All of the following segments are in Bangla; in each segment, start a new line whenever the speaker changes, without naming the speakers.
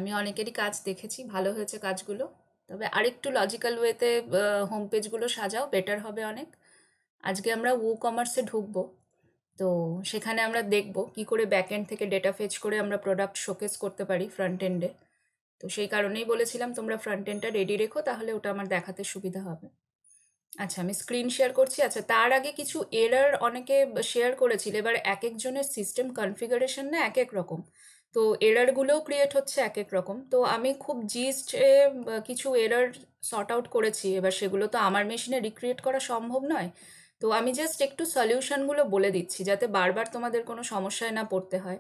আমি অনেকেরই কাজ দেখেছি, ভালো হয়েছে কাজগুলো। তবে আরেকটু লজিক্যাল ওয়েতে হোম পেজগুলো সাজাও, বেটার হবে অনেক। আজকে আমরা কমার্সে ঢুকবো। তো সেখানে আমরা দেখব কি করে ব্যাক এন্ড থেকে ডেটা ফেচ করে আমরা প্রোডাক্ট শোকেস করতে পারি ফ্রন্ট এন্ডে। তো সেই কারণেই বলেছিলাম তোমরা ফ্রন্ট এন্ডটা রেডি রেখো, তাহলে ওটা আমার দেখাতে সুবিধা হবে। আচ্ছা, আমি স্ক্রিন শেয়ার করছি। আচ্ছা, তার আগে কিছু এরর অনেকে শেয়ার করেছিল। এবার এক একজনের সিস্টেম কনফিগারেশন না এক এক রকম, তো এররগুলোও ক্রিয়েট হচ্ছে এক এক রকম। তো আমি খুব জিস্টে কিছু এরর সর্ট আউট করেছি। এবার সেগুলো তো আমার মেশিনে রিক্রিয়েট করা সম্ভব নয়। তো আমি জাস্ট একটু সলিউশনগুলো বলে দিচ্ছি যাতে বারবার তোমাদের কোনো সমস্যায় না পড়তে হয়।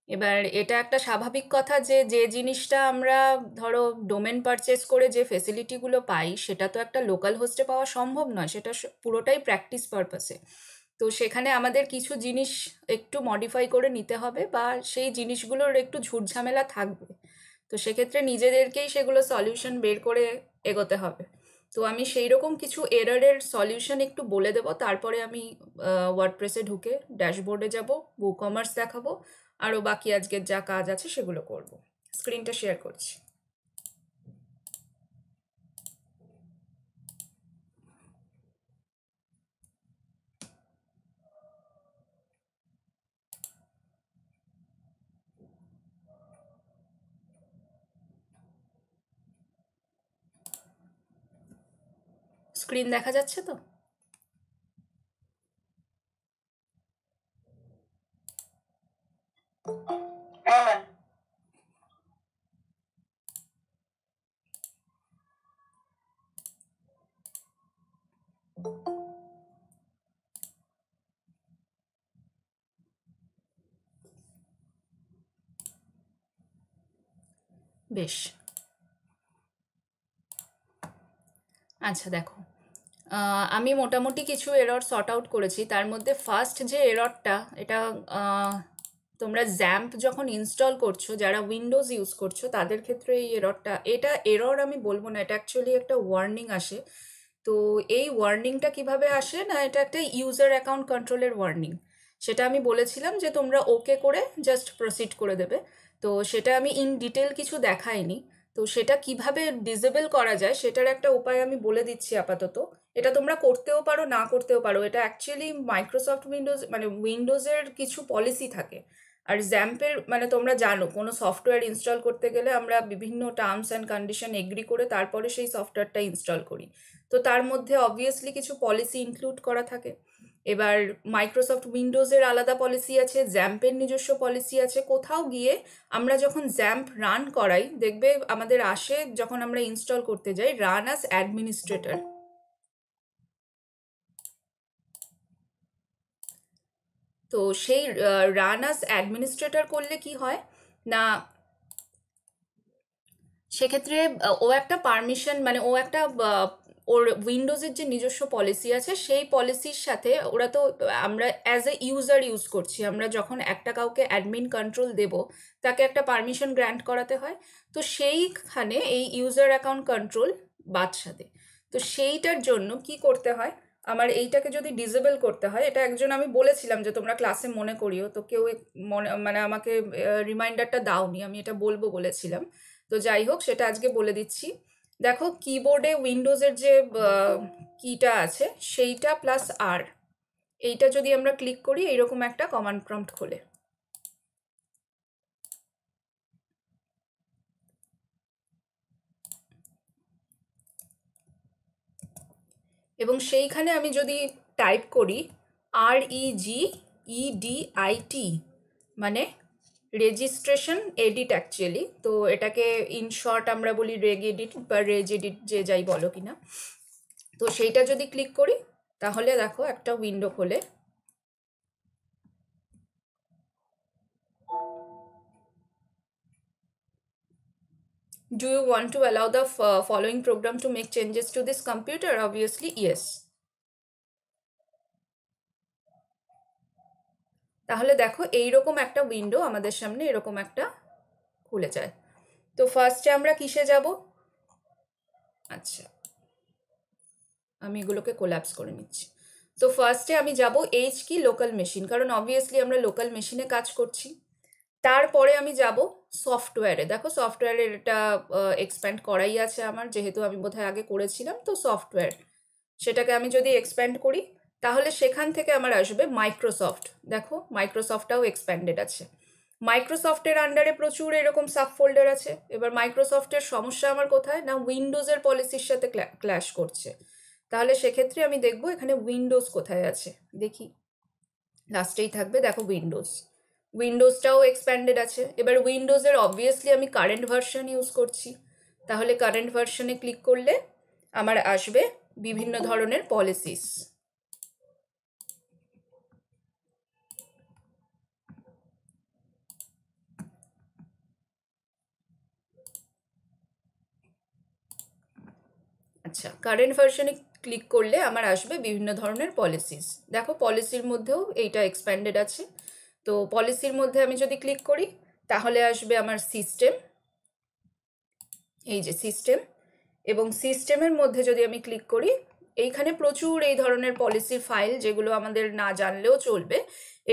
এবার এটা একটা স্বাভাবিক কথা যে যে জিনিসটা আমরা ধরো ডোমেন পারচেস করে যে ফেসিলিটিগুলো পাই সেটা তো একটা লোকাল হোস্টে পাওয়া সম্ভব নয়, সেটা পুরোটাই প্র্যাকটিস পারপাসে। তো সেখানে আমাদের কিছু জিনিস একটু মডিফাই করে নিতে হবে, বা সেই জিনিসগুলোর একটু ঝুটঝামেলা থাকবে। তো সেক্ষেত্রে নিজেদেরকেই সেগুলো সলিউশন বের করে এগোতে হবে। তো আমি সেই রকম কিছু এররের সলিউশন একটু বলে দেবো, তারপরে আমি ওয়ার্ডপ্রেসে ঢুকে ড্যাশবোর্ডে যাব, কমার্স দেখাবো, আরও বাকি আজকের যা কাজ আছে সেগুলো করব। স্ক্রিনটা শেয়ার করছি। স্ক্রিন দেখা যাচ্ছে তো? বেশ। আচ্ছা দেখো, আমি মোটামুটি কিছু এরর সর্ট আউট করেছি। তার মধ্যে ফার্স্ট যে এররটা, এটা আহ, তোমরা জ্যাম্প যখন ইনস্টল করছো, যারা উইন্ডোজ ইউজ করছো তাদের ক্ষেত্রে এই এররটা, এটা এরর আমি বলবো না, এটা অ্যাকচুয়ালি একটা ওয়ার্নিং আসে। তো এই ওয়ার্নিংটা কিভাবে আসে না, এটা একটা ইউজার অ্যাকাউন্ট কন্ট্রোলের ওয়ার্নিং। সেটা আমি বলেছিলাম যে তোমরা ওকে করে জাস্ট প্রসিড করে দেবে। তো সেটা আমি ইন ডিটেল কিছু দেখাইনি। তো সেটা কিভাবে ডিসেবল করা যায় সেটার একটা উপায় আমি বলে দিচ্ছি আপাতত। এটা তোমরা করতেও পারো, না করতেও পারো। এটা অ্যাকচুয়ালি মাইক্রোসফট উইন্ডোজ মানে উইন্ডোজের কিছু পলিসি থাকে। আর জ্যাম্পের মানে তোমরা জানো কোনো সফটওয়্যার ইনস্টল করতে গেলে আমরা বিভিন্ন টার্মস অ্যান্ড কন্ডিশন এগ্রি করে তারপরে সেই সফটওয়্যারটা ইনস্টল করি। তো তার মধ্যে অবভিয়াসলি কিছু পলিসি ইনক্লুড করা থাকে। এবার মাইক্রোসফট উইন্ডোজের আলাদা পলিসি আছে, জ্যাম্পের নিজস্ব পলিসি আছে। কোথাও গিয়ে আমরা যখন জ্যাম্প রান করাই দেখবে আমাদের আসে, যখন আমরা ইনস্টল করতে যাই, রান অ্যাজ অ্যাডমিনিস্ট্রেটর। তো সেই রান অ্যাজ অ্যাডমিনিস্ট্রেটর করলে কি হয় না, সেক্ষেত্রে ও একটা পারমিশন মানে ও একটা ওর উইন্ডোজের যে নিজস্ব পলিসি আছে সেই পলিসির সাথে ওরা তো আমরা অ্যাজ এ ইউজার ইউজ করছি, আমরা যখন একটা কাউকে অ্যাডমিন কন্ট্রোল দেব তাকে একটা পারমিশন গ্র্যান্ট করাতে হয়। তো সেইখানে এই ইউজার অ্যাকাউন্ট কন্ট্রোল বাদ সাধে। তো সেইটার জন্য কি করতে হয়, আমার এইটাকে যদি ডিসেবল করতে হয়, এটা একজন আমি বলেছিলাম যে তোমরা ক্লাসে মনে করিও, তো কেউ মনে মানে আমাকে রিমাইন্ডারটা দাওনি, আমি এটা বলবো বলেছিলাম। তো যাই হোক, সেটা আজকে বলে দিচ্ছি। দেখো কিবোর্ডে উইন্ডোজের যে কিটা আছে সেইটা প্লাস আর, এইটা যদি আমরা ক্লিক করি এইরকম একটা কমান্ড প্রম্পট খোলে। এবং সেইখানে আমি যদি টাইপ করি REGEDIT, মানে রেজিস্ট্রেশন এডিট অ্যাকচুয়ালি, তো এটাকে ইন শর্ট আমরা বলি রেগ এডিট বা রেজ এডিট, যে যাই বলো কিনা। তো সেইটা যদি ক্লিক করি তাহলে দেখো একটা উইন্ডো খোলে। Do you want to allow the following program to make changes to this computer? Obviously, yes. তাহলে দেখো এইরকম একটা উইন্ডো আমাদের সামনে এরকম একটা খুলে যায়। তো ফার্স্টে আমরা কিসে যাব? আচ্ছা, আমি এগুলোকে কোল্যাপস করে নিচ্ছি। তো ফার্স্টে আমি যাব কি লোকাল মেশিন, কারণ অবভিয়াসলি আমরা লোকাল মেশিনে কাজ করছি। তারপরে আমি যাব সফটওয়্যারে দেখো, সফটওয়্যারের এটা এক্সপ্যান্ড করাই আছে আমার, যেহেতু আমি বোধহয় আগে করেছিলাম, তো সফটওয়্যার সেটাকে আমি যদি এক্সপ্যান্ড করি তাহলে সেখান থেকে আমার আসবে মাইক্রোসফট। দেখো মাইক্রোসফটটাও এক্সপ্যান্ডেড আছে। মাইক্রোসফটের আন্ডারে প্রচুর এরকম সাব ফোল্ডার আছে। এবার মাইক্রোসফটের সমস্যা আমার কোথায়, না উইন্ডোজের পলিসির সাথে ক্ল্যাশ করছে। তাহলে সেক্ষেত্রে আমি দেখব এখানে উইন্ডোজ কোথায় আছে, দেখি লাস্টেই থাকবে, দেখো উইন্ডোজ, উইন্ডোজটাও এক্সপ্যান্ডেড আছে। এবার উইন্ডোজের অবভিয়াসলি আমি কারেন্ট ভার্সন ইউজ করছি, তাহলে কারেন্ট ভার্সনে ক্লিক করলে আমার আসবে বিভিন্ন ধরনের পলিসিস। আচ্ছা, কারেন্ট ভার্সনে ক্লিক করলে আমার আসবে বিভিন্ন ধরনের পলিসিস। দেখো পলিসির মধ্যেও এইটা এক্সপ্যান্ডেড আছে। তো পলিসির মধ্যে আমি যদি ক্লিক করি তাহলে আসবে আমার সিস্টেম, এই যে সিস্টেম, এবং সিস্টেমের মধ্যে যদি আমি ক্লিক করি এইখানে প্রচুর এই ধরনের পলিসির ফাইল, যেগুলো আমাদের না জানলেও চলবে।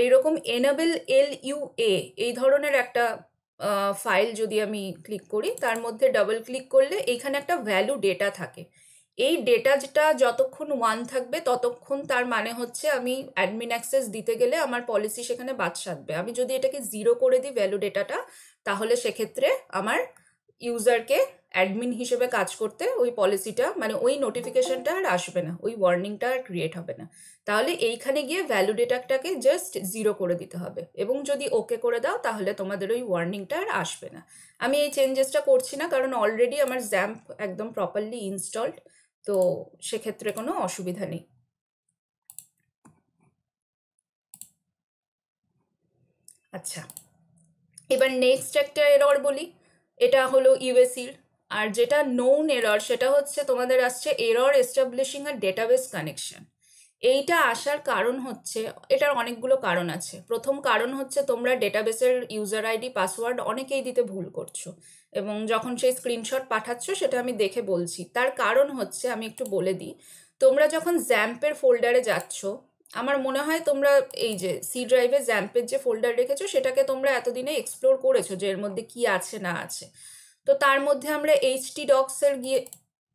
এইরকম এনেবল LUA এই ধরনের একটা ফাইল যদি আমি ক্লিক করি, তার মধ্যে ডাবল ক্লিক করলে এইখানে একটা ভ্যালু ডেটা থাকে। এই ডেটাটা যতক্ষণ 1 থাকবে ততক্ষণ তার মানে হচ্ছে আমি অ্যাডমিন অ্যাক্সেস দিতে গেলে আমার পলিসি সেখানে বাদ সাধবে। আমি যদি এটাকে 0 করে দিই ভ্যালু ডেটাটা, তাহলে সেক্ষেত্রে আমার ইউজারকে অ্যাডমিন হিসেবে কাজ করতে ওই পলিসিটা, মানে ওই নোটিফিকেশনটা আর আসবে না, ওই ওয়ার্নিংটা আর ক্রিয়েট হবে না। তাহলে এইখানে গিয়ে ভ্যালু ডেটাটাকে জাস্ট 0 করে দিতে হবে, এবং যদি ওকে করে দাও তাহলে তোমাদের ওই ওয়ার্নিংটা আর আসবে না। আমি এই চেঞ্জেসটা করছি না, কারণ অলরেডি আমার জ্যাম্প একদম প্রপারলি ইনস্টলড, তো সেক্ষেত্রে কোনো অসুবিধা নেই। আচ্ছা, এবার নেক্সট একটা এরর বলি, এটা হলো ইউএসির। আর যেটা নোন এরর সেটা হচ্ছে তোমাদের আসছে এরর এস্টাবলিশিং আ ডেটাবেস কানেকশন। এইটা আসার কারণ হচ্ছে, এটার অনেকগুলো কারণ আছে। প্রথম কারণ হচ্ছে তোমরা ডেটাবেসের ইউজার আইডি পাসওয়ার্ড অনেকেই দিতে ভুল করছো, এবং যখন সেই স্ক্রিনশট পাঠাচ্ছ সেটা আমি দেখে বলছি। তার কারণ হচ্ছে, আমি একটু বলে দিই, তোমরা যখন জ্যাম্পের ফোল্ডারে যাচ্ছ, আমার মনে হয় তোমরা এই যে সি ড্রাইভে জ্যাম্পের যে ফোল্ডার রেখেছো সেটাকে তোমরা এতদিনে এক্সপ্লোর করেছো যে এর মধ্যে কি আছে না আছে। তো তার মধ্যে আমরা htdocs-এর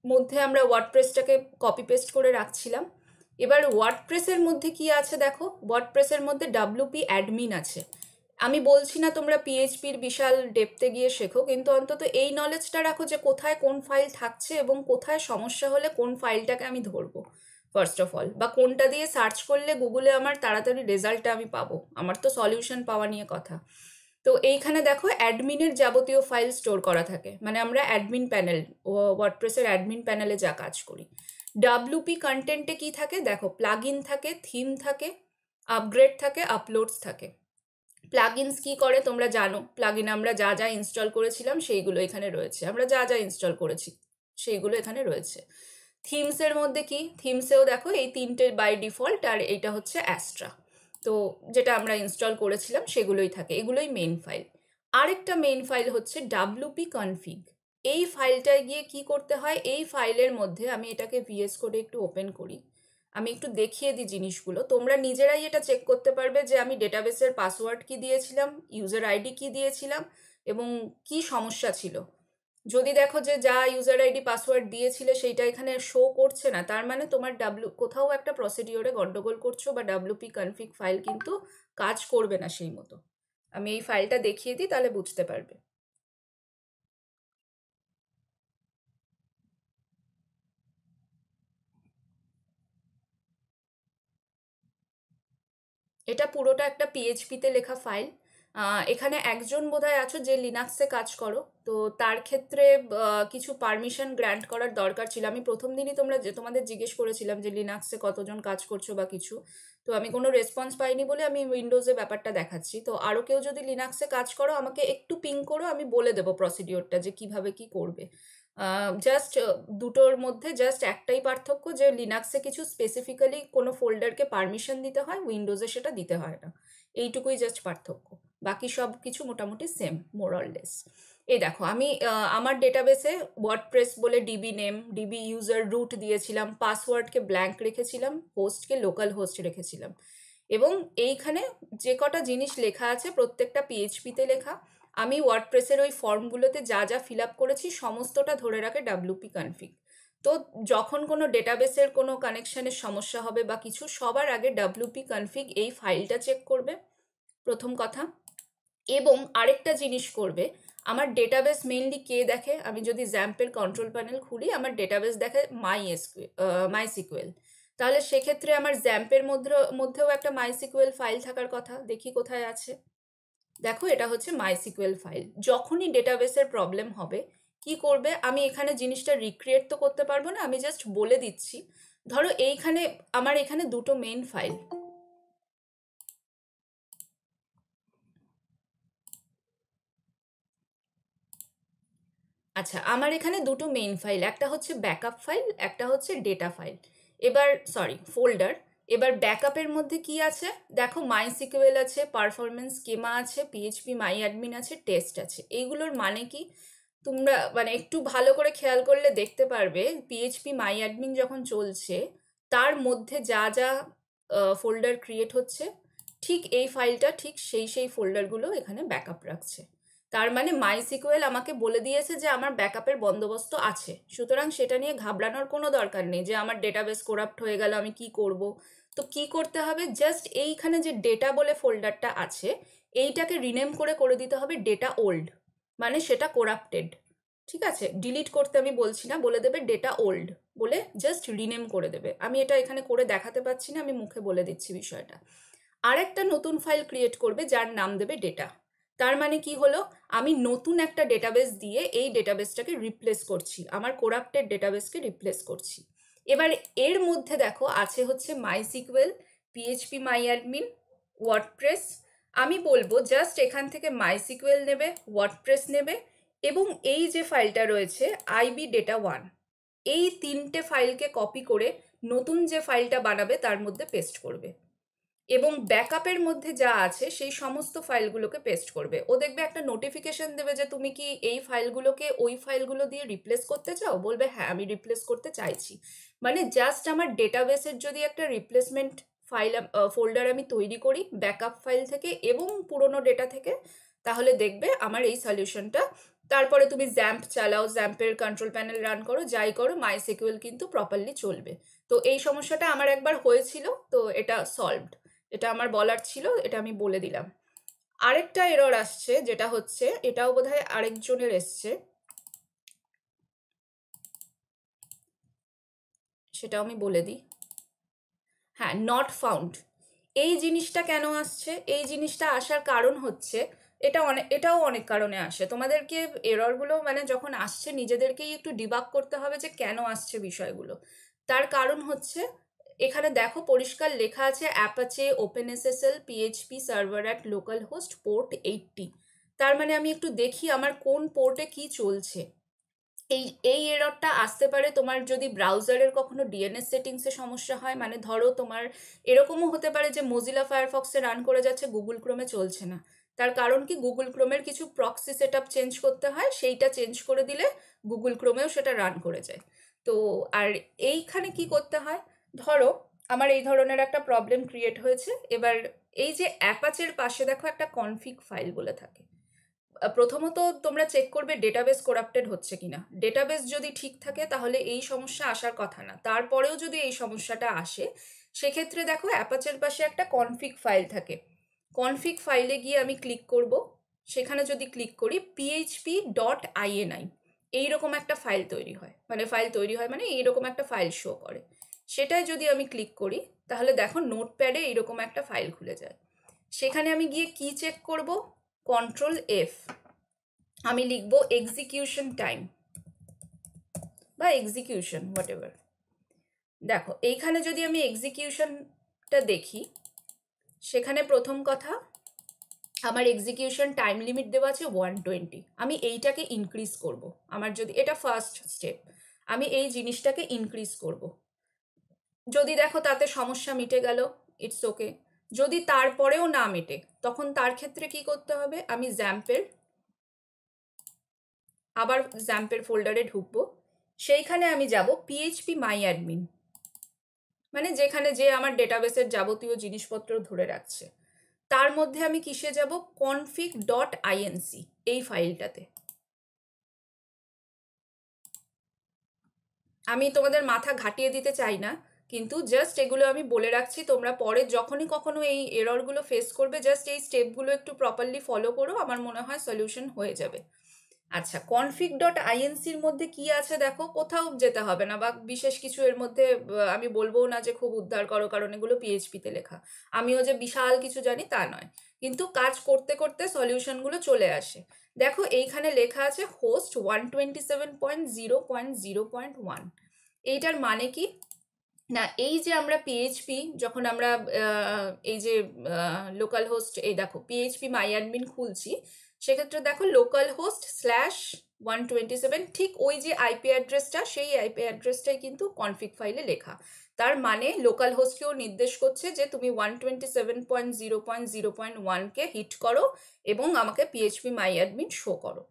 মধ্যে আমরা ওয়ার্ডপ্রেসটাকে কপি পেস্ট করে রাখছিলাম। এবার ওয়ার্ডপ্রেসের মধ্যে কি আছে দেখো, ওয়ার্ডপ্রেসের মধ্যে WP অ্যাডমিন আছে। আমি বলছি না তোমরা পিএইচপির বিশাল ডেপতে গিয়ে শেখো, কিন্তু অন্তত এই নলেজটা রাখো যে কোথায় কোন ফাইল থাকছে এবং কোথায় সমস্যা হলে কোন ফাইলটাকে আমি ধরবো ফার্স্ট অফ অল, বা কোনটা দিয়ে সার্চ করলে গুগলে আমার তাড়াতাড়ি রেজাল্টটা আমি পাবো। আমার তো সলিউশন পাওয়া নিয়ে কথা। তো এইখানে দেখো অ্যাডমিনের যাবতীয় ফাইল স্টোর করা থাকে, মানে আমরা অ্যাডমিন প্যানেল, ওয়ার্ডপ্রেসের অ্যাডমিন প্যানেলে যা কাজ করি। WP কন্টেন্টে কি থাকে দেখো, প্লাগইন থাকে, থিম থাকে, আপগ্রেড থাকে, আপলোডস থাকে। প্লাগইনস কি করে তোমরা জানো, প্লাগইন আমরা যা যা ইনস্টল করেছিলাম সেইগুলো এখানে রয়েছে, আমরা যা যা ইনস্টল করেছি সেইগুলো এখানে রয়েছে। থিমসের মধ্যে কি, থিমসেও দেখো এই তিনটে বাই ডিফল্ট, আর এইটা হচ্ছে অ্যাস্ট্রা। তো যেটা আমরা ইনস্টল করেছিলাম সেগুলোই থাকে, এগুলোই মেইন ফাইল। আরেকটা মেইন ফাইল হচ্ছে WP config। এই ফাইলটায় গিয়ে কি করতে হয়, এই ফাইলের মধ্যে আমি এটাকে VS কোডে একটু ওপেন করি, আমি একটু দেখিয়ে দিই জিনিসগুলো, তোমরা নিজেরাই এটা চেক করতে পারবে যে আমি ডেটাবেসের পাসওয়ার্ড কি দিয়েছিলাম, ইউজার আইডি কি দিয়েছিলাম, এবং কি সমস্যা ছিল। যদি দেখো যে যা ইউজার আইডি পাসওয়ার্ড দিয়েছিলে সেইটা এখানে শো করছে না, তার মানে তোমার কোথাও একটা প্রসিডিওরে গন্ডগোল করছো, বা WP config ফাইল কিন্তু কাজ করবে না সেই মতো। আমি এই ফাইলটা দেখিয়ে দিই, তাহলে বুঝতে পারবে। এটা পুরোটা একটা পিএইচপিতে লেখা ফাইল। এখানে একজন বোধহয় আছো যে লিনাক্সে কাজ করো, তো তার ক্ষেত্রে কিছু পারমিশন গ্র্যান্ট করার দরকার ছিল। আমি প্রথম দিনই তোমাদের জিজ্ঞেস করেছিলাম যে লিনাক্সে কতজন কাজ করছো বা কিছু, তো আমি কোনো রেসপন্স পাইনি বলে আমি উইন্ডোজে ব্যাপারটা দেখাচ্ছি। তো আরও কেউ যদি লিনাক্সে কাজ করো আমাকে একটু পিং করো, আমি বলে দেবো প্রসিডিওরটা যে কিভাবে কি করবে। জাস্ট দুটোর মধ্যে জাস্ট একটাই পার্থক্য, যে লিনাক্সে কিছু স্পেসিফিক্যালি কোনো ফোল্ডারকে পারমিশন দিতে হয়, উইন্ডোজে সেটা দিতে হয় না। এইটুকুই জাস্ট পার্থক্য, বাকি সব কিছু মোটামুটি সেম মোর অর লেস। এই দেখো আমি আমার ডেটাবেসে ওয়ার্ডপ্রেস বলে DB name, DB user root দিয়েছিলাম, পাসওয়ার্ডকে ব্ল্যাঙ্ক রেখেছিলাম, হোস্টকে লোকাল হোস্ট রেখেছিলাম, এবং এইখানে যে কটা জিনিস লেখা আছে প্রত্যেকটা পিএইচপিতে লেখা। আমি ওয়ার্ডপ্রেসের ওই ফর্মগুলোতে যা যা ফিল আপ করেছি সমস্তটা ধরে রাখে ডাব্লিউপি কনফিগ। তো যখন কোনো ডেটাবেসের কোনো কানেকশানের সমস্যা হবে বা কিছু, সবার আগে ডাব্লিউপি কনফিগ এই ফাইলটা চেক করবে, প্রথম কথা। এবং আরেকটা জিনিস করবে, আমার ডেটাবেস মেইনলি কে দেখে? আমি যদি জ্যাম্পের কন্ট্রোল প্যানেল খুলি, আমার ডেটাবেস দেখে মাইসিকুয়েল। তাহলে সেক্ষেত্রে আমার জ্যাম্পের মধ্যেও একটা মাইসিকুয়েল ফাইল থাকার কথা। দেখি কোথায় আছে। দেখো, এটা হচ্ছে মাইসিকুয়েল ফাইল। যখনই ডেটাবেসের প্রবলেম হবে কি করবে, আমি এখানে জিনিসটা রিক্রিয়েট তো করতে পারবো না, আমি জাস্ট বলে দিচ্ছি। ধরো এইখানে আমার এখানে দুটো মেইন ফাইল, আচ্ছা আমার এখানে দুটো মেইন ফাইল, একটা হচ্ছে ব্যাকআপ ফাইল, একটা হচ্ছে ডেটা ফাইল। এবার ফোল্ডার। এবার ব্যাকআপের মধ্যে কি আছে দেখো, মাইসিকুয়েল আছে, পারফরমেন্স স্কিমা আছে, পিএইচপি মাই অ্যাডমিন আছে, টেস্ট আছে। এইগুলোর মানে কি, তোমরা মানে একটু ভালো করে খেয়াল করলে দেখতে পারবে, পিএইচপি মাই অ্যাডমিন যখন চলছে তার মধ্যে যা যা ফোল্ডার ক্রিয়েট হচ্ছে, ঠিক এই ফাইলটা ঠিক সেই ফোল্ডারগুলো এখানে ব্যাকআপ রাখছে। তার মানে মাইসিকুয়েল আমাকে বলে দিয়েছে যে আমার ব্যাকআপের বন্দোবস্ত আছে, সুতরাং সেটা নিয়ে ঘাবড়ানোর কোনো দরকার নেই যে আমার ডেটাবেস করাপ্ট হয়ে গেল, আমি কি করব। তো কি করতে হবে, জাস্ট এইখানে যে ডেটা বলে ফোল্ডারটা আছে এইটাকে রিনেম করে দিতে হবে ডেটা ওল্ড, মানে সেটা করাপ্টেড। ঠিক আছে, ডিলিট করতে আমি বলছি না, বলে দেবে ডেটা ওল্ড বলে জাস্ট রিনেম করে দেবে। আমি এটা এখানে করে দেখাতে পাচ্ছি না, আমি মুখে বলে দিচ্ছি বিষয়টা। আরেকটা নতুন ফাইল ক্রিয়েট করবে যার নাম দেবে ডেটা। তার মানে কি হলো, আমি নতুন একটা ডেটাবেস দিয়ে এই ডেটাবেসটাকে রিপ্লেস করছি, আমার করাপ্টেড ডেটাবেসকে রিপ্লেস করছি। এবার এর মধ্যে দেখো আছে হচ্ছে মাইসিকুয়েল, পিএইচপি মাই অ্যাডমিন, ওয়ার্ডপ্রেস। আমি বলবো জাস্ট এখান থেকে মাইসিকুয়েল নেবে, ওয়ার্ডপ্রেস নেবে, এবং এই যে ফাইলটা রয়েছে আইবি ডেটা 1, এই তিনটে ফাইলকে কপি করে নতুন যে ফাইলটা বানাবে তার মধ্যে পেস্ট করবে। এবং ব্যাকআপের মধ্যে যা আছে সেই সমস্ত ফাইলগুলোকে পেস্ট করবে। ও দেখবে একটা নোটিফিকেশন দেবে যে তুমি কি এই ফাইলগুলোকে ওই ফাইলগুলো দিয়ে রিপ্লেস করতে চাও, বলবে হ্যাঁ আমি রিপ্লেস করতে চাইছি। মানে জাস্ট আমার ডেটাবেসের যদি একটা রিপ্লেসমেন্ট ফাইল ফোল্ডার আমি তৈরি করি ব্যাকআপ ফাইল থেকে এবং পুরনো ডেটা থেকে, তাহলে দেখবে আমার এই সলিউশনটা। তারপরে তুমি জ্যাম্প চালাও, জ্যাম্পের কন্ট্রোল প্যানেল রান করো, যাই করো, মাইসিকুয়েল কিন্তু প্রপারলি চলবে। তো এই সমস্যাটা আমার একবার হয়েছিল, তো এটা সলভড। এটা আমার বলার ছিল, এটা আমি বলে দিলাম। আরেকটা এরর আসছে, যেটা হচ্ছে এটাও বোধহয় আরেকজনের এসছে, সেটাও আমি বলে দিই। হ্যাঁ, নট ফাউন্ড। এই জিনিসটা কেন আসছে, এই জিনিসটা আসার কারণ হচ্ছে, এটাও অনেক কারণে আসে। তোমাদেরকে এররগুলো মানে যখন আসছে নিজেদেরকেই একটু ডিবাগ করতে হবে যে কেন আসছে বিষয়গুলো। তার কারণ হচ্ছে, এখানে দেখো পরিষ্কার লেখা আছে Apache OpenSSL PHP server at local host port 80। তার মানে আমি একটু দেখি আমার কোন পোর্টে কি চলছে। এই এই এররটা আসতে পারে তোমার যদি ব্রাউজারের কখনো ডিএনএস সেটিংসে সমস্যা হয়, মানে ধরো তোমার এরকমও হতে পারে যে মোজিলা ফায়ারফক্সে রান করে যাচ্ছে, গুগল ক্রোমে চলছে না। তার কারণ কি, গুগল ক্রোমের কিছু প্রক্সি সেট আপ চেঞ্জ করতে হয়, সেইটা চেঞ্জ করে দিলে গুগল ক্রোমেও সেটা রান করে যায়। তো আর এইখানে কি করতে হয়, ধরো আমার এই ধরনের একটা প্রবলেম ক্রিয়েট হয়েছে। এবার এই যে অ্যাপাচের পাশে দেখো একটা কনফিগ ফাইল বলে থাকে। প্রথমত তোমরা চেক করবে ডেটাবেস করাপ্টেড হচ্ছে কিনা। ডেটাবেস যদি ঠিক থাকে তাহলে এই সমস্যা আসার কথা না, তারপরেও যদি এই সমস্যাটা আসে সেক্ষেত্রে দেখো অ্যাপাচের পাশে একটা কনফিগ ফাইল থাকে। কনফিগ ফাইলে গিয়ে আমি ক্লিক করব, সেখানে যদি ক্লিক করি php.ini এইরকম একটা ফাইল তৈরি হয়, মানে এইরকম একটা ফাইল শো করে। সেটাই যদি আমি ক্লিক করি তাহলে দেখো নোটপ্যাডে এইরকম একটা ফাইল খুলে যায়। সেখানে আমি গিয়ে কি চেক করব, কন্ট্রোল এফ, আমি লিখব এক্সিকিউশন টাইম বা এক্সিকিউশন হোয়াট এভার। দেখো এইখানে যদি আমি এক্সিকিউশনটা দেখি, সেখানে প্রথম কথা আমার এক্সিকিউশন টাইম লিমিট দেওয়া আছে 120। আমি এইটাকে ইনক্রিজ করব, আমার যদি এটা ফার্স্ট স্টেপ, আমি এই জিনিসটাকে ইনক্রিজ করব। যদি দেখো তাতে সমস্যা মিটে গেল, ইটস ওকে। যদি তারপরেও না মেটে তখন তার ক্ষেত্রে কি করতে হবে, আমি আবার জ্যাম্পের ফোল্ডারে ঢুকবো, সেইখানে আমি যাব পিএইচপি মাই অ্যাডমিন, মানে যেখানে যে আমার ডেটাবেসের যাবতীয় জিনিসপত্র ধরে রাখছে। তার মধ্যে আমি কিসে যাব, config.inc, এই ফাইলটাতে। আমি তোমাদের মাথা ঘাটিয়ে দিতে চাই না, কিন্তু জাস্ট এগুলো আমি বলে রাখছি, তোমরা পরে যখনই কখনো এই এররগুলো ফেস করবে জাস্ট এই স্টেপগুলো একটু প্রপারলি ফলো করো, আমার মনে হয় সলিউশন হয়ে যাবে। আচ্ছা, config.inc এর মধ্যে কি আছে দেখো, কোথাও যেতে হবে না, বা বিশেষ কিছু এর মধ্যে আমি বলবো না যে খুব উদ্ধার করো, কারণ এগুলো পিএইচপিতে লেখা। আমিও যে বিশাল কিছু জানি তা নয়, কিন্তু কাজ করতে করতে সলিউশনগুলো চলে আসে। দেখো এইখানে লেখা আছে হোস্ট 127.0.0.1। এইটার মানে কি না, এই যে আমরা পিএইচপি যখন আমরা এই যে লোকাল হোস্ট, এই দেখো পিএইচপি মাই অ্যাডমিন খুলছি, সেক্ষেত্রে দেখো লোকাল হোস্ট /127, ঠিক ওই যে আইপি অ্যাড্রেসটা, সেই আইপি অ্যাড্রেসটাই কিন্তু কনফিগ ফাইলে লেখা। তার মানে লোকাল হোস্টকেও নির্দেশ করছে যে তুমি 127.0.0.1কে হিট করো এবং আমাকে পিএইচপি মাই অ্যাডমিন শো করো।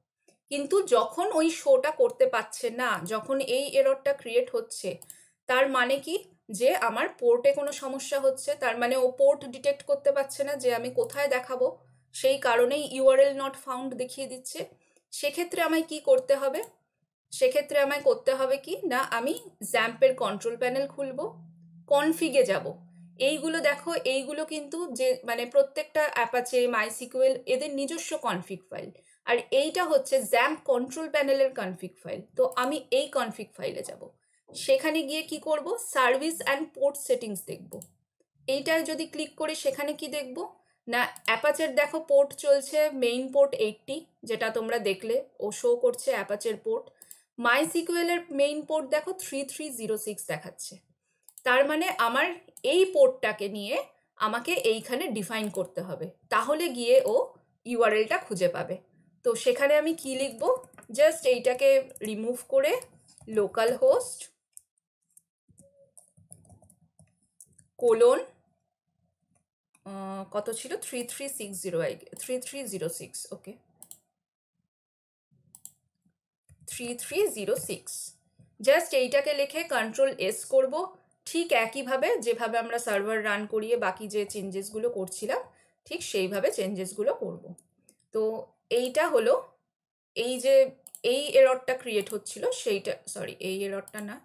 কিন্তু যখন ওই শোটা করতে পারছে না, যখন এই এররটা ক্রিয়েট হচ্ছে, তার মানে কি যে আমার পোর্টে কোনো সমস্যা হচ্ছে, তার মানে ও পোর্ট ডিটেক্ট করতে পারছে না যে আমি কোথায় দেখাবো, সেই কারণেই ইউআরএল নট ফাউন্ড দেখিয়ে দিচ্ছে। সেক্ষেত্রে আমায় কি করতে হবে, সেক্ষেত্রে আমায় করতে হবে কি না, আমি জ্যাম্পের কন্ট্রোল প্যানেল খুলবো, কনফিগে যাব। এইগুলো দেখো, এইগুলো কিন্তু যে মানে প্রত্যেকটা অ্যাপাচে মাইসিকিউএল এদের নিজস্ব কনফিগ ফাইল, আর এইটা হচ্ছে জ্যাম্প কন্ট্রোল প্যানেলের কনফিগ ফাইল। তো আমি এই কনফিগ ফাইলে যাব, সেখানে গিয়ে কি করব, সার্ভিস অ্যান্ড পোর্ট সেটিংস দেখব। এইটায় যদি ক্লিক করি সেখানে কি দেখব না, অ্যাপাচের দেখো পোর্ট চলছে মেইন পোর্ট 80, যেটা তোমরা দেখলে ও শো করছে অ্যাপাচের পোর্ট। মাইসিকিউএল এর মেইন পোর্ট দেখো 3306 দেখাচ্ছে। তার মানে আমার এই পোর্টটাকে নিয়ে আমাকে এইখানে ডিফাইন করতে হবে, তাহলে গিয়ে ও ইউআরএলটা খুঁজে পাবে। তো সেখানে আমি কি লিখব, জাস্ট এইটাকে রিমুভ করে লোকাল হোস্ট কোলন কত ছিল 3306, ওকে 3306, জাস্ট এইটাকে লিখে কন্ট্রোল-S করব, ঠিক একইভাবে যেভাবে আমরা সার্ভার রান করিয়ে বাকি যে চেঞ্জেসগুলো করছিলাম ঠিক সেইভাবে চেঞ্জেসগুলো করব। তো এইটা হলো এই যে এই এররটা ক্রিয়েট হচ্ছিল সেইটা, সরি এই এররটা না,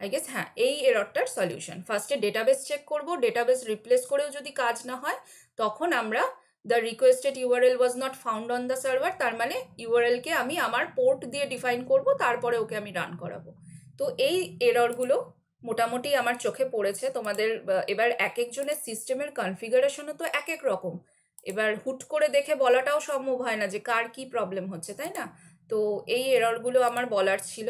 আই গেস হ্যাঁ, এই এররটার সলিউশন ফার্স্টে ডেটাবেস চেক করব, ডেটাবেস রিপ্লেস করেও যদি কাজ না হয় তখন আমরা the requested URL was not found on the server, তার মানে ইউআরএলকে আমি আমার পোর্ট দিয়ে ডিফাইন করব, তারপরে ওকে আমি রান করাবো। তো এই এররগুলো মোটামুটি আমার চোখে পড়েছে। তোমাদের এবার এক একজনের সিস্টেমের কনফিগারেশনও তো এক এক রকম, এবার হুট করে দেখে বলাটাও সম্ভব হয় না যে কার কি প্রবলেম হচ্ছে, তাই না? তো এই এররগুলো আমার বলার ছিল।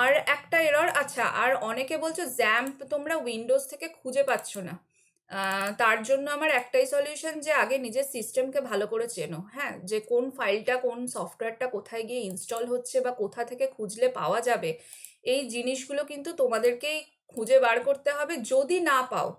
আর একটা এরর, আচ্ছা, আর অনেকে বলছো জ্যাম্প তোমরা উইন্ডোজ থেকে খুঁজে পাচ্ছ না। তার জন্য আমার একটাই সলিউশন, যে আগে নিজের সিস্টেমকে ভালো করে চেনো, হ্যাঁ, যে কোন ফাইলটা কোন সফটওয়্যারটা কোথায় গিয়ে ইনস্টল হচ্ছে বা কোথা থেকে খুঁজলে পাওয়া যাবে, এই জিনিসগুলো কিন্তু তোমাদেরকেই খুঁজে বার করতে হবে। যদি না পাও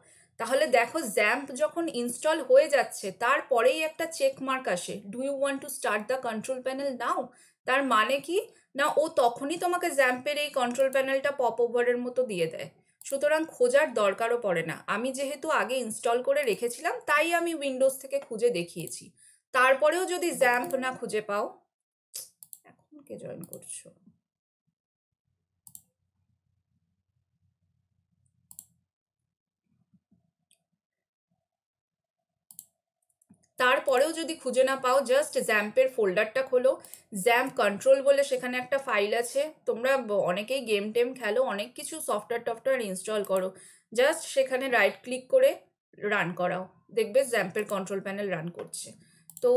তাহলে দেখো জ্যাম্প যখন ইনস্টল হয়ে যাচ্ছে তারপরেই একটা চেক মার্ক আসে, do you want to start the control panel now. তার মানে কি না, ও তখনই তোমাকে জ্যাম্পের এই কন্ট্রোল প্যানেলটা পপ ওভারের মতো দিয়ে দেয়। সুতরাং খোঁজার দরকারও পড়ে না, আমি যেহেতু আগে ইনস্টল করে রেখেছিলাম তাই আমি উইন্ডোজ থেকে খুঁজে দেখিয়েছি। তারপরেও যদি জ্যাম্প না খুঁজে পাও, এখন কে জয়েন করছো, তারপরেও যদি খুঁজে না পাও জাস্ট জ্যাম্পের ফোল্ডারটা খোলো, জ্যাম্প কন্ট্রোল বলে সেখানে একটা ফাইল আছে, তোমরা অনেকেই গেম টেম খেলো, অনেক কিছু সফটওয়্যার টফটওয়্যার ইনস্টল করো, জাস্ট সেখানে রাইট ক্লিক করে রান করাও, দেখবে জ্যাম্পের কন্ট্রোল প্যানেল রান করছে। তো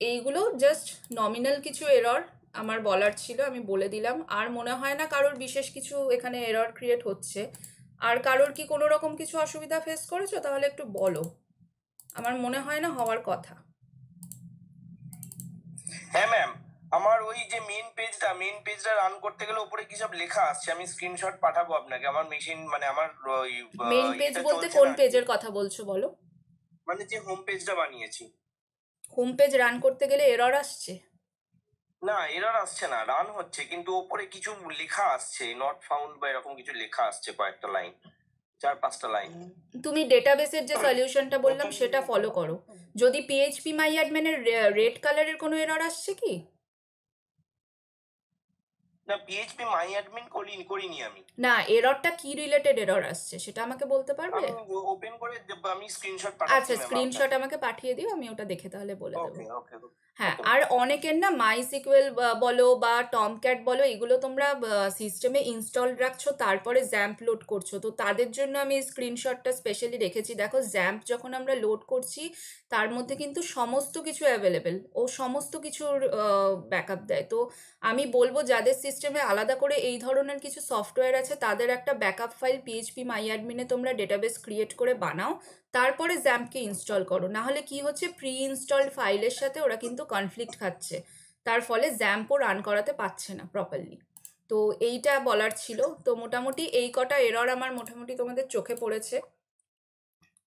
এইগুলো জাস্ট নমিনাল কিছু এরর আমার বলার ছিল, আমি বলে দিলাম। আর মনে হয় না কারোর বিশেষ কিছু এখানে এরর ক্রিয়েট হচ্ছে। আর কারোর কি কোনো রকম কিছু অসুবিধা ফেস করেছো তাহলে একটু বলো, আমার মনে হয় না হওয়ার কথা।
হ্যাঁ ম্যাম, আমার ওই যে মেইন পেজটা রান করতে গেলে উপরে কি সব লেখা আসছে, আমি স্ক্রিনশট পাঠাবো আপনাকে। আমার মেশিন মানে আমার ওই
মেইন পেজ
এটা
বলতে
চলছে
কোন
না আর কি।
পেজের কথা বলছো বলো?
মানে যে হোম পেজটা বানিয়েছি।
হোম পেজ রান করতে গেলে এরর আসছে?
না, এরর আসছে না, রান হচ্ছে, কিন্তু ওপরে কিছু লেখা আসছে, নট ফাউন্ড বা এরকম কিছু লেখা আসছে কয়েকটা লাইন। 4-5টা লাইন।
তুমি ডেটাবেসের যে সলিউশনটা বললাম সেটা ফলো করো। যদি পিএইচপি মাই অ্যাডমিনের রেড কালারের কোনো এরর আসছে কি?
না, পিএইচপি মাই অ্যাডমিন করিনি আমি।
না, এররটা কি রিলেটেড এরর আসছে সেটা আমাকে বলতে পারবে?
আমি ওপেন করে আমি স্ক্রিনশট
আচ্ছা,
পাঠাচ্ছি ম্যাম
স্ক্রিনশট
আপনাকে।
আমাকে পাঠিয়ে দিও, আমি ওটা দেখে তাহলে বলে দেবো।
ওকে ওকে
হ্যাঁ,
ওকে
আর
ম্যাম।
অনেকের না মাই সিকুয়েল বলো বা টমক্যাট বলো, এগুলো তোমরা সিস্টেমে ইনস্টল রাখছো তারপরে জ্যাম্প লোড করছো, তো তাদের জন্য আমি স্ক্রিনশটটা স্পেশালি রেখেছি। দেখো, জ্যাম্প যখন আমরা লোড করছি তার মধ্যে কিন্তু সমস্ত কিছু অ্যাভেলেবেল, ও সমস্ত কিছুর ব্যাকআপ দেয়। তো আমি বলবো যাদের সিস্টেমে আলাদা করে এই ধরনের কিছু সফটওয়্যার আছে তাদের একটা ব্যাকআপ ফাইল পিএইচপি মাই অ্যাডমিনে তোমরা ডেটাবেস ক্রিয়েট করে বানাও, তারপরে জ্যাম্পকে ইনস্টল করো। না হলে কি হচ্ছে, প্রি ইনস্টলড ফাইলের সাথে ওরা কিন্তু কনফ্লিক্ট খাচ্ছে, তার ফলে জ্যাম্পও রান করাতে পারছে না প্রপারলি। তো এইটা বলার ছিল। তো মোটামুটি এই কটা এরর আমার মোটামুটি তোমাদের চোখে পড়েছে,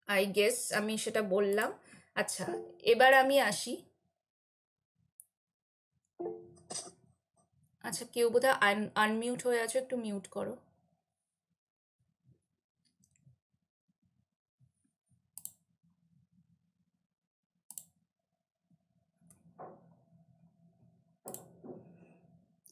আই গেস আমি সেটা বললাম। আচ্ছা, এবার আমি আসি। আচ্ছা, কেউ বোধহয় আনমিউট হয়ে আছো, একটু মিউট করো।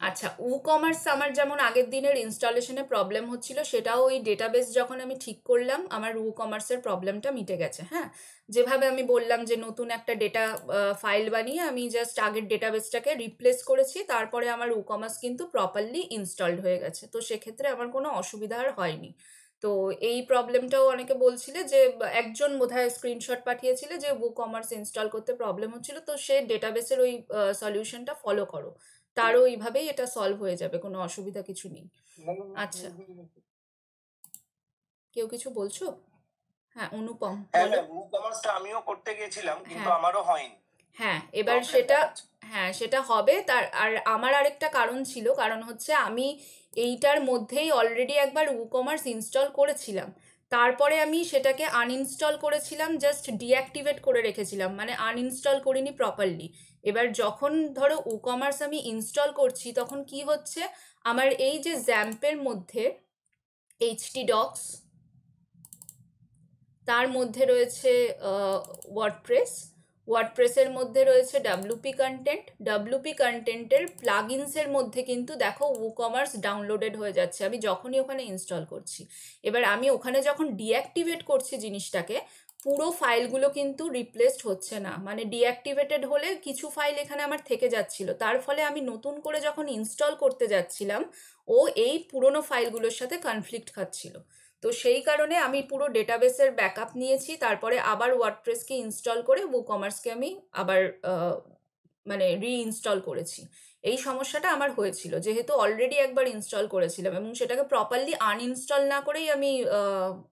আচ্ছা, কমার্স আমার যেমন আগের দিনের ইনস্টলেশনে প্রবলেম হচ্ছিল, সেটাও ওই ডেটাবেস যখন আমি ঠিক করলাম আমার কমার্সের প্রবলেমটা মিটে গেছে। হ্যাঁ, যেভাবে আমি বললাম যে নতুন একটা ডেটা ফাইল বানিয়ে আমি জাস্ট আগের ডেটাবেসটাকে রিপ্লেস করেছি, তারপরে আমার কমার্স কিন্তু প্রপারলি ইনস্টলড হয়ে গেছে, তো সেক্ষেত্রে আমার কোনো অসুবিধা আর হয়নি। তো এই প্রবলেমটাও অনেকে বলছিলে যে একজন বোধহয় স্ক্রিনশট পাঠিয়েছিলে যে কমার্স ইনস্টল করতে প্রবলেম হচ্ছিল, তো সে ডেটাবেসের ওই সলিউশনটা ফলো করো, তারও এইভাবেই এটা সলভ হয়ে যাবে, কোনো অসুবিধা কিছু নেই। আচ্ছা, কেউ কিছু বলছো? হ্যাঁ, অনুপম
হ্যাঁ
বলো।
ম্যাম, কমার্সটা আমিও করতে গেছিলাম কিন্তু
হ্যাঁ,
আমারও হয়নি,
হ্যাঁ, এবার
প্রবলেম
সেটা,
দেখাচ্ছে।
হ্যাঁ সেটা হবে। তার আর আমার আরেকটা কারণ ছিল, কারণ হচ্ছে আমি এইটার মধ্যেই অলরেডি একবার কমার্স ইনস্টল করেছিলাম, তারপরে আমি সেটাকে আনইনস্টল করেছিলাম, জাস্ট ডিঅ্যাক্টিভেট করে রেখেছিলাম, মানে আনইনস্টল করিনি প্রপারলি। এবার যখন ধরো কমার্স আমি ইনস্টল করছি তখন কি হচ্ছে, আমার এই যে জ্যাম্পের মধ্যে এইচটি ডক্স, তার মধ্যে রয়েছে ওয়ার্ডপ্রেস, ওয়ার্ডপ্রেসের মধ্যে রয়েছে ডাব্লুপি কন্টেন্ট, ডাব্লুপি কন্টেন্টের প্লাগইনসের মধ্যে কিন্তু দেখো কমার্স ডাউনলোডেড হয়ে যাচ্ছে আমি যখনই ওখানে ইনস্টল করছি। এবার আমি ওখানে যখন ডিঅ্যাক্টিভেট করছি জিনিসটাকে, পুরো ফাইলগুলো কিন্তু রিপ্লেসড হচ্ছে না, মানে ডিঅ্যাক্টিভেটেড হলে কিছু ফাইল এখানে আমার থেকে যাচ্ছিল, তার ফলে আমি নতুন করে যখন ইনস্টল করতে যাচ্ছিলাম ও এই পুরনো ফাইলগুলোর সাথে কনফ্লিক্ট খাচ্ছিল। তো সেই কারণে আমি পুরো ডেটাবেসের ব্যাকআপ নিয়েছি, তারপরে আবার ওয়ার্ডপ্রেসকে ইনস্টল করে কমার্সকে আমি আবার মানে রিইনস্টল করেছি। এই সমস্যাটা আমার হয়েছিল যেহেতু অলরেডি একবার ইনস্টল করেছিলাম এবং সেটাকে প্রপারলি আনইনস্টল না করেই আমি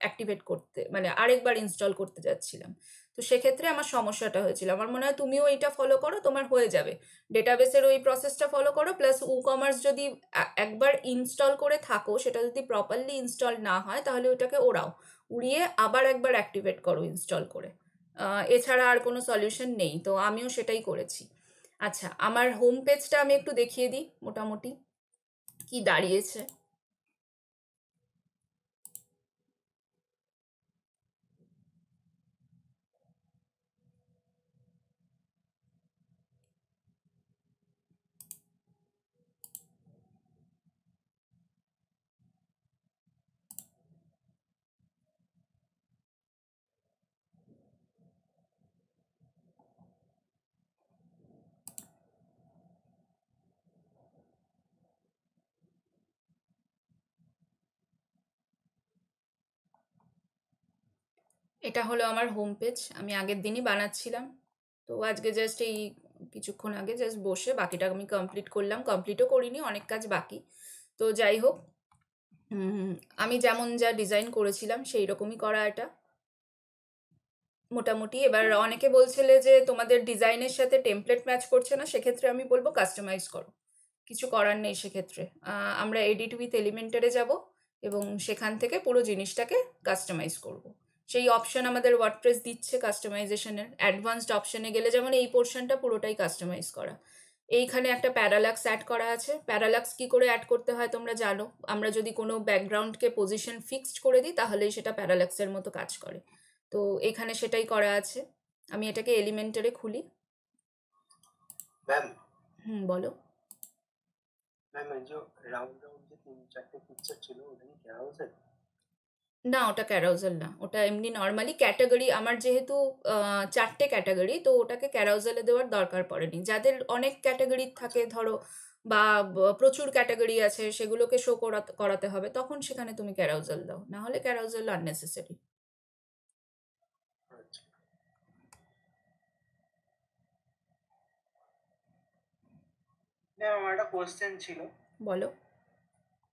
অ্যাক্টিভেট করতে, মানে আরেকবার ইনস্টল করতে যাচ্ছিলাম। তো সেক্ষেত্রে আমার সমস্যাটা হয়েছিল। আমার মনে হয় তুমিও এইটা ফলো করো, তোমার হয়ে যাবে। ডেটাবেসের ওই প্রসেসটা ফলো করো, প্লাস কমার্স যদি একবার ইনস্টল করে থাকো, সেটা যদি প্রপারলি ইনস্টল না হয় তাহলে ওটাকে ওড়াও, উড়িয়ে আবার একবার অ্যাক্টিভেট করো ইনস্টল করে। এছাড়া আর কোনো সলিউশন নেই, তো আমিও সেটাই করেছি। আচ্ছা, আমার হোম পেজটা আমি একটু দেখিয়ে দিই মোটামুটি কি দাঁড়িয়েছে। এটা হলো আমার হোম পেজ, আমি আগের দিনই বানাচ্ছিলাম, তো আজকে জাস্ট এই কিছুক্ষণ আগে জাস্ট বসে বাকিটা আমি কমপ্লিট করলাম, কমপ্লিটও করিনি, অনেক কাজ বাকি। তো যাই হোক, আমি যেমন যা ডিজাইন করেছিলাম সেই রকমই করা এটা মোটামুটি। এবার অনেকে বলছিলে যে তোমাদের ডিজাইনের সাথে টেমপ্লেট ম্যাচ করছে না, সেক্ষেত্রে আমি বলবো কাস্টমাইজ করো, কিছু করার নেই সেক্ষেত্রে। আমরা এডিট উইথ এলিমেন্টারে যাব এবং সেখান থেকে পুরো জিনিসটাকে কাস্টমাইজ করব। সেই অপশন আমাদের ওয়ার্ডপ্রেস দিচ্ছে কাস্টমাইজেশনের, অ্যাডভান্সড অপশনে গেলে যেমন এই পোর্শনটা পুরোটাই কাস্টমাইজ করা। এইখানে একটা প্যারালাক্স অ্যাড করা আছে। প্যারালাক্স কি করে অ্যাড করতে হয় তোমরা জানো। আমরা যদি কোনো ব্যাকগ্রাউন্ডকে পজিশন ফিক্সড করে দিই তাহলেই সেটা প্যারালাক্সের মতো কাজ করে। তো এখানে সেটাই করা আছে। আমি এটাকে এলিমেন্টারে খুলি।
ম্যাম
বলো।
ম্যাম এই যে রাউন্ড রাউন্ড যে 3-4টে পিকচার ছিল ওটা কি ক্যারাউসেল?
না, ওটা ক্যারাউজাল না, ওটা এমনি নর্মালি ক্যাটাগরি। আমার যেহেতু 4টে ক্যাটাগরি, তো ওটাকে ক্যারাউজালে দেওয়ার দরকার পড়েনি। যাদের অনেক ক্যাটাগরি থাকে ধরো, বা প্রচুর ক্যাটাগরি আছে, সেগুলোকে শো করাতে হবে, তখন সেখানে তুমি ক্যারাউজাল দাও, না হলে ক্যারাউজাল আননেসেসারি।
আচ্ছা ম্যাম আমার একটা কোশ্চেন ছিল।
বলো।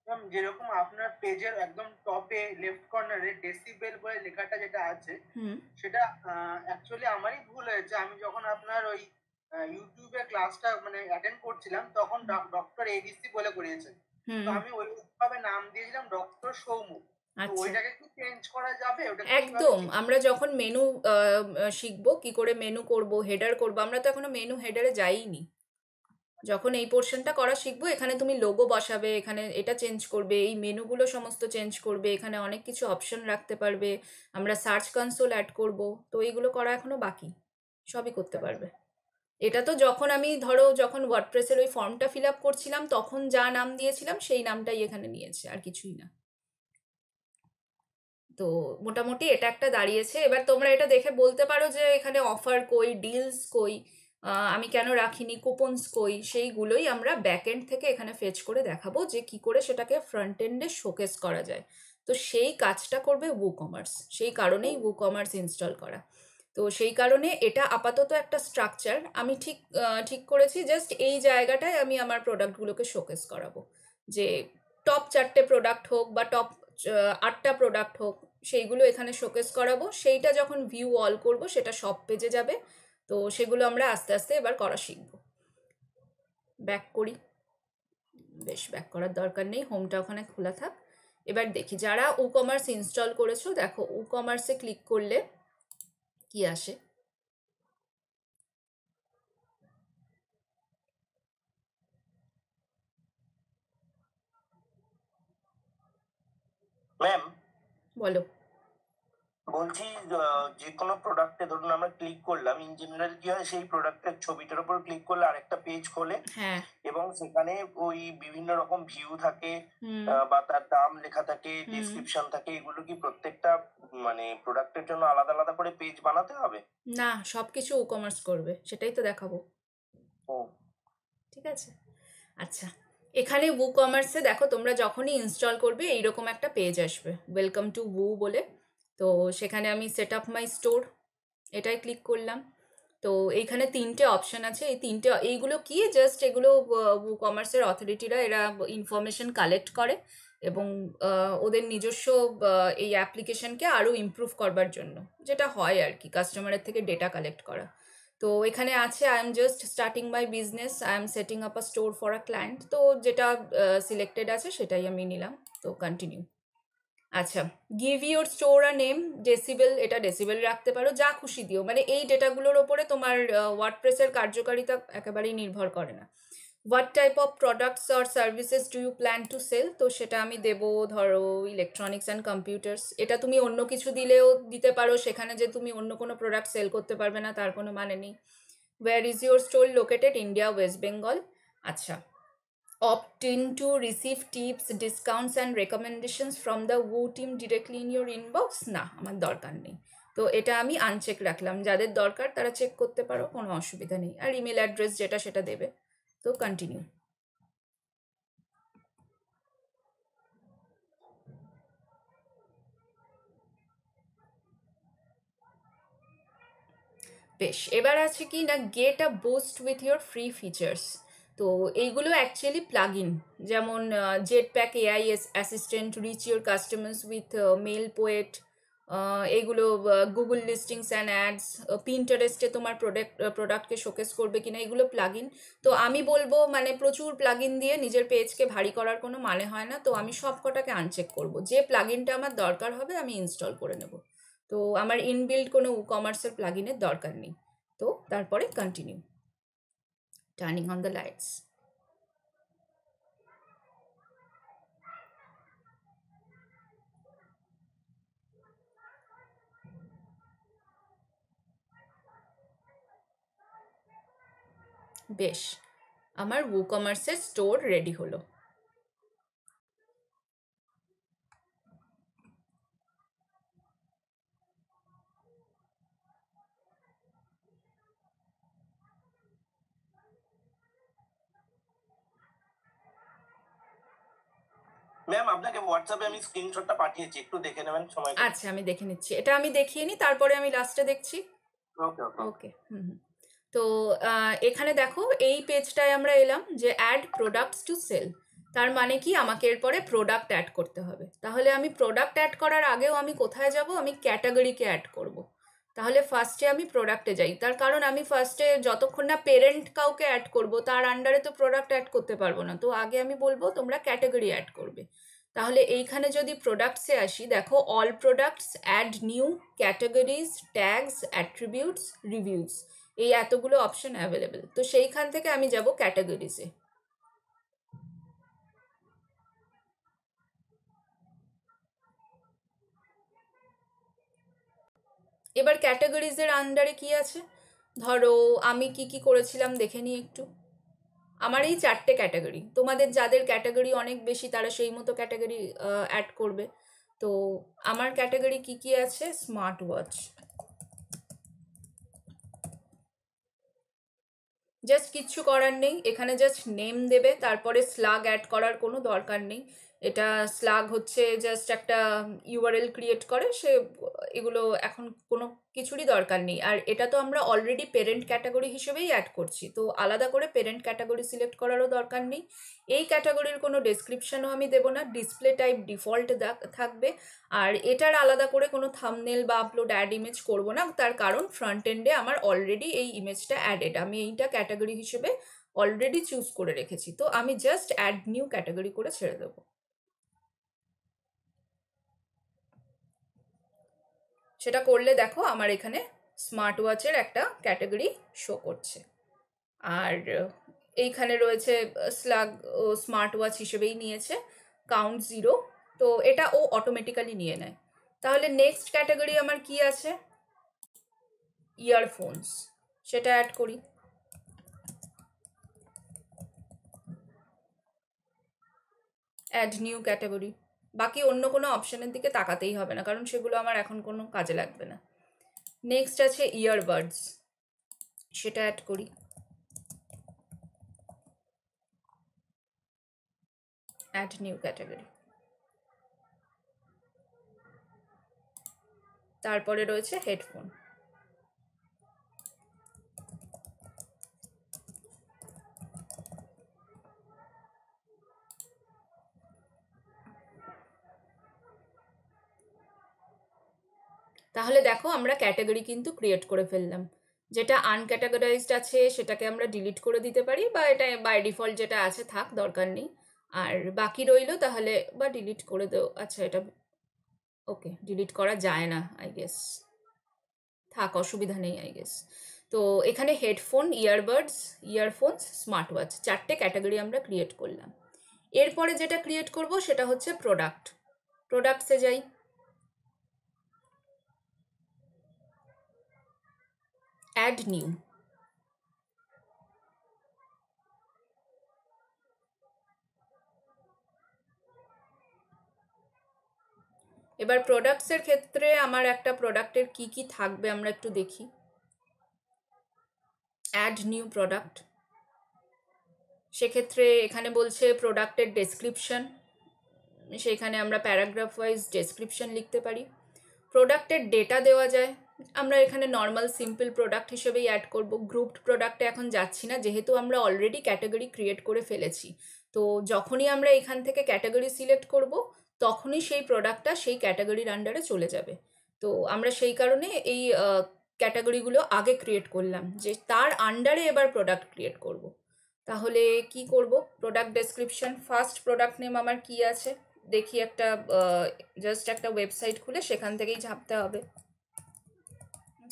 ম্যাম যেরকম আপনার পেজের একদম টপে লেফট কর্নারে ডেসিবেল বলে লেখাটা যেটা আছে
হুম
সেটা অ্যাকচুয়ালি আমারই ভুল হয়েছে। আমি যখন আপনার ওই ইউটিউবে ক্লাসটা মানে অ্যাটেন্ড করছিলাম তখন ডক্টর এডিসি বলে করিয়েছেন, তো
হুম
আমি ওইভাবে নাম দিয়েছিলাম ডক্টর সৌমু। তো
আচ্ছা,
ওইটাকে কি চেঞ্জ করা যাবে? ওটা কিভাবে
একদম।
change-
আমরা যখন মেনু শিখবো কি করে মেনু করব, হেডার করব, আমরা তো এখনো মেনু হেডারে যাইনি। যখন এই পোর্শনটা করা শিখবো, এখানে তুমি লোগো বসাবে, এখানে এটা চেঞ্জ করবে, এই মেনুগুলো সমস্ত চেঞ্জ করবে, এখানে অনেক কিছু অপশন রাখতে পারবে, আমরা সার্চ কনসোল অ্যাড করব। তো এইগুলো করা এখনো বাকি, সবই করতে পারবে। এটা তো যখন আমি ধরো যখন ওয়ার্ডপ্রেসের ওই ফর্মটা ফিল আপ করছিলাম তখন যা নাম দিয়েছিলাম সেই নামটাই এখানে নিয়েছে, আর কিছুই না। তো মোটামুটি এটা একটা দাঁড়িয়েছে। এবার তোমরা এটা দেখে বলতে পারো যে এখানে অফার কই, ডিলস কই, আমি কেন রাখিনি, কুপনস কই, সেইগুলোই আমরা ব্যাক এন্ড থেকে এখানে ফেচ করে দেখাবো যে কি করে সেটাকে ফ্রন্ট এন্ডে শোকেস করা যায়। তো সেই কাজটা করবে WooCommerce, সেই কারণেই WooCommerce ইনস্টল করা। তো সেই কারণে এটা আপাতত একটা স্ট্রাকচার আমি ঠিক করেছি, জাস্ট এই জায়গাটায় আমি আমার প্রোডাক্টগুলোকে শোকেস করাবো, যে টপ 4টে প্রোডাক্ট হোক বা টপ 8টা প্রোডাক্ট হোক, সেইগুলো এখানে শোকেস করাবো। সেইটা যখন ভিউ অল করব সেটা সব পেজে যাবে। তো সেগুলো আমরা আস্তে আস্তে এবার করা শিখব। ব্যাক করি। বেশ, ব্যাক করার দরকার নেই, হোমটা ওখানে খোলা থাক। এবার দেখি যারা WooCommerce ইনস্টল করেছো, দেখো WooCommerce ক্লিক করলে কি আসে।
ম্যাম
বলো।
বলছি যে কোনো প্রোডাক্টে ধরুন আমরা ক্লিক করলাম, ইন জেনারেল কি হয় সেই প্রোডাক্টের ছবিটার উপর ক্লিক করলে আরেকটা পেজ খোলে
হ্যাঁ।
এবং সেখানে ওই বিভিন্ন রকম ভিউ থাকে
হুম
বা তার দাম লেখা থাকে,
হুম
ডেসক্রিপশন থাকে। এগুলো কি প্রত্যেকটা মানে প্রোডাক্টের জন্য আলাদা আলাদা করে পেজ বানাতে হবে?
না, সব কিছু WooCommerce করবে, সেটাই তো দেখাবো।
ও
ঠিক আছে। আচ্ছা, এখানে WooCommerce দেখো তোমরা যখনই ইনস্টল করবে এইরকম একটা পেজ আসবে, ওয়েলকাম টু Woo বলে। তো সেখানে আমি সেট আপ মাই স্টোর, এটাই ক্লিক করলাম। তো এইখানে 3টে অপশন আছে। এইগুলো কি, জাস্ট এগুলো WooCommerceের অথরিটিরা এরা ইনফরমেশন কালেক্ট করে এবং ওদের নিজস্ব এই অ্যাপ্লিকেশনকে আরও ইমপ্রুভ করবার জন্য, যেটা হয় আর কি, কাস্টমারের থেকে ডেটা কালেক্ট করা। তো এখানে আছে I am just starting my business, I am setting up a store for a client. তো যেটা সিলেক্টেড আছে সেটাই আমি নিলাম। তো কন্টিনিউ। আচ্ছা, give your store a name, decibel, এটা ডেসিবেল রাখতে পারো, যা খুশি দিও, মানে এই ডেটাগুলোর ওপরে তোমার ওয়ার্ডপ্রেসের কার্যকারিতা একেবারেই নির্ভর করে না। What type of products or services do you plan to sell, তো সেটা আমি দেবো ধরো ইলেকট্রনিক্স অ্যান্ড কম্পিউটার্স। এটা তুমি অন্য কিছু দিলেও দিতে পারো, সেখানে যে তুমি অন্য কোনো প্রোডাক্ট সেল করতে পারবে না তার কোনো মানে নেই। Where is your store located, India, West Bengal. আচ্ছা, opt in to receive tips, discounts and recommendations from the Woo team directly in your inbox, না আমার দরকার নেই। তো এটা আমি আনচেক রাখলাম, যাদের দরকার তারা চেক করতে পারো, কোনো অসুবিধা নেই। আর ইমেল অ্যাড্রেস যেটা সেটা দেবে। তো কন্টিনিউ। বেশ, এবার আছে কি না, get a boost with your free features. তো এইগুলো অ্যাকচুয়ালি প্লাগ ইন, যেমন jet pack AI assistant, reach your customers with mail poet, এইগুলো গুগল লিস্টিংস অ্যান্ড অ্যাডস, পিন্টারেস্টে তোমার প্রোডাক্টকে শোকেস করবে কিনা, এগুলো প্লাগ ইন। তো আমি বলবো মানে প্রচুর প্লাগ ইন দিয়ে নিজের পেজকে ভারী করার কোনো মানে হয় না। তো আমি সব কটাকে আনচেক করবো, যে প্লাগ ইনটা আমার দরকার হবে আমি ইনস্টল করে নেব। তো আমার ইনবিল্ড কোনো WooCommerceের প্লাগ ইনের দরকার নেই। তো তারপরে continue. Turning on the lights. বেশ, আমার WooCommerce স্টোর রেডি হলো।
ম্যাম আপনাকে হোয়াটসঅ্যাপে আমি স্ক্রিনশটটা পাঠিয়েছি, একটু দেখে নেবেন সময় করে।
আচ্ছা, আমি দেখে নিচ্ছি, এটা আমি দেখিয়ে নিই, তারপরে আমি লাস্টে দেখছি।
ওকে ওকে।
ওকে, হুম। তো এখানে দেখো এই পেজটায় আমরা এলাম যে অ্যাড প্রোডাক্টস টু সেল। তার মানে কি, আমাকে এরপরে প্রোডাক্ট অ্যাড করতে হবে। তাহলে আমি প্রোডাক্ট অ্যাড করার আগেও আমি কোথায় যাব? আমি ক্যাটাগরিকে অ্যাড করব। তাহলে ফার্স্টে আমি প্রোডাক্টে যাই, তার কারণ আমি ফার্স্টে যতক্ষণ না পেরেন্ট কাউকে অ্যাড করব তার আন্ডারে তো প্রোডাক্ট অ্যাড করতে পারবো না। তো আগে আমি বলবো তোমরা ক্যাটাগরি অ্যাড করবে। তাহলে এইখানে যদি প্রোডাক্টসে আসি, দেখো all products, add new, categories, tags, attributes, reviews, এই এতগুলো অপশন অ্যাভেলেবেল। তো সেইখান থেকে আমি যাব ক্যাটাগরিজে। এবার ক্যাটাগরিজের আন্ডারে কি আছে, ধরো আমি কি কি করেছিলাম দেখে নিই একটু। আমার এই 4টে ক্যাটাগরি, তোমাদের যাদের ক্যাটাগরি অনেক বেশি তারা সেই মতো ক্যাটাগরি অ্যাড করবে। তো আমার ক্যাটাগরি কি কি আছে? Smart watch. জাস্ট কিচ্ছু করার নেই, এখানে জাস্ট নেম দেবে, তারপরে স্লাগ অ্যাড করার কোনো দরকার নেই। এটা স্লাগ হচ্ছে জাস্ট একটা ইউআরএল ক্রিয়েট করে, সে এগুলো এখন কোনো কিছুরই দরকার নেই। আর এটা তো আমরা অলরেডি পেরেন্ট ক্যাটাগরি হিসেবেই অ্যাড করছি, তো আলাদা করে পেরেন্ট ক্যাটাগরি সিলেক্ট করারও দরকার নেই। এই ক্যাটাগরির কোনো ডেসক্রিপশনও আমি দেবো না, ডিসপ্লে টাইপ ডিফল্ট থাকবে। আর এটার আলাদা করে কোনো থাম্বনেল বা আপলোড অ্যাড ইমেজ করব না, তার কারণ ফ্রন্ট এন্ডে আমার অলরেডি এই ইমেজটা অ্যাডেড, আমি এইটা ক্যাটাগরি হিসেবে অলরেডি চুজ করে রেখেছি। তো আমি জাস্ট অ্যাড নিউ ক্যাটাগরি করে ছেড়ে দেবো। সেটা করলে দেখো আমার এখানে স্মার্ট ওয়াচের একটা ক্যাটাগরি শো করছে। আর এইখানে রয়েছে স্লাগ, ও স্মার্ট ওয়াচ হিসেবেই নিয়েছে, কাউন্ট 0, তো এটা ও অটোমেটিক্যালি নিয়ে নেয়। তাহলে নেক্সট ক্যাটাগরি আমার কি আছে? ইয়ারফোনস, সেটা অ্যাড করি। Add new category. বাকি অন্য কোনো অপশানের দিকে তাকাতেই হবে না, কারণ সেগুলো আমার এখন কোনো কাজে লাগবে না। নেক্সট আছে ইয়ারবাডস, সেটা অ্যাড করি। Add new category. তারপরে রয়েছে হেডফোন। তাহলে দেখো আমরা ক্যাটাগরি কিন্তু ক্রিয়েট করে ফেললাম। যেটা আনক্যাটাগরাইজড আছে সেটাকে আমরা ডিলিট করে দিতে পারি, বা এটা বাই ডিফল্ট যেটা আছে থাক, দরকার নেই। আর বাকি রইলো তাহলে, বা ডিলিট করে দেও, আচ্ছা এটা ওকে ডিলিট করা যায় না আই গেস, থাক অসুবিধা নেই আই গেস। তো এখানে headphone, earbuds, earphones, smart watch, 4টে ক্যাটাগরি আমরা ক্রিয়েট করলাম। এরপরে যেটা ক্রিয়েট করব সেটা হচ্ছে প্রোডাক্ট। প্রোডাক্টসে যাই, অ্যাড নিউ। এবার প্রোডাক্টসের ক্ষেত্রে আমার একটা প্রোডাক্টের কি কি থাকবে আমরা একটু দেখি। অ্যাড নিউ প্রোডাক্ট, সেক্ষেত্রে এখানে বলছে প্রোডাক্টের ডেসক্রিপশন, সেখানে আমরা প্যারাগ্রাফ ওয়াইজ ডেসক্রিপশন লিখতে পারি। প্রোডাক্টের ডেটা দেওয়া যায়, আমরা এখানে নর্মাল সিম্পল প্রোডাক্ট হিসেবেই অ্যাড করব, গ্রুপড প্রোডাক্টে এখন যাচ্ছি না, যেহেতু আমরা অলরেডি ক্যাটাগরি ক্রিয়েট করে ফেলেছি। তো যখনই আমরা এখান থেকে ক্যাটাগরি সিলেক্ট করব তখনই সেই প্রোডাক্টটা সেই ক্যাটাগরির আন্ডারে চলে যাবে। তো আমরা সেই কারণে এই ক্যাটাগরিগুলো আগে ক্রিয়েট করলাম, যে তার আন্ডারে এবার প্রোডাক্ট ক্রিয়েট করব। তাহলে কি করব? Product description, first product name আমার কি আছে দেখি, একটা জাস্ট একটা ওয়েবসাইট খুলে সেখান থেকেই ঝাপতে হবে।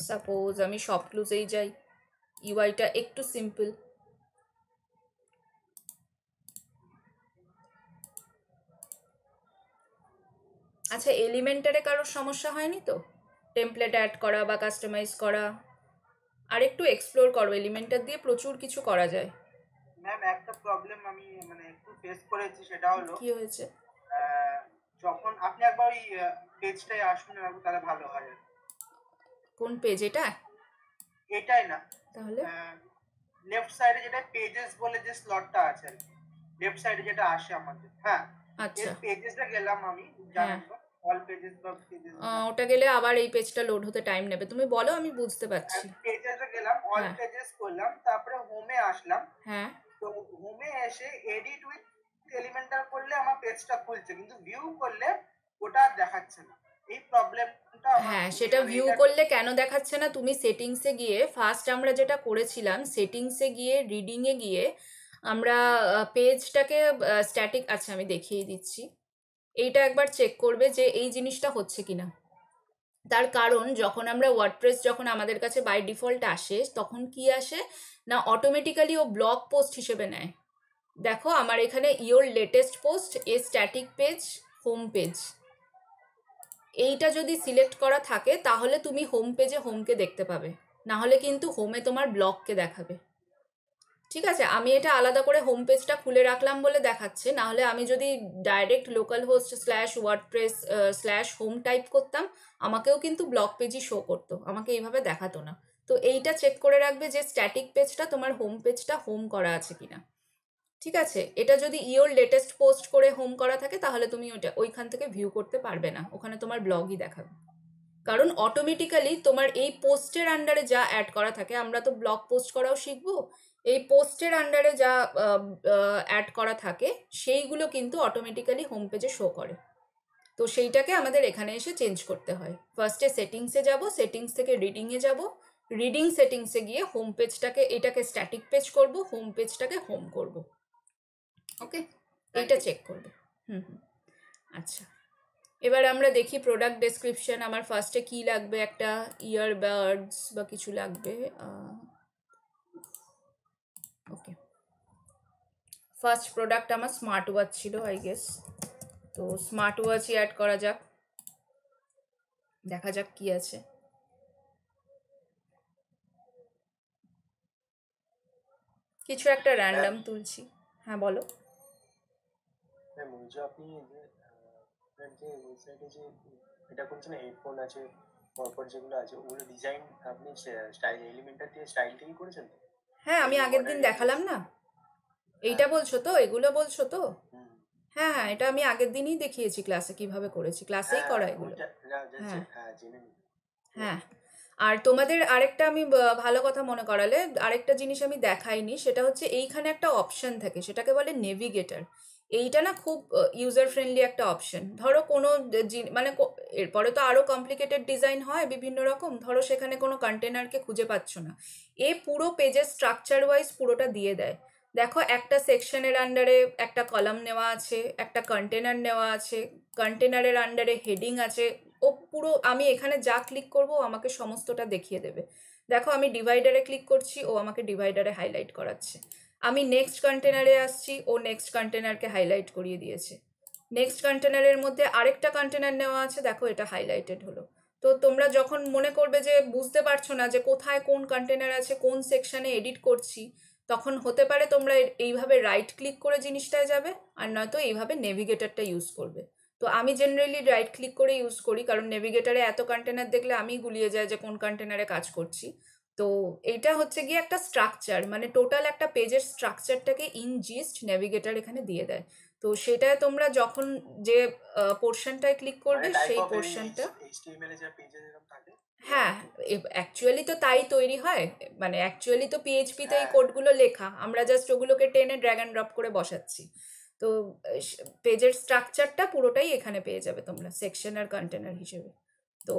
সাপোজ আমি শপক্লুজেই যাই, ইউআইটা একটু সিম্পল, আচ্ছা, এলিমেন্টারে কারোর সমস্যা হয়নি তো টেমপ্লেট অ্যাড করা বা কাস্টমাইজ করা? আর একটু এক্সপ্লোর করো, এলিমেন্টার দিয়ে প্রচুর কিছু করা যায়।
ম্যাম একটা প্রবলেম আমি মানে একটু ফেস করেছি, সেটা হলো
কি হয়েছে?
যখন আপনি একবার ওই পেজটায় আসুন না, তাহলে ভালো হয়।
কোন পেজ এটা?
এটাই না,
তাহলে
লেফট সাইডে যেটা পেজেস বলে যে স্লটটা আছে আর কি, লেফট সাইডে যেটা আসে আমাদের, হ্যাঁ এর
আচ্ছা,
পেজেসটা গেলাম আমি,
হ্যাঁ,
জানেন তো অল পেজেস বা পেজেস,
ওটা গেলে আবার এই পেজটা লোড হতে টাইম নেবে, তুমি বলো, আমি বুঝতে পারছি।
পেজেসে গেলাম, অল
হ্যাঁ,
পেজেস করলাম, তারপরে হোমে আসলাম।
হ্যাঁ,
তো হোমে এসে এডিট উইথ এলিমেন্টার করলে আমার পেজটা খুলছে, কিন্তু ভিউ করলে ওটা আর দেখাচ্ছে না। এই প্রবলেমটা আমার
হ্যাঁ,
খুবই
সেটা
মানে
ভিউ
এটা।
করলে কেন দেখাচ্ছে না? তুমি সেটিংসে গিয়ে, ফার্স্ট আমরা যেটা করেছিলাম, সেটিংসে গিয়ে রিডিংয়ে গিয়ে আমরা পেজটাকে স্ট্যাটিক, আচ্ছা আমি দেখিয়ে দিচ্ছি, এইটা একবার চেক করবে যে এই জিনিসটা হচ্ছে কিনা। তার কারণ যখন আমরা ওয়ার্ডপ্রেস, যখন আমাদের কাছে বাই ডিফল্ট আসে, তখন কি আসে না, অটোমেটিক্যালি ও ব্লগ পোস্ট হিসেবে নেয়। দেখো আমার এখানে your latest post, A static page, home page, এইটা যদি সিলেক্ট করা থাকে তাহলে তুমি হোম পেজে হোমকে দেখতে পাবে, না হলে কিন্তু হোমে তোমার ব্লগকে দেখাবে। ঠিক আছে, আমি এটা আলাদা করে হোম পেজটা খুলে রাখলাম বলে দেখাচ্ছে, না হলে আমি যদি direct local host slash WordPress slash home type করতাম, আমাকেও কিন্তু ব্লগ পেজই শো করতো, আমাকে এইভাবে দেখাতো না। তো এইটা চেক করে রাখবে যে স্ট্যাটিক পেজটা তোমার হোম পেজটা হোম করা আছে কিনা। ঠিক আছে, এটা যদি ইওর লেটেস্ট পোস্ট করে হোম করা থাকে তাহলে তুমি ওইটা ওইখান থেকে ভিউ করতে পারবে না, ওখানে তোমার ব্লগই দেখাবে। কারণ অটোমেটিক্যালি তোমার এই পোস্টের আন্ডারে যা অ্যাড করা থাকে, আমরা তো ব্লগ পোস্ট করাও শিখবো, এই পোস্টের আন্ডারে যা অ্যাড করা থাকে সেইগুলো কিন্তু অটোমেটিক্যালি হোম পেজে শো করে। তো সেইটাকে আমাদের এখানে এসে চেঞ্জ করতে হয়। ফার্স্টে সেটিংসে যাব, সেটিংস থেকে রিডিংয়ে যাব, রিডিং সেটিংসে গিয়ে হোম পেজটাকে, এটাকে স্ট্যাটিক পেজ করব, হোম পেজটাকে হোম করব। ওকে, এইটা চেক করবে। হুম হুম, আচ্ছা। এবার আমরা দেখি প্রোডাক্ট ডেসক্রিপশন, আমার ফার্স্টে কি লাগবে, একটা ইয়ারবাডস বা কিছু লাগবে। ওকে, ফার্স্ট প্রোডাক্ট আমার স্মার্ট ওয়াচ ছিল আই গেস, তো স্মার্ট ওয়াচই অ্যাড করা যাক, দেখা যাক কি আছে। কিছু একটা র্যান্ডম তুলছি। হ্যাঁ বলো।
ম্যাম ওই যে আপনি যে আপনার যে ওয়েবসাইটে যে এটা করছেন, হেডফোন আছে, পরপর যেগুলো আছে, ওগুলো ডিজাইন আপনি স্টাইল এলিমেন্টার দিয়ে স্টাইল থেকেই করেছেন তো?
হ্যাঁ, আমি
এই
আগের দিন
মডার্ন
দেখালাম না, এইটা বলছো তো, এগুলো বলছো তো?
হুম,
হ্যাঁ হ্যাঁ, এটা আমি আগের দিনই দেখিয়েছি ক্লাসে কিভাবে করেছি, ক্লাসেই
হ্যাঁ
করা এগুলো।
ওইটা না
হ্যাঁ
হ্যাঁ জেনে নিন।
হ্যাঁ, আর তোমাদের আরেকটা আমি ভালো কথা মনে করালে, আরেকটা জিনিস আমি দেখাইনি, সেটা হচ্ছে এইখানে একটা অপশন থাকে, সেটাকে বলে নেভিগেটর। এইটা না খুব ইউজার ফ্রেন্ডলি একটা অপশন। ধরো কোনো মানে এরপরে তো আরও কমপ্লিকেটেড ডিজাইন হয় বিভিন্ন রকম, ধরো সেখানে কোনো কন্টেনারকে খুঁজে পাচ্ছ না, এ পুরো পেজের স্ট্রাকচার ওয়াইজ পুরোটা দিয়ে দেয়। দেখো একটা সেকশনের আন্ডারে একটা কলাম নেওয়া আছে, একটা কন্টেনার নেওয়া আছে, কন্টেনারের আন্ডারে হেডিং আছে, ও পুরো, আমি এখানে যা ক্লিক করব ও আমাকে সমস্তটা দেখিয়ে দেবে। দেখো আমি ডিভাইডারে ক্লিক করছি, ও আমাকে ডিভাইডারে হাইলাইট করাচ্ছে। আমি নেক্সট কন্টেনারে আসছি, ও নেক্সট কন্টেনারকে হাইলাইট করিয়ে দিয়েছে। নেক্সট কন্টেনারের মধ্যে আরেকটা কন্টেনার নেওয়া আছে, দেখো এটা হাইলাইটেড হলো। তো তোমরা যখন মনে করবে যে বুঝতে পারছো না যে কোথায় কোন কন্টেনার আছে, কোন সেকশনে এডিট করছি, তখন হতে পারে তোমরা এইভাবে রাইট ক্লিক করে জিনিসটায় যাবে, আর নয়তো এইভাবে নেভিগেটরটা ইউজ করবে। তো আমি জেনারেলি রাইট ক্লিক করে ইউজ করি, কারণ নেভিগেটরে এত কন্টেনার দেখলে আমি গুলিয়ে যায় যে কোন কন্টেনারে কাজ করছি। তো এইটা হচ্ছে গিয়ে একটা স্ট্রাকচার, মানে টোটাল একটা পেজের স্ট্রাকচারটাকে ইন জিস্ট নেভিগেটর এখানে দিয়ে দেয়। তো সেটায় তোমরা যখন যে পোর্শনটায় ক্লিক করবে
মানে টাইপ
সেই
অফ
পোর্শনটা,
এইচটিএমএল এর যে পেজে যেরকম থাকে
হ্যাঁ অ্যাকচুয়ালি তো তাই তৈরি হয়, মানে অ্যাকচুয়ালি তো পিএইচপিতে এই
হ্যাঁ
কোডগুলো লেখা, আমরা জাস্ট ওগুলোকে টেনে ড্র্যাগ অ্যান্ড ড্রপ করে বসাচ্ছি। তো পেজের স্ট্রাকচারটা পুরোটাই এখানে পেয়ে যাবে তোমরা সেকশন আর কন্টেনার হিসেবে। তো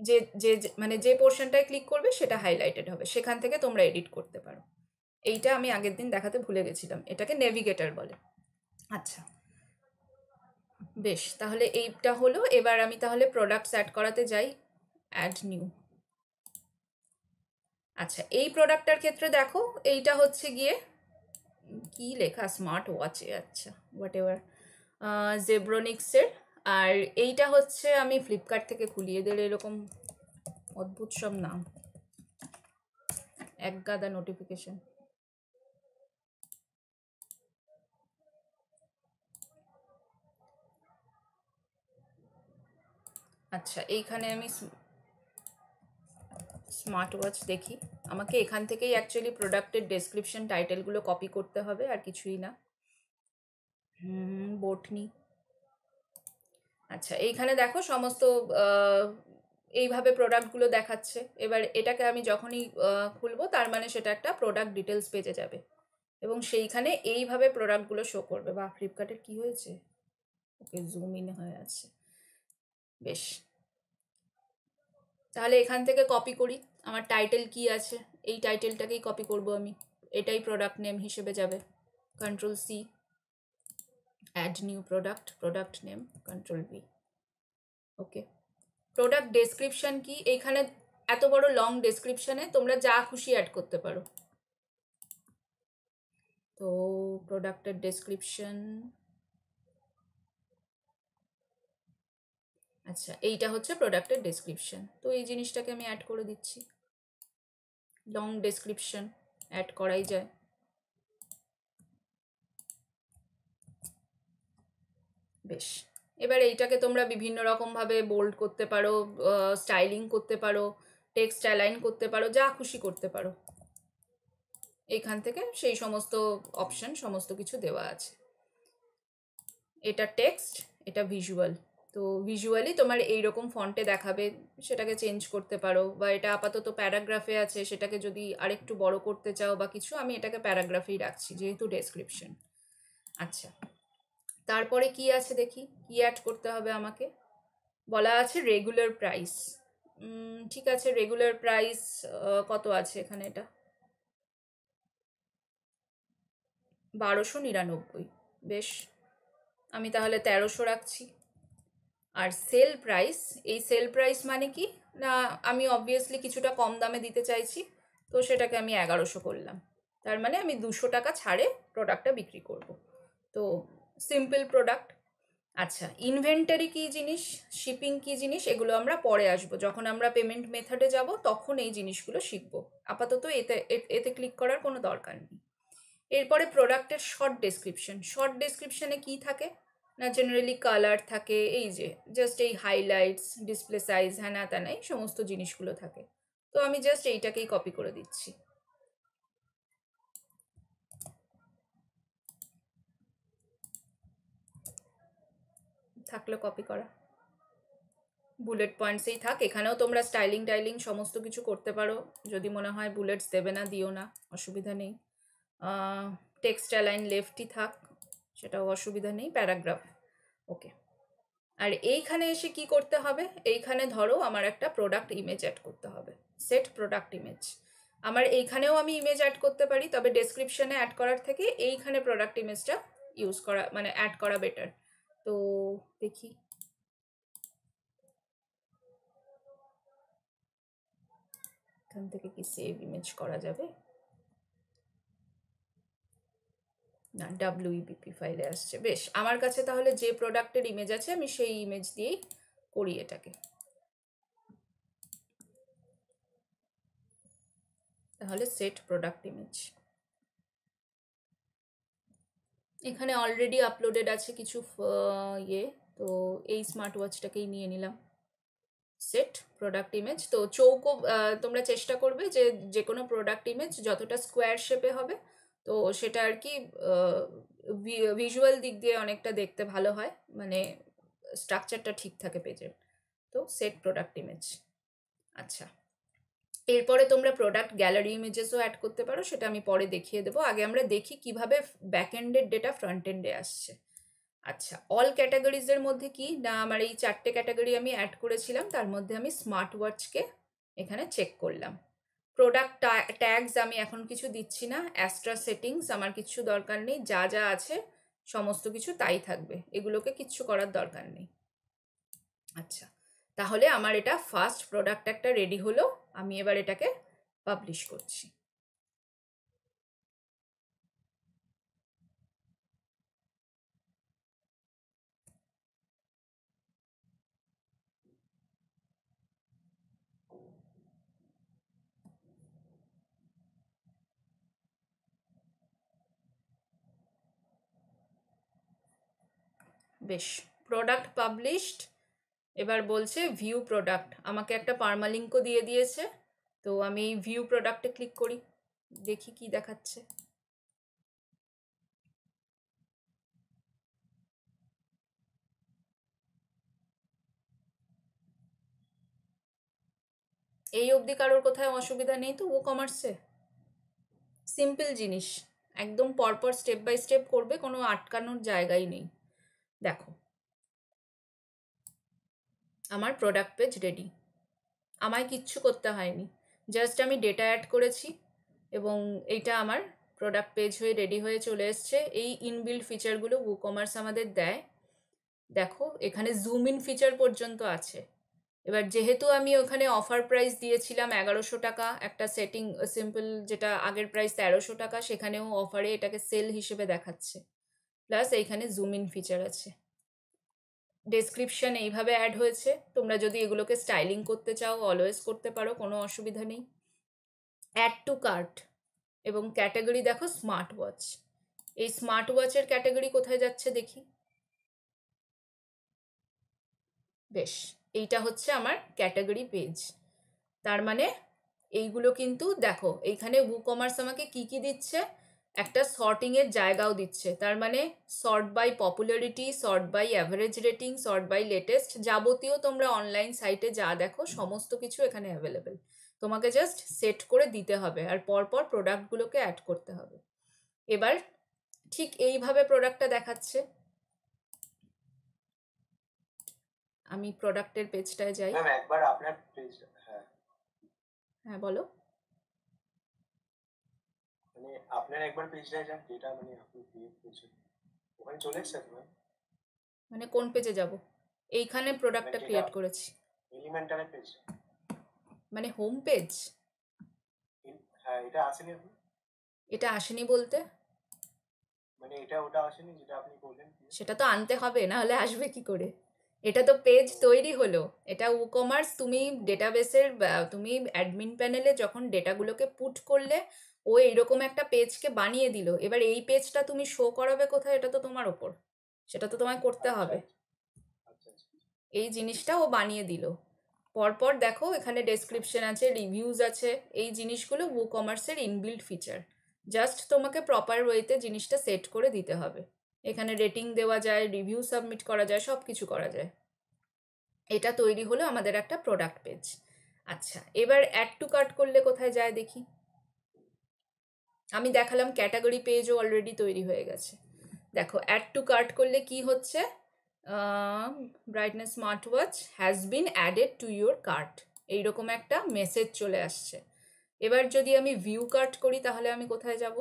যে যে মানে যে পোর্শনটায় ক্লিক করবে সেটা হাইলাইটেড হবে, সেখান থেকে তোমরা এডিট করতে পারো। এইটা আমি আগের দিন দেখাতে ভুলে গেছিলাম, এটাকে নেভিগেটর বলে। আচ্ছা, বেশ, তাহলে এইটা হলো। এবার আমি তাহলে প্রোডাক্টস অ্যাড করাতে যাই, অ্যাড নিউ। আচ্ছা, এই প্রোডাক্টটার ক্ষেত্রে দেখো, এইটা হচ্ছে গিয়ে কি লেখা, স্মার্ট ওয়াচে, আচ্ছা হোয়াট এভার, জেব্রোনিক্সের আর এইটা হচ্ছে আমি ফ্লিপকার্ট থেকে খুলিয়ে দিলে এরকম অদ্ভুত সব নাম, এক গাদা নোটিফিকেশন। আচ্ছা, এইখানে আমি স্মার্ট ওয়াচ দেখি। আমাকে এখান থেকেই অ্যাকচুয়ালি প্রোডাক্টের ডেসক্রিপশন টাইটেলগুলো কপি করতে হবে, আর কিছুই না। বটনি। আচ্ছা, এইখানে দেখো সমস্ত এইভাবে প্রোডাক্টগুলো দেখাচ্ছে। এবার এটাকে আমি যখনই খুলবো তার মানে সেটা একটা প্রোডাক্ট ডিটেলস পেজে যাবে এবং সেইখানে এইভাবে প্রোডাক্টগুলো শো করবে। বা ফ্লিপকার্টের কি হয়েছে, ওকে জুম ইন হয়ে আছে। বেশ, তাহলে এখান থেকে কপি করি। আমার টাইটেল কি আছে, এই টাইটেলটাকেই কপি করব আমি, এটাই প্রোডাক্ট নেম হিসেবে যাবে। Control C, add new product, product name, control V. Okay, product description কি, এইখানে এত বড় লং ডেসক্রিপশনে তোমরা যা খুশি অ্যাড করতে পারো। তো প্রোডাক্টের ডেসক্রিপশন, আচ্ছা এইটা হচ্ছে প্রোডাক্টের ডেসক্রিপশন। তো এই জিনিসটাকে আমি অ্যাড করে দিচ্ছি। লং ডেসক্রিপশন অ্যাড করাই যায়। বেশ, এবার এইটাকে তোমরা বিভিন্ন রকমভাবে বোল্ড করতে পারো, স্টাইলিং করতে পারো, টেক্সট অ্যালাইন করতে পারো, যা খুশি করতে পারো। এইখান থেকে সেই সমস্ত অপশন সমস্ত কিছু দেওয়া আছে। এটা টেক্সট, এটা ভিজুয়াল। তো ভিজুয়ালি তোমার এইরকম ফন্টে দেখাবে, সেটাকে চেঞ্জ করতে পারো। বা এটা আপাতত প্যারাগ্রাফে আছে, সেটাকে যদি আরেকটু বড় করতে চাও বা কিছু, আমি এটাকে প্যারাগ্রাফেই রাখছি যেহেতু ডেসক্রিপশন। আচ্ছা, তারপরে কি আছে দেখি, কি অ্যাড করতে হবে আমাকে। বলা আছে রেগুলার প্রাইস। ঠিক আছে, রেগুলার প্রাইস কত আছে এখানে, এটা 1299। বেশ, আমি তাহলে 1300 রাখছি। আর সেল প্রাইস, এই সেল প্রাইস মানে কি না, আমি অবভিয়াসলি কিছুটা কম দামে দিতে চাইছি, তো সেটাকে আমি 1100 করলাম। তার মানে আমি 200 টাকা ছাড়ে প্রোডাক্টটা বিক্রি করব। তো সিম্পল প্রোডাক্ট। আচ্ছা, ইনভেন্টারি কী জিনিস, শিপিং কী জিনিস, এগুলো আমরা পরে আসবো, যখন আমরা পেমেন্ট মেথডে যাব তখন এই জিনিসগুলো শিখবো। আপাতত এতে ক্লিক করার কোনো দরকার নেই। এরপরে প্রোডাক্টের শর্ট ডেসক্রিপশন। শর্ট ডেসক্রিপশনে কী থাকে না, জেনারেলি কালার থাকে, এই যে জাস্ট এই হাইলাইটস, ডিসপ্লে সাইজ, হ্যানা ত্যানা, এই সমস্ত জিনিসগুলো থাকে। তো আমি জাস্ট এইটাকেই কপি করে দিচ্ছি। থাকলো কপি করা, বুলেট পয়েন্টসেই থাক। এখানেও তোমরা স্টাইলিং টাইলিং সমস্ত কিছু করতে পারো, যদি মনে হয় বুলেটস দেবে না দিও না, অসুবিধা নেই। টেক্সট অ্যালাইন লেফটই থাক, সেটাও অসুবিধা নেই। প্যারাগ্রাফ, ওকে। আর এইখানে এসে কি করতে হবে, এইখানে ধরো আমার একটা প্রোডাক্ট ইমেজ অ্যাড করতে হবে, সেট প্রোডাক্ট ইমেজ। আমার এইখানেও আমি ইমেজ অ্যাড করতে পারি, তবে ডেসক্রিপশনে অ্যাড করার থেকে এইখানে প্রোডাক্ট ইমেজটা ইউজ করা মানে অ্যাড করা বেটার। তো দেখি, এখান থেকে কি সেভ ইমেজ করা যাবে না, WEBP ফাইলে আসছে। বেশ, আমার কাছে তাহলে যে প্রোডাক্টের ইমেজ আছে আমি সেই ইমেজ দিয়েই করি এটাকে। তাহলে সেট প্রোডাক্ট ইমেজ, এখানে অলরেডি আপলোডেড আছে কিছু ইয়ে, তো এই স্মার্ট ওয়াচটাকেই নিয়ে নিলাম। সেট প্রোডাক্ট ইমেজ, তো চৌকো তোমরা চেষ্টা করবে যে যে কোনো প্রোডাক্ট ইমেজ যতটা স্কোয়ার শেপে হবে, তো সেটা আর কি ভিজুয়াল দিক দিয়ে অনেকটা দেখতে ভালো হয়, মানে স্ট্রাকচারটা ঠিক থাকে পেজের। তো সেট প্রোডাক্ট ইমেজ। আচ্ছা, এরপরে তোমরা প্রোডাক্ট গ্যালারি ইমেজেসও অ্যাড করতে পারো, সেটা আমি পরে দেখিয়ে দেবো। আগে আমরা দেখি কিভাবে ব্যাক এন্ডের ডেটা ফ্রন্ট এন্ডে আসছে। আচ্ছা, অল ক্যাটাগরিজের মধ্যে কি না, আমার এই 4টে ক্যাটাগরি আমি অ্যাড করেছিলাম, তার মধ্যে আমি স্মার্ট ওয়াচকে এখানে চেক করলাম। প্রোডাক্ট ট্যাগস আমি এখন কিছু দিচ্ছি না, অ্যাস্ট্রা সেটিংস আমার কিছু দরকার নেই, যা যা আছে সমস্ত কিছু তাই থাকবে, এগুলোকে কিচ্ছু করার দরকার নেই। আচ্ছা, তাহলে আমার এটা ফার্স্ট প্রোডাক্ট একটা রেডি হলো, আমি এবার এটাকে পাবলিশ করছি। বেশ, প্রোডাক্ট পাবলিশড। এবার বলছে ভিউ প্রোডাক্ট, আমাকে একটা পার্মালিঙ্কও দিয়ে দিয়েছে। তো আমি এই ভিউ প্রোডাক্টে ক্লিক করি, দেখি কি দেখাচ্ছে। এই অবধি কারোর কোথায় অসুবিধা নেই তো ও কমার্সে? সিম্পল জিনিস, একদম পরপর স্টেপ বাই স্টেপ করবে, কোনো আটকানোর জায়গাই নেই। দেখো, আমার প্রোডাক্ট পেজ রেডি, আমায় কিচ্ছু করতে হয়নি, জাস্ট আমি ডেটা অ্যাড করেছি এবং এইটা আমার প্রোডাক্ট পেজ হয়ে রেডি হয়ে চলে এসছে। এই ইনবিল্ড ফিচারগুলো WooCommerce আমাদের দেয়। দেখো এখানে জুম ইন ফিচার পর্যন্ত আছে। এবার যেহেতু আমি ওখানে অফার প্রাইস দিয়েছিলাম 1100 টাকা, একটা সেটিং সিম্পল, যেটা আগের প্রাইস 1300 টাকা, সেখানেও অফারে এটাকে সেল হিসেবে দেখাচ্ছে। প্লাস এইখানে জুম ইন ফিচার আছে। ডেসক্রিপশন এইভাবে অ্যাড হয়েছে, তোমরা যদি এগুলোকে স্টাইলিং করতে চাও অলওয়েজ করতে পারো, কোনো অসুবিধা নেই। অ্যাড টু কার্ট এবং ক্যাটাগরি দেখো স্মার্ট ওয়াচ। এই স্মার্ট ওয়াচের ক্যাটাগরি কোথায় যাচ্ছে দেখি। বেশ, এইটা হচ্ছে আমার ক্যাটাগরি পেজ। তার মানে এইগুলো কিন্তু দেখো, এইখানে WooCommerce আমাকে কি কি দিচ্ছে, একটা সর্টিংয়ের জায়গাও দিচ্ছে। তার মানে sort by popularity, sort by average rating, sort by latest, যাবতীয় তোমরা অনলাইন সাইটে যা দেখো সমস্ত কিছু এখানে অ্যাভেলেবেল। তোমাকে জাস্ট সেট করে দিতে হবে আর পরপর প্রোডাক্টগুলোকে অ্যাড করতে হবে। এবার ঠিক এইভাবে প্রোডাক্টটা দেখাচ্ছে। আমি প্রোডাক্টের পেজটায় যাই।
ম্যাম একবার আপনার পেজ, হ্যাঁ
হ্যাঁ বলো।
মানে আপনার একবার পেজটায় যান, যেটা মানে আপনি ক্রিয়েট করছেন, ওখানে চলে এসছে তো ম্যাম?
মানে কোন পেজে যাব? এইখানে প্রোডাক্টটা
মানে যেটা
ক্রিয়েট করেছি।
এলিমেন্টারের পেজ,
মানে হোম পেজ?
হ্যাঁ এটা আসেনি আপনি?
এটা আসেনি বলতে?
মানে এটা ওটা আসেনি যেটা আপনি বললেন?
সেটা তো আনতে হবে, না হলে আসবে কি করে? এটা তো পেজ তৈরি হলো। এটা WooCommerce, তুমি ডেটাবেসের, তুমি অ্যাডমিন প্যানেলে যখন ডেটাগুলোকে পুট করলে, ও এইরকম একটা পেজকে বানিয়ে দিল। এবার এই পেজটা তুমি শো করাবে কোথায়, এটা তো তোমার ওপর, সেটা তো তোমায় করতে
আচ্ছা
হবে।
আচ্ছা আচ্ছা।
এই জিনিসটা ও বানিয়ে দিল। পরপর দেখো এখানে ডেসক্রিপশন আছে, রিভিউজ আছে, এই জিনিসগুলো WooCommerce-এর ইনবিল্ড ফিচার। জাস্ট তোমাকে প্রপার ওয়েতে জিনিসটা সেট করে দিতে হবে। এখানে রেটিং দেওয়া যায়, রিভিউ সাবমিট করা যায়, সব কিছু করা যায়। এটা তৈরি হলো আমাদের একটা প্রোডাক্ট পেজ। আচ্ছা, এবার অ্যাড টু কার্ট করলে কোথায় যায় দেখি। আমি দেখালাম ক্যাটাগরি পেজও অলরেডি তৈরি হয়ে গেছে। দেখো অ্যাড টু কার্ট করলে কি হচ্ছে, brightness smart watch has been added to your cart, এইরকম একটা মেসেজ চলে আসছে। এবার যদি আমি ভিউ কার্ট করি তাহলে আমি কোথায় যাব?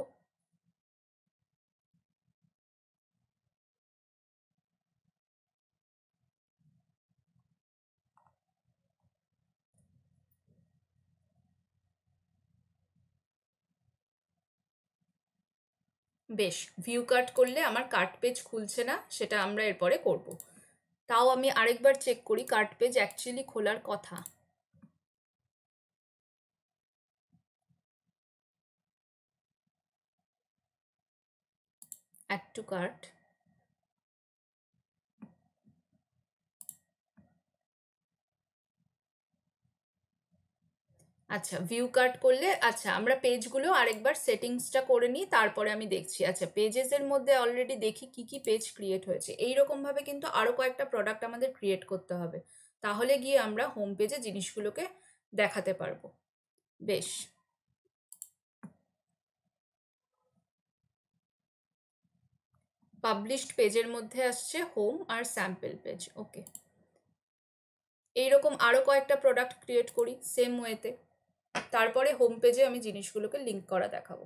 বেশ, ভিউ কার্ট করলে আমার কার্ট পেজ খুলছে না, সেটা আমরা এরপরে করব। তাও আমি আরেকবার চেক করি কার্ট পেজ অ্যাকচুয়ালি খোলার কথা। অ্যাড টু কার্ট, আচ্ছা ভিউ কার্ট করলে, আচ্ছা আমরা পেজগুলো আরেকবার সেটিংসটা করে নিই, তারপরে আমি দেখছি। আচ্ছা, পেজেসের মধ্যে অলরেডি দেখি কি কি পেজ ক্রিয়েট হয়েছে। এইরকমভাবে কিন্তু আরও কয়েকটা প্রোডাক্ট আমাদের ক্রিয়েট করতে হবে, তাহলে গিয়ে আমরা হোম পেজে জিনিসগুলোকে দেখাতে পারবো। বেশ, পাবলিশড পেজের মধ্যে আসছে হোম আর স্যাম্পল পেজ। ওকে, এইরকম আরও কয়েকটা প্রোডাক্ট ক্রিয়েট করি সেম ওয়েতে, তারপরে হোম পেজে আমি জিনিসগুলোকে লিঙ্ক করা দেখাবো।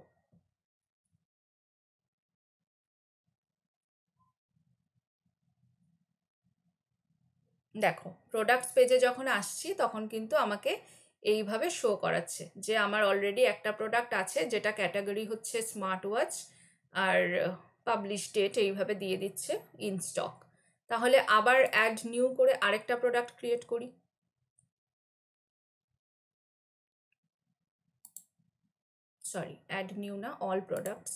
দেখো প্রোডাক্টস পেজে যখন আসছি তখন কিন্তু আমাকে এইভাবে শো করাচ্ছে যে আমার অলরেডি একটা প্রোডাক্ট আছে, যেটা ক্যাটাগরি হচ্ছে স্মার্ট ওয়াচ, আর পাবলিশ ডেট এইভাবে দিয়ে দিচ্ছে ইন স্টক। তাহলে আবার অ্যাড নিউ করে আরেকটা প্রোডাক্ট ক্রিয়েট করি। সরি, অ্যাড নিউ না, অল প্রোডাক্টস।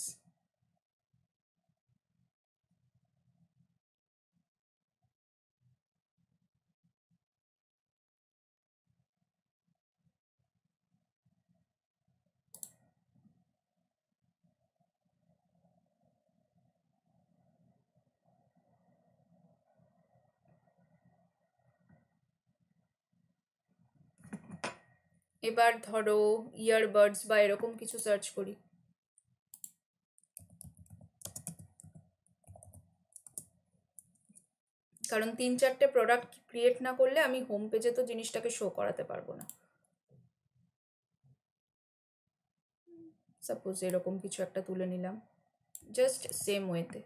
এবার ধরো ইয়ারবাডস বা এরকম কিছু সার্চ করি। কারণ 3-4টে প্রোডাক্ট ক্রিয়েট না করলে আমি হোম পেজে তো জিনিসটাকে শো করাতে পারবো না। সাপোজ এরকম কিছু একটা তুলে নিলাম, জাস্ট সেম ওয়েতে।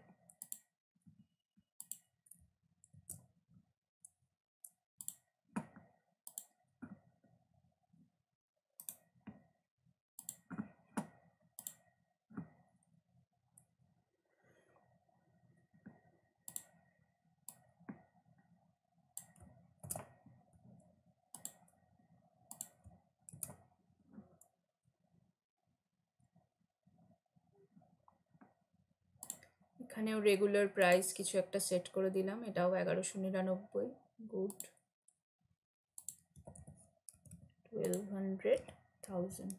এখানেও রেগুলার প্রাইস কিছু একটা সেট করে দিলাম, এটাও 1199। গুড। 1200, 1000।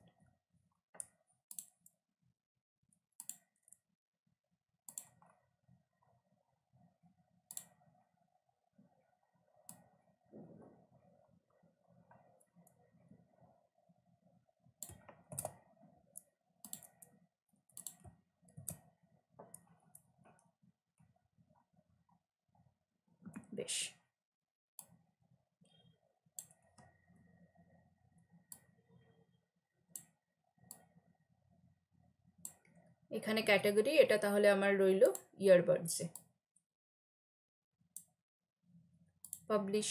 বেশ। এখানে ক্যাটাগরি, এটা তাহলে আমার রইল ইয়ারবাডসে। পাবলিশ।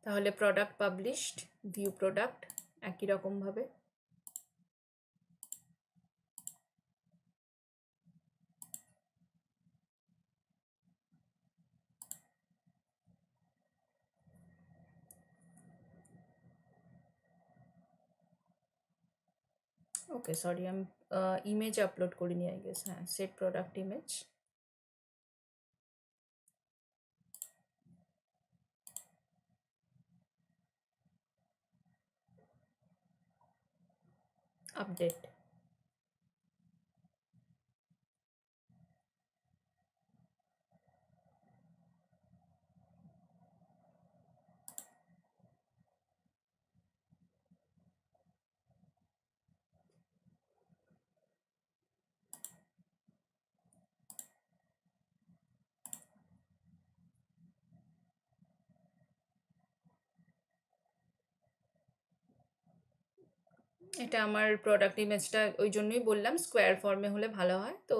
তাহলে প্রোডাক্ট পাবলিশড, ভিউ প্রোডাক্ট একই রকমভাবে। ওকে, সরি, আমি ইমেজ আপলোড করিনি আই গেস। হ্যাঁ, সেট প্রোডাক্ট ইমেজ। আপডেট। এটা আমার প্রোডাক্ট ইমেজটা ওই জন্যই বললাম স্কোয়ার ফর্মে হলে ভালো হয়। তো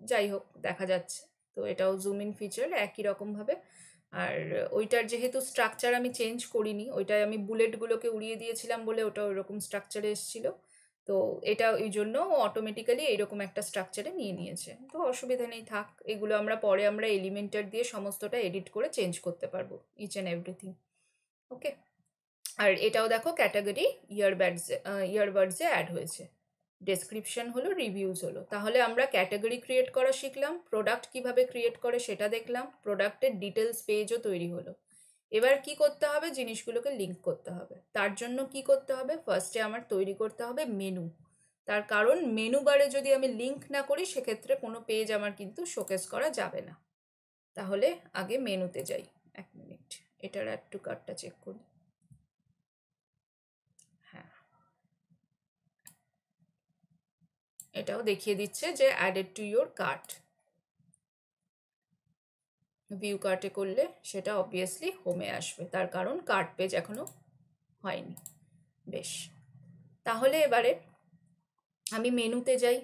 যাই হোক, দেখা যাচ্ছে। তো এটাও জুম ইন ফিচার একই রকমভাবে। আর ওইটার যেহেতু স্ট্রাকচার আমি চেঞ্জ করিনি, ওইটায় আমি বুলেটগুলোকে উড়িয়ে দিয়েছিলাম বলে ওটা ওইরকম স্ট্রাকচারে এসেছিলো। তো এটা ওই জন্য অটোমেটিক্যালি এইরকম একটা স্ট্রাকচারে নিয়ে নিয়েছে। তো অসুবিধা নেই, থাক। এগুলো আমরা এলিমেন্টার দিয়ে সমস্তটা এডিট করে চেঞ্জ করতে পারবো, ইচ অ্যান্ড এভরিথিং। ওকে। আর এটাও দেখো ক্যাটাগরি ইয়ারবাডসে অ্যাড হয়েছে। ডেসক্রিপশন হলো, রিভিউজ হলো। তাহলে আমরা ক্যাটাগরি ক্রিয়েট করা শিখলাম, প্রোডাক্ট কিভাবে ক্রিয়েট করে সেটা দেখলাম, প্রোডাক্টের ডিটেলস পেজও তৈরি হলো। এবার কি করতে হবে? জিনিসগুলোকে লিঙ্ক করতে হবে। তার জন্য কি করতে হবে? ফার্স্টে আমার তৈরি করতে হবে মেনু। তার কারণ মেনু বারে যদি আমি লিঙ্ক না করি সেক্ষেত্রে কোনো পেজ আমার কিন্তু শোকেস করা যাবে না। তাহলে আগে মেনুতে যাই। 1 মিনিট, এটার অ্যাড টু কার্টটা চেক করি। হ্যাঁ, এটাও দেখিয়ে দিচ্ছে যে added to your cart. View কার্টে করলে সেটা অবভিয়াসলি হোমে আসবে, তার কারণ কার্ট পেজ এখনো হয়নি। বেশ, তাহলে এবারে আমি মেনুতে যাই।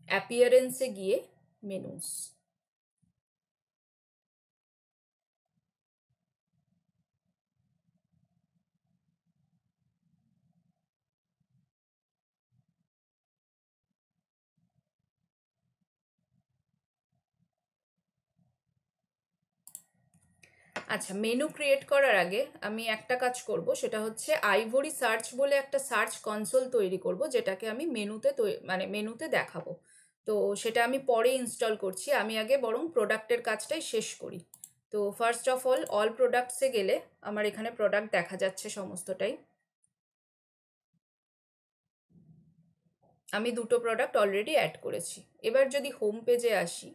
অ্যাপিয়ারেন্সে গিয়ে মেনুস। আচ্ছা, মেনু ক্রিয়েট করার আগে আমি একটা কাজ করব, সেটা হচ্ছে আইভরি সার্চ বলে একটা সার্চ কনসোল তৈরি করব, যেটাকে আমি মেনুতে দেখাবো। তো সেটা আমি পরে ইনস্টল করছি, আমি আগে বরং প্রোডাক্টের কাজটাই শেষ করি। তো ফার্স্ট অফ অল প্রোডাক্টসে গেলে আমার এখানে প্রোডাক্ট দেখা যাচ্ছে সমস্তটাই। আমি দুটো প্রোডাক্ট অলরেডি অ্যাড করেছি। এবার যদি হোম পেজে আসি,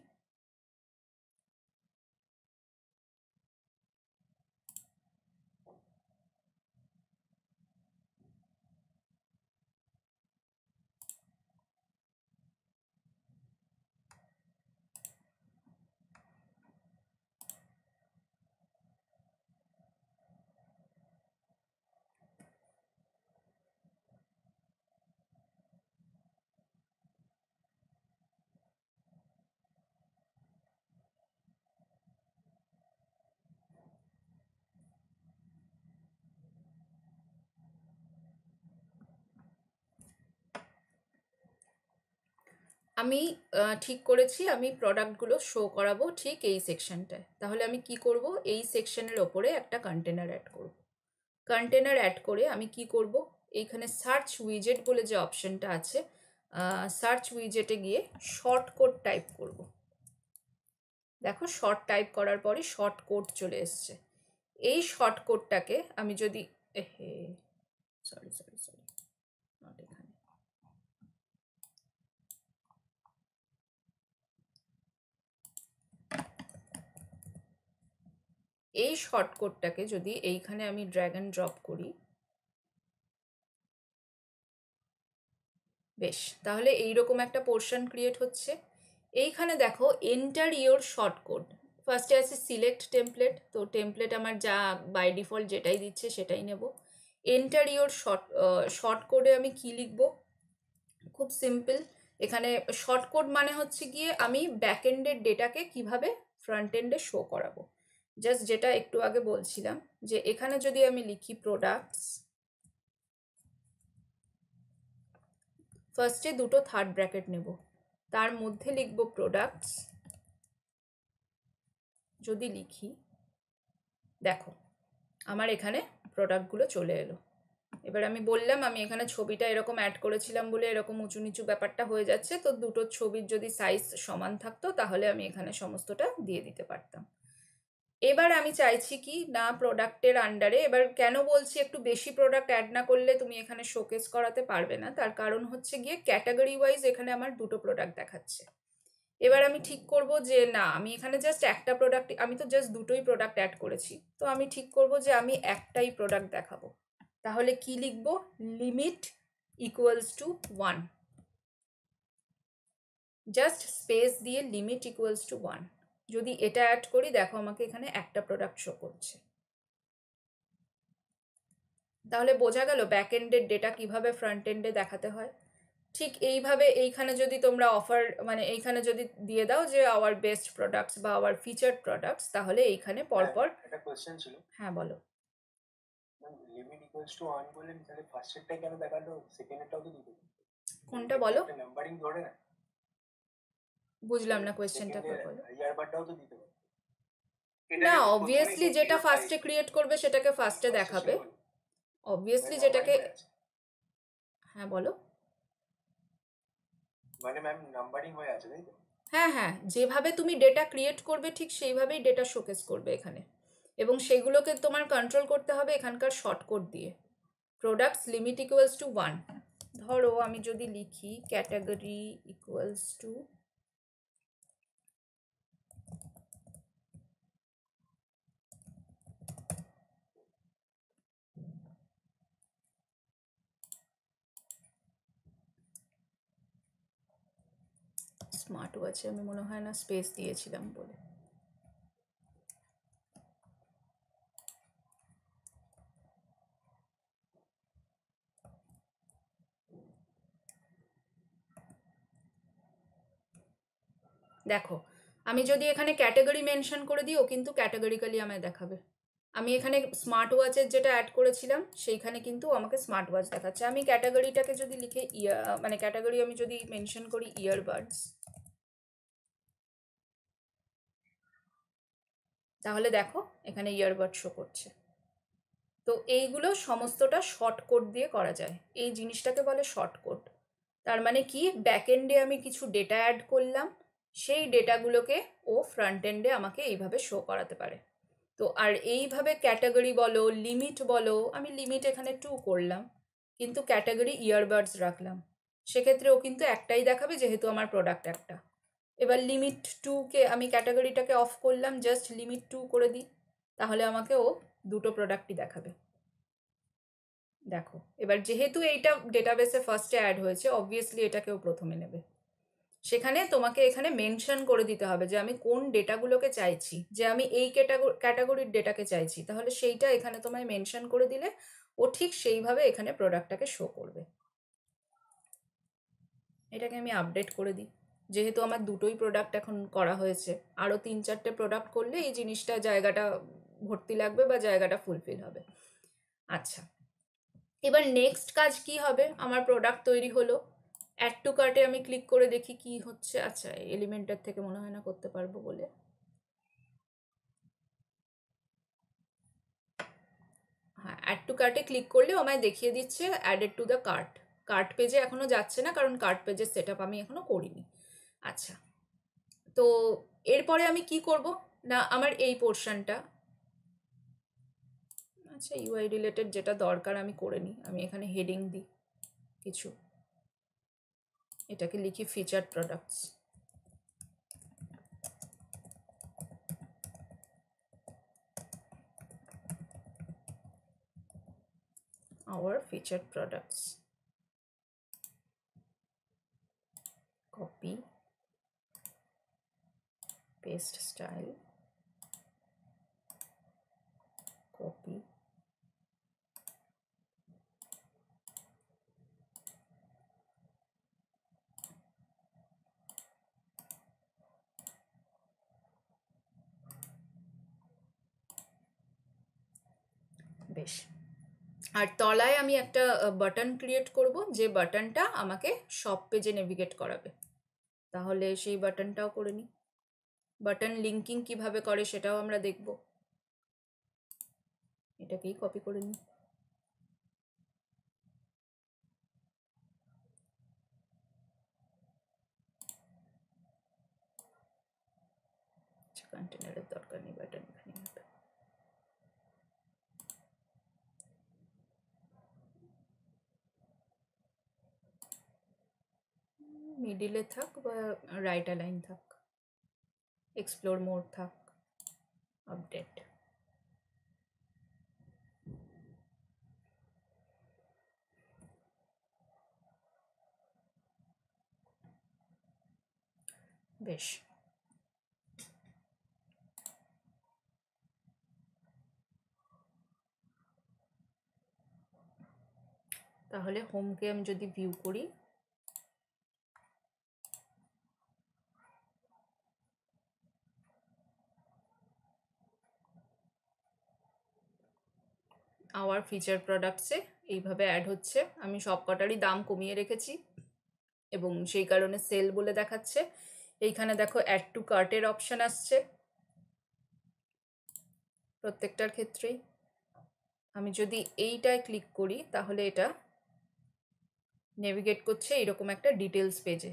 আমি ঠিক করেছি আমি প্রোডাক্টগুলো শো করাবো ঠিক এই সেকশনটায়। তাহলে আমি কি করব, এই সেকশনের ওপরে একটা কন্টেনার অ্যাড করব। কন্টেনার অ্যাড করে আমি কি করব, এইখানে সার্চ উইজেট বলে যে অপশনটা আছে, সার্চ উইজেটে গিয়ে শর্ট কোড টাইপ করব। দেখো শর্ট টাইপ করার পরে শর্ট কোড চলে এসছে। এই শর্ট কোডটাকে আমি যদি সরি নট এখানে, এই শর্ট কোডটাকে যদি এইখানে আমি ড্র্যাগ অ্যান্ড ড্রপ করি, বেশ, তাহলে এইরকম একটা পোর্শন ক্রিয়েট হচ্ছে। এইখানে দেখো এন্টার ইওর শর্ট কোড, ফার্স্টে আছে সিলেক্ট টেমপ্লেট, তো টেমপ্লেট আমার যা বাই ডিফল্ট যেটাই দিচ্ছে সেটাই নেব। এন্টার ইওর শর্ট কোডে আমি কি লিখব, খুব সিম্পল। এখানে শর্ট কোড মানে হচ্ছে গিয়ে আমি ব্যাক এন্ডের ডেটাকে কিভাবে ফ্রন্ট এন্ডে শো করাবো। জাস্ট যেটা একটু আগে বলছিলাম যে এখানে যদি আমি লিখি প্রোডাক্টস, ফার্স্টে দুটো থার্ড ব্র্যাকেট নেব, তার মধ্যে লিখব প্রোডাক্টস। যদি লিখি, দেখো আমার এখানে প্রোডাক্টগুলো চলে এলো। এবার আমি বললাম আমি এখানে ছবিটা এরকম অ্যাড করেছিলাম বলে এরকম উঁচু নিচু ব্যাপারটা হয়ে যাচ্ছে, তো দুটো ছবির যদি সাইজ সমান থাকতো তাহলে আমি এখানে সমস্তটা দিয়ে দিতে পারতাম। এবার আমি চাইছি কি না প্রোডাক্টের আন্ডারে, এবার কেন বলছি একটু বেশি প্রোডাক্ট অ্যাড না করলে তুমি এখানে শোকেস করাতে পারবে না, তার কারণ হচ্ছে গিয়ে ক্যাটাগরি ওয়াইজ এখানে আমার দুটো প্রোডাক্ট দেখাচ্ছে। এবার আমি ঠিক করব যে না আমি এখানে জাস্ট একটা প্রোডাক্ট, আমি তো জাস্ট দুটোই প্রোডাক্ট অ্যাড করেছি, তো আমি ঠিক করব যে আমি একটাই প্রোডাক্ট দেখাবো। তাহলে কি লিখব, limit equals to 1, just space দিয়ে লিমিট ইকুয়ালস টু 1। যদি এটা অ্যাড করি দেখো আমাকে এখানে একটা প্রোডাক্ট শো করছে। তাহলে বোঝা গেল ব্যাক এন্ডের ডেটা কিভাবে ফ্রন্ট এন্ডে দেখাতে হয়। ঠিক এইভাবে এইখানে যদি তোমরা অফার মানে এইখানে যদি দিয়ে দাও যে আওয়ার বেস্ট প্রোডাক্টস বা আওয়ার ফিচার্ড প্রোডাক্টস, তাহলে এইখানে পরপর।
একটা কোশ্চেন ছিল।
হ্যাঁ বলো।
লিমিট ইকুয়ালস টু 1 বলেন, তাহলে ফার্স্টেরটা কেন দেখালো, সেকেন্ডেরটাও তো দিতে?
কোনটা বলো,
নাম্বারিং ধরে না?
বুঝলাম না কোয়েশ্চেনটা বলো।
ইয়ারবারটাও তো দিতে পারে
না, অবভিয়াসলি যেটা ফার্স্টে ক্রিয়েট করবে সেটাকে ফার্স্টে দেখাবে, অবভিয়াসলি যেটাকে। হ্যাঁ বলো।
মানে ম্যাম নাম্বারিং হয়ে আছে তাই তো?
হ্যাঁ হ্যাঁ, যেভাবে তুমি ডেটা ক্রিয়েট করবে ঠিক সেইভাবেই ডেটা শোকেস করবে এখানে, এবং সেগুলোকে তোমার কন্ট্রোল করতে হবে এখানকার শর্টকট দিয়ে। প্রোডাক্টস লিমিট ইকুয়ালস টু 1, ধরো আমি যদি লিখি ক্যাটাগরি ইকুয়ালস টু স্মার্ট ওয়াচে, আমি মনে হয় না স্পেস দিয়েছিলাম বলে। দেখো আমি যদি এখানে ক্যাটাগরি মেনশন করে দিই ও কিন্তু ক্যাটাগরিক্যালি আমায় দেখাবে। আমি এখানে স্মার্ট ওয়াচের যেটা অ্যাড করেছিলাম সেইখানে কিন্তু আমাকে স্মার্ট ওয়াচ দেখাচ্ছে। আমি ক্যাটাগরিটাকে যদি লিখে মানে ক্যাটাগরি আমি যদি মেনশন করি ইয়ারবাডস, তাহলে দেখো এখানে ইয়ারবাড শো করছে। তো এইগুলো সমস্তটা শর্ট কোড দিয়ে করা যায়, এই জিনিসটাকে বলে শর্ট কোড। তার মানে কি ব্যাক এন্ডে আমি কিছু ডেটা অ্যাড করলাম, সেই ডেটাগুলোকে ও ফ্রন্ট এন্ডে আমাকে এইভাবে শো করাতে পারে। তো আর এইভাবে ক্যাটাগরি বলো, লিমিট বলো, আমি লিমিট এখানে 2 করলাম, কিন্তু ক্যাটাগরি ইয়ারবাডস রাখলাম, সেক্ষেত্রে ও কিন্তু একটাই দেখাবে যেহেতু আমার প্রোডাক্ট একটা। এবার লিমিট 2কে আমি ক্যাটাগরিটাকে অফ করলাম, জাস্ট লিমিট 2 করে দিই, তাহলে আমাকে ও দুটো প্রোডাক্টই দেখাবে। দেখো এবার যেহেতু এইটা ডেটাবেসে ফার্স্টে অ্যাড হয়েছে, অবভিয়াসলি এটাকেও প্রথমে নেবে। সেখানে তোমাকে এখানে মেনশন করে দিতে হবে যে আমি কোন ডেটাগুলোকে চাইছি, যে আমি এই ক্যাটাগরির ডেটাকে চাইছি, তাহলে সেইটা এখানে তোমায় মেনশন করে দিলে ও ঠিক সেইভাবে এখানে প্রোডাক্টটাকে শো করবে। এটাকে আমি আপডেট করে দিই, যেহেতু আমার দুটোই প্রোডাক্ট এখন করা হয়েছে, আরও 3-4টে প্রোডাক্ট করলে এই জিনিসটা জায়গাটা ভর্তি লাগবে বা জায়গাটা ফুলফিল হবে। আচ্ছা, এবার নেক্সট কাজ কি হবে? আমার প্রোডাক্ট তৈরি হলো, অ্যাড টু কার্টে আমি ক্লিক করে দেখি কি হচ্ছে। আচ্ছা, এলিমেন্টার থেকে মনে হয় না করতে পারবো বলে, হ্যাঁ অ্যাড টু কার্টে ক্লিক করলে আমায় দেখিয়ে দিচ্ছে added to the cart. Cart পেজে এখনো যাচ্ছে না, কারণ কার্ট পেজের সেট আপ আমি এখনো করিনি। আচ্ছা, তো এরপরে আমি কি করব না, আমার এই পোর্শনটা, আচ্ছা ইউআই রিলেটেড যেটা দরকার আমি করে নিই। আমি এখানে হেডিং দিই কিছু, এটাকে লিখি feature products. our featured products, copy paste style, copy, বেশ। আর তলায় আমি একটা বাটন ক্রিয়েট করব, যে বাটনটা আমাকে সব পেজে নেভিগেট করাবে, তাহলে সেই বাটনটাও করে নিই। বাটন লিঙ্কিং কিভাবে করে সেটাও আমরা দেখব, এটাকেই কপি করে নিই। আচ্ছা, কন্টেনারের দরকার নেই, বাটন এখানে হবে। মিডিলে থাক বা রাইট অ্যালাইন থাক, এক্সপ্লোর মোড থাক, আপডেট। বেশ, তাহলে হোমকে আমি যদি ভিউ করি, আওয়ার ফিচার প্রোডাক্টসে এইভাবে অ্যাড হচ্ছে। আমি সব কটারই দাম কমিয়ে রেখেছি এবং সেই কারণে সেল বলে দেখাচ্ছে। এইখানে দেখো অ্যাড টু কার্টের অপশান আসছে প্রত্যেকটার ক্ষেত্রেই। আমি যদি এইটায় ক্লিক করি তাহলে এটা নেভিগেট করছে এরকম একটা ডিটেলস পেজে।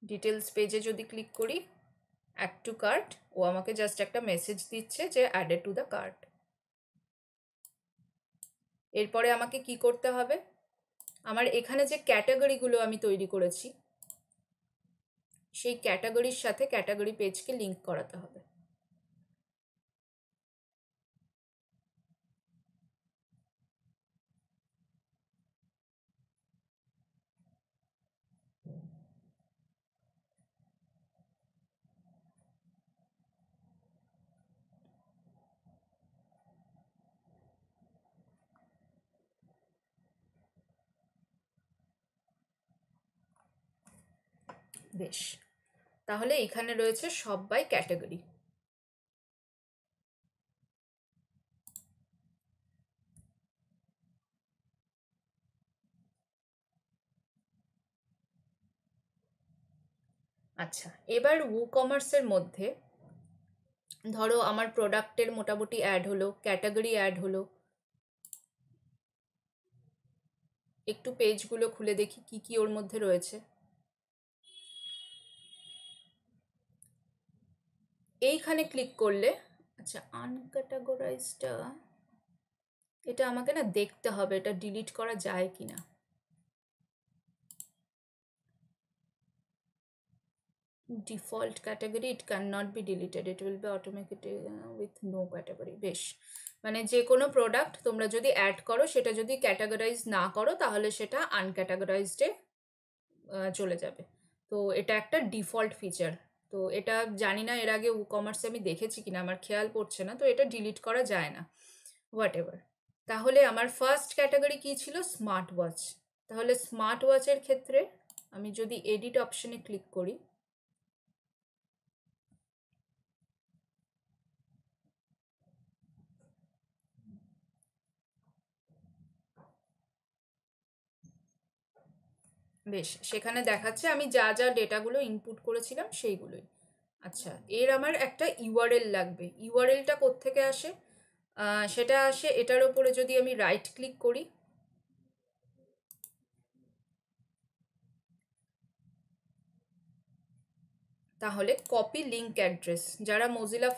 ডিটেলস পেজে যদি ক্লিক করি, অ্যাড টু কার্ট, ও আমাকে জাস্ট একটা মেসেজ দিচ্ছে যে অ্যাডেড টু দ্য কার্ট। এরপরে আমাকে কি করতে হবে, আমার এখানে যে ক্যাটাগরিগুলো আমি তৈরি করেছি সেই ক্যাটাগরির সাথে ক্যাটাগরি পেজকে লিঙ্ক করাতে হবে। বেশ, তাহলে এখানে রয়েছে সব বাই ক্যাটাগরি। আচ্ছা, এবার WooCommerce মধ্যে ধরো আমার প্রোডাক্টের মোটামুটি অ্যাড হলো, ক্যাটাগরি অ্যাড হলো, একটু পেজগুলো খুলে দেখি কি কি ওর মধ্যে রয়েছে। এইখানে ক্লিক করলে, আচ্ছা আনক্যাটাগরাইজডটা, এটা আমাকে না দেখতে হবে এটা ডিলিট করা যায় কিনা। Default category it can not be deleted, it will be automatic with no category. বেশ, মানে যে কোনো প্রোডাক্ট তোমরা যদি অ্যাড করো সেটা যদি ক্যাটাগরাইজ না করো তাহলে সেটা আনক্যাটাগরাইজডে চলে যাবে। তো এটা একটা ডিফল্ট ফিচার। তো এটা জানি না এর আগে কমার্সে আমি দেখেছি কিনা, আমার খেয়াল পড়ছে না। তো এটা ডিলিট করা যায় না, হোয়াট এভার। তাহলে আমার ফার্স্ট ক্যাটাগরি কি ছিল? Smart watch. তাহলে স্মার্ট ওয়াচের ক্ষেত্রে আমি যদি এডিট অপশনে ক্লিক করি, বেশ সেখানে দেখাচ্ছে আমি যা যা ডেটাগুলো ইনপুট করেছিলাম সেইগুলোই। আচ্ছা, এর আমার একটা ইউআরএল লাগবে। ইউআরএলটা কোত্থেকে আসে? সেটা আসে এটার ওপরে যদি আমি রাইট ক্লিক করি, তাহলে কপি লিঙ্ক অ্যাড্রেস। যারা মোজিলা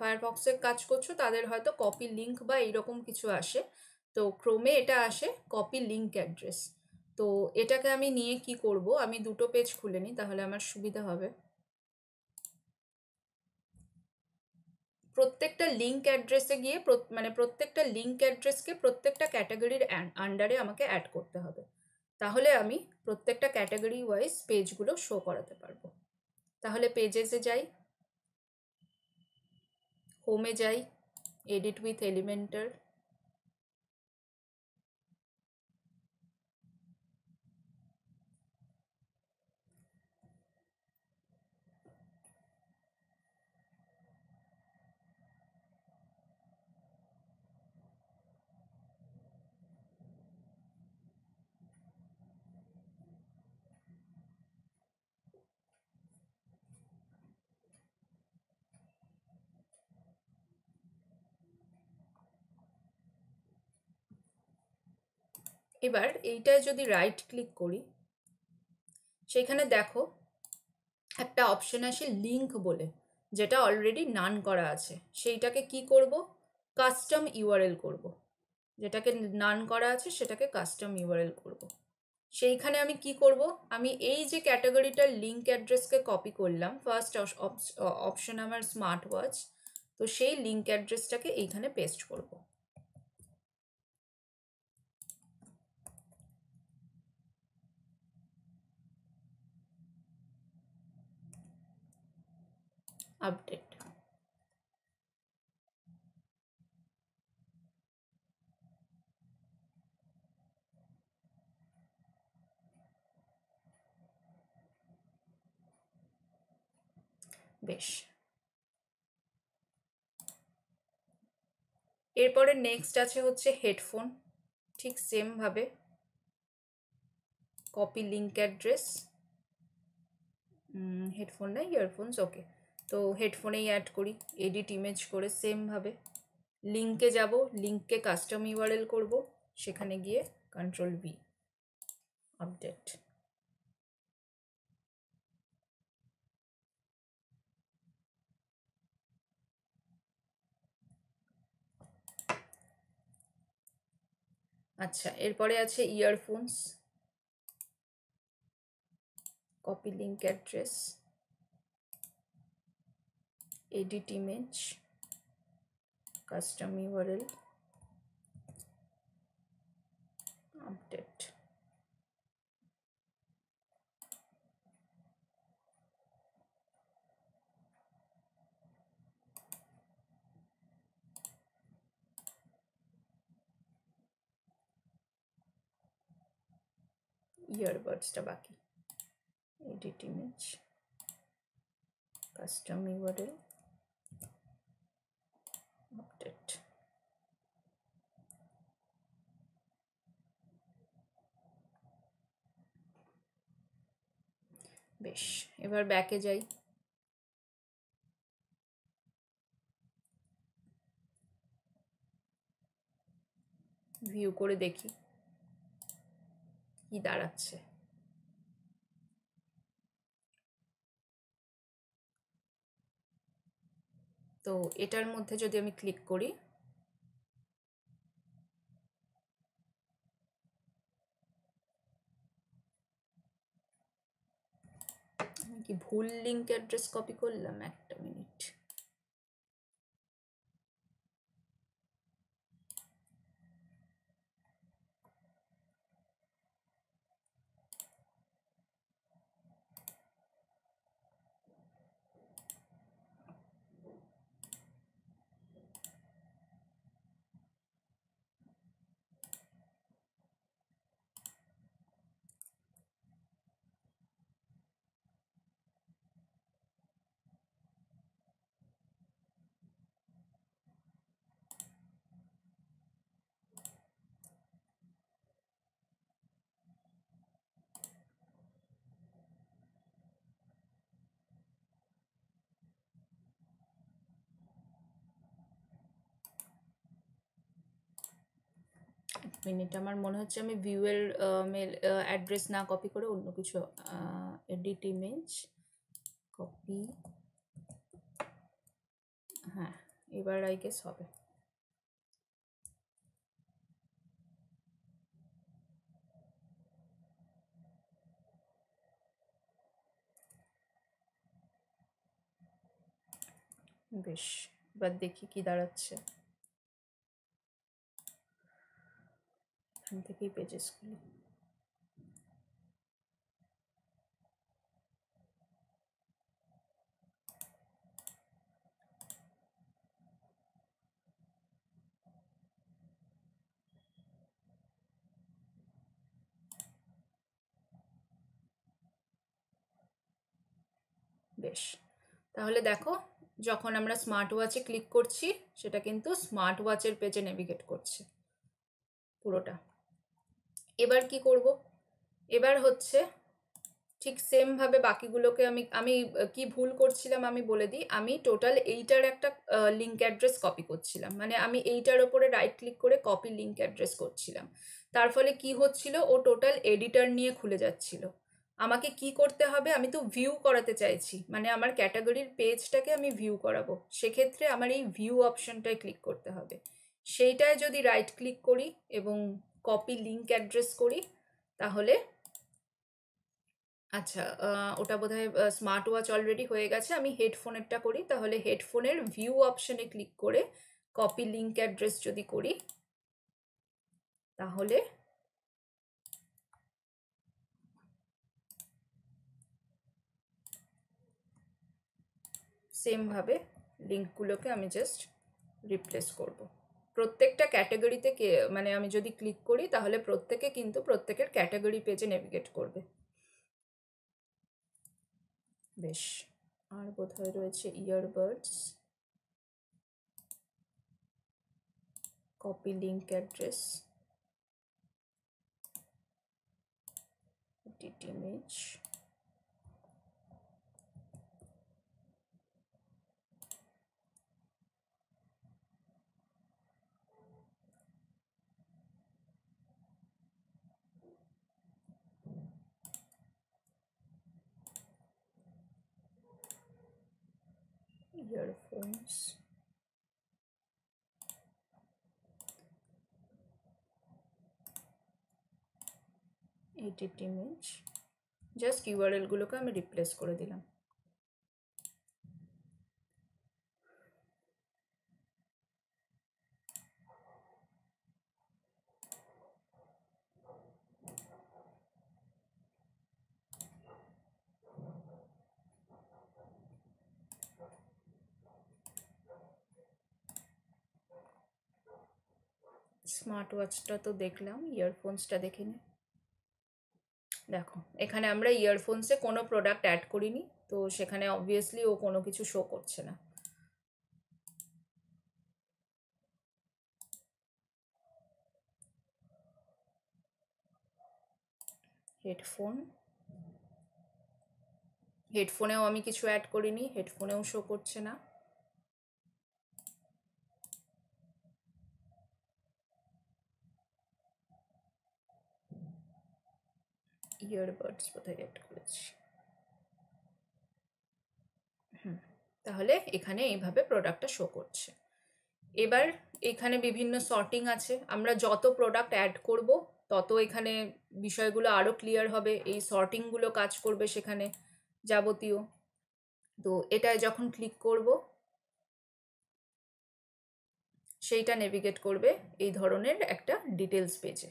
ফায়ারফক্সের কাজ করছো তাদের হয়তো কপি লিঙ্ক বা এইরকম কিছু আসে। তো ক্রোমে এটা আসে কপি লিঙ্ক অ্যাড্রেস। তো এটাকে আমি নিয়ে কি করব, আমি দুটো পেজ খুলে নিই তাহলে আমার সুবিধা হবে। প্রত্যেকটা লিঙ্ক অ্যাড্রেসে গিয়ে মানে প্রত্যেকটা লিঙ্ক অ্যাড্রেসকে প্রত্যেকটা ক্যাটাগরির আন্ডারে আমাকে অ্যাড করতে হবে, তাহলে আমি প্রত্যেকটা ক্যাটাগরি ওয়াইজ পেজগুলো শো করাতে পারবো। তাহলে পেজেসে যাই, হোমে যাই, এডিট উইথ এলিমেন্টর, এবার এইটায় যদি রাইট ক্লিক করি, সেখানে দেখো একটা অপশন আসে লিঙ্ক বলে, যেটা অলরেডি নান করা আছে। সেইটাকে কি করব? কাস্টম ইউআরএল করব। যেটাকে নান করা আছে সেটাকে কাস্টম ইউআরএল করব। সেইখানে আমি কি করব? আমি এই যে ক্যাটাগরিটার লিঙ্ক অ্যাড্রেসকে কপি করলাম, ফার্স্ট অপশন আমার স্মার্ট ওয়াচ, তো সেই লিঙ্ক অ্যাড্রেসটাকে এইখানে পেস্ট করব। আপডেট। বেশ, এরপরে নেক্সট আছে হচ্ছে হেডফোন। ঠিক সেমভাবে কপি লিঙ্ক অ্যাড্রেস, হেডফোন না ইয়ারফোনস, ওকে। তো হেডফোনেই অ্যাড করি, এডিট ইমেজ করে সেমভাবে লিঙ্কে যাব, লিঙ্ককে কাস্টম ইউআরএল করব, সেখানে গিয়ে কন্ট্রোল ভি, আপডেট। আচ্ছা, এরপরে আছে earphones, copy link address, edit image, custom URL, update. ইয়ারবাডসটা বাকি, edit image, custom URL, update. বেশ, এবার ব্যাকে যাই, ভিউ করে দেখি কি দাঁড়াচ্ছে। তো এটার মধ্যে যদি আমি ক্লিক করি, আমি কি ভুল লিঙ্ক অ্যাড্রেস কপি করলাম? একটা মিনিট। মিনিট, আমার মনে হচ্ছে আমি ভিউয়ের মেল অ্যাড্রেস না কপি করে অন্য কিছু, এডিট ইমেজ, কপি, হ্যাঁ এবার আই গেস হবে। বেশ, এবার দেখি কি দাঁড়াচ্ছে। এখান থেকেই পেজেস খুলি। বেশ, তাহলে দেখো যখন আমরা স্মার্ট ওয়াচে ক্লিক করছি সেটা কিন্তু স্মার্ট ওয়াচের পেজে নেভিগেট করছে পুরোটা। এবার কি করব? এবার হচ্ছে ঠিক সেমভাবে বাকিগুলোকে আমি আমি কি ভুল করছিলাম আমি বলে দিই। আমি টোটাল এইটার একটা লিঙ্ক অ্যাড্রেস কপি করছিলাম, মানে আমি এইটার ওপরে রাইট ক্লিক করে কপি লিঙ্ক অ্যাড্রেস করছিলাম। তার ফলে কি হচ্ছিল, ও টোটাল এডিটর নিয়ে খুলে যাচ্ছিল। আমাকে কি করতে হবে, আমি তো ভিউ করাতে চাইছি, মানে আমার ক্যাটাগরির পেজটাকে আমি ভিউ করাবো, সেক্ষেত্রে আমার এই ভিউ অপশনটায় ক্লিক করতে হবে। সেইটায় যদি রাইট ক্লিক করি এবং কপি লিঙ্ক অ্যাড্রেস করি তাহলে, আচ্ছা ওটা বোধহয় স্মার্ট ওয়াচ অলরেডি হয়ে গেছে। আমি হেডফোনেরটা করি, তাহলে হেডফোনের ভিউ অপশনে ক্লিক করে কপি লিঙ্ক অ্যাড্রেস যদি করি তাহলে সেমভাবে লিঙ্কগুলোকে আমি জাস্ট রিপ্লেস করব। প্রত্যেকটা ক্যাটাগরিতে মানে আমি যদি ক্লিক করি তাহলে প্রত্যেকে কিন্তু প্রত্যেকের ক্যাটাগরি পেজে নেভিগেট করবে। বেশ, আর বোধহয় রয়েছে earbuds, copy link address, edit image, earphones, edit image, just ইউআরএলগুলোকে আমি রিপ্লেস করে দিলাম। স্মার্ট ওয়াচটা তো দেখলাম, ইয়ারফোনসটা দেখে নি। দেখো এখানে আমরা ইয়ারফোনসে কোনো প্রোডাক্ট অ্যাড করিনি, তো সেখানে অবভিয়াসলি ও কোনো কিছু শো করছে না। হেডফোন, হেডফোনেও আমি কিছু অ্যাড করিনি, হেডফোনেও শো করছে না। ইয়ারবাডস বোধহয় অ্যাড করেছি। তাহলে এখানে এইভাবে প্রোডাক্টটা শো করছে। এবার এখানে বিভিন্ন সর্টিং আছে, আমরা যত প্রোডাক্ট অ্যাড করব তত এখানে বিষয়গুলো আরও ক্লিয়ার হবে, এই সর্টিংগুলো কাজ করবে সেখানে যাবতীয়। তো এটায় যখন ক্লিক করব সেইটা নেভিগেট করবে এই ধরনের একটা ডিটেলস পেজে।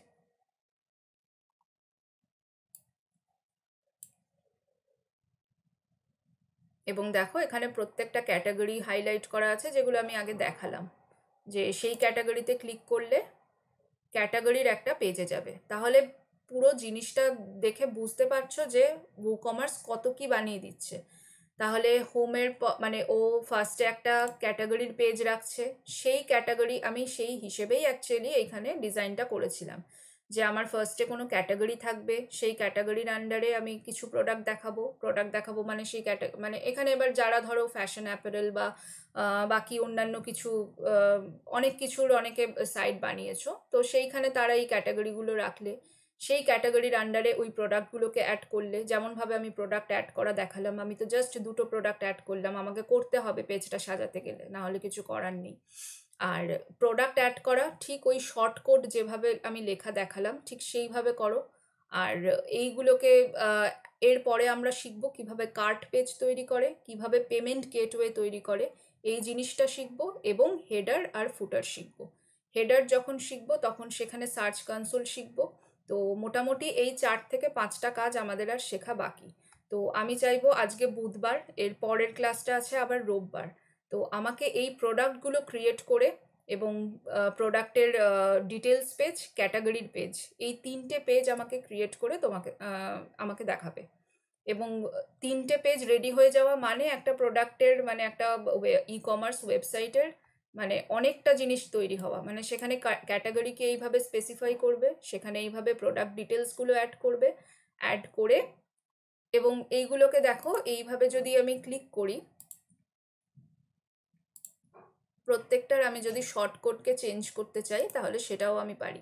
এবং দেখো এখানে প্রত্যেকটা ক্যাটাগরি হাইলাইট করা আছে, যেগুলো আমি আগে দেখালাম, যে সেই ক্যাটাগরিতে ক্লিক করলে ক্যাটাগরির একটা পেজে যাবে। তাহলে পুরো জিনিসটা দেখে বুঝতে পারছো যে WooCommerce কত কি বানিয়ে দিচ্ছে। তাহলে হোমের মানে ও ফার্স্টে একটা ক্যাটাগরির পেজ রাখছে, সেই ক্যাটাগরি আমি সেই হিসেবেই অ্যাকচুয়ালি এইখানে ডিজাইনটা করেছিলাম, যে আমার ফার্স্টে কোনো ক্যাটাগরি থাকবে, সেই ক্যাটাগরির আন্ডারে আমি কিছু প্রোডাক্ট দেখাবো মানে সেই মানে এখানে এবার যারা ধরো ফ্যাশন অ্যাপারেল বা বাকি অন্যান্য কিছু অনেক কিছুর অনেকে সাইট বানিয়েছো, তো সেইখানে তারা এই ক্যাটাগরিগুলো রাখলে সেই ক্যাটাগরির আন্ডারে ওই প্রোডাক্টগুলোকে অ্যাড করলে, যেমনভাবে আমি প্রোডাক্ট অ্যাড করা দেখালাম, আমি তো জাস্ট দুটো প্রোডাক্ট অ্যাড করলাম, আমাকে করতে হবে পেজটা সাজাতে গেলে, না হলে কিছু করার নেই। আর প্রোডাক্ট অ্যাড করা ঠিক ওই শর্ট কোড যেভাবে আমি লেখা দেখালাম ঠিক সেইভাবে করো। আর এইগুলোকে এরপরে আমরা শিখব কিভাবে কার্ট পেজ তৈরি করে, কিভাবে পেমেন্ট গেটওয়ে তৈরি করে, এই জিনিসটা শিখব। এবং হেডার আর ফুটার শিখব। হেডার যখন শিখব তখন সেখানে সার্চ কনসোল শিখব। তো মোটামুটি এই 4 থেকে 5টা কাজ আমাদের আর শেখা বাকি। তো আমি চাইবো আজকে বুধবার, এর পরের ক্লাসটা আছে আবার রোববার, তো আমাকে এই প্রোডাক্টগুলো ক্রিয়েট করে এবং প্রোডাক্টের ডিটেলস পেজ, ক্যাটাগরির পেজ, এই 3টে পেজ আমাকে ক্রিয়েট করে আমাকে দেখাবে। এবং 3টে পেজ রেডি হয়ে যাওয়া মানে একটা প্রোডাক্টের মানে একটা ই-কমার্স ওয়েবসাইটের মানে অনেকটা জিনিস তৈরি হওয়া, মানে সেখানে ক্যাটাগরিকে এইভাবে স্পেসিফাই করবে, সেখানে এইভাবে প্রোডাক্ট ডিটেলসগুলো অ্যাড করবে, অ্যাড করে এবং এইগুলোকে দেখো এইভাবে যদি আমি ক্লিক করি, প্রত্যেকটার আমি যদি শর্টকটকে চেঞ্জ করতে চাই তাহলে সেটাও আমি পারি।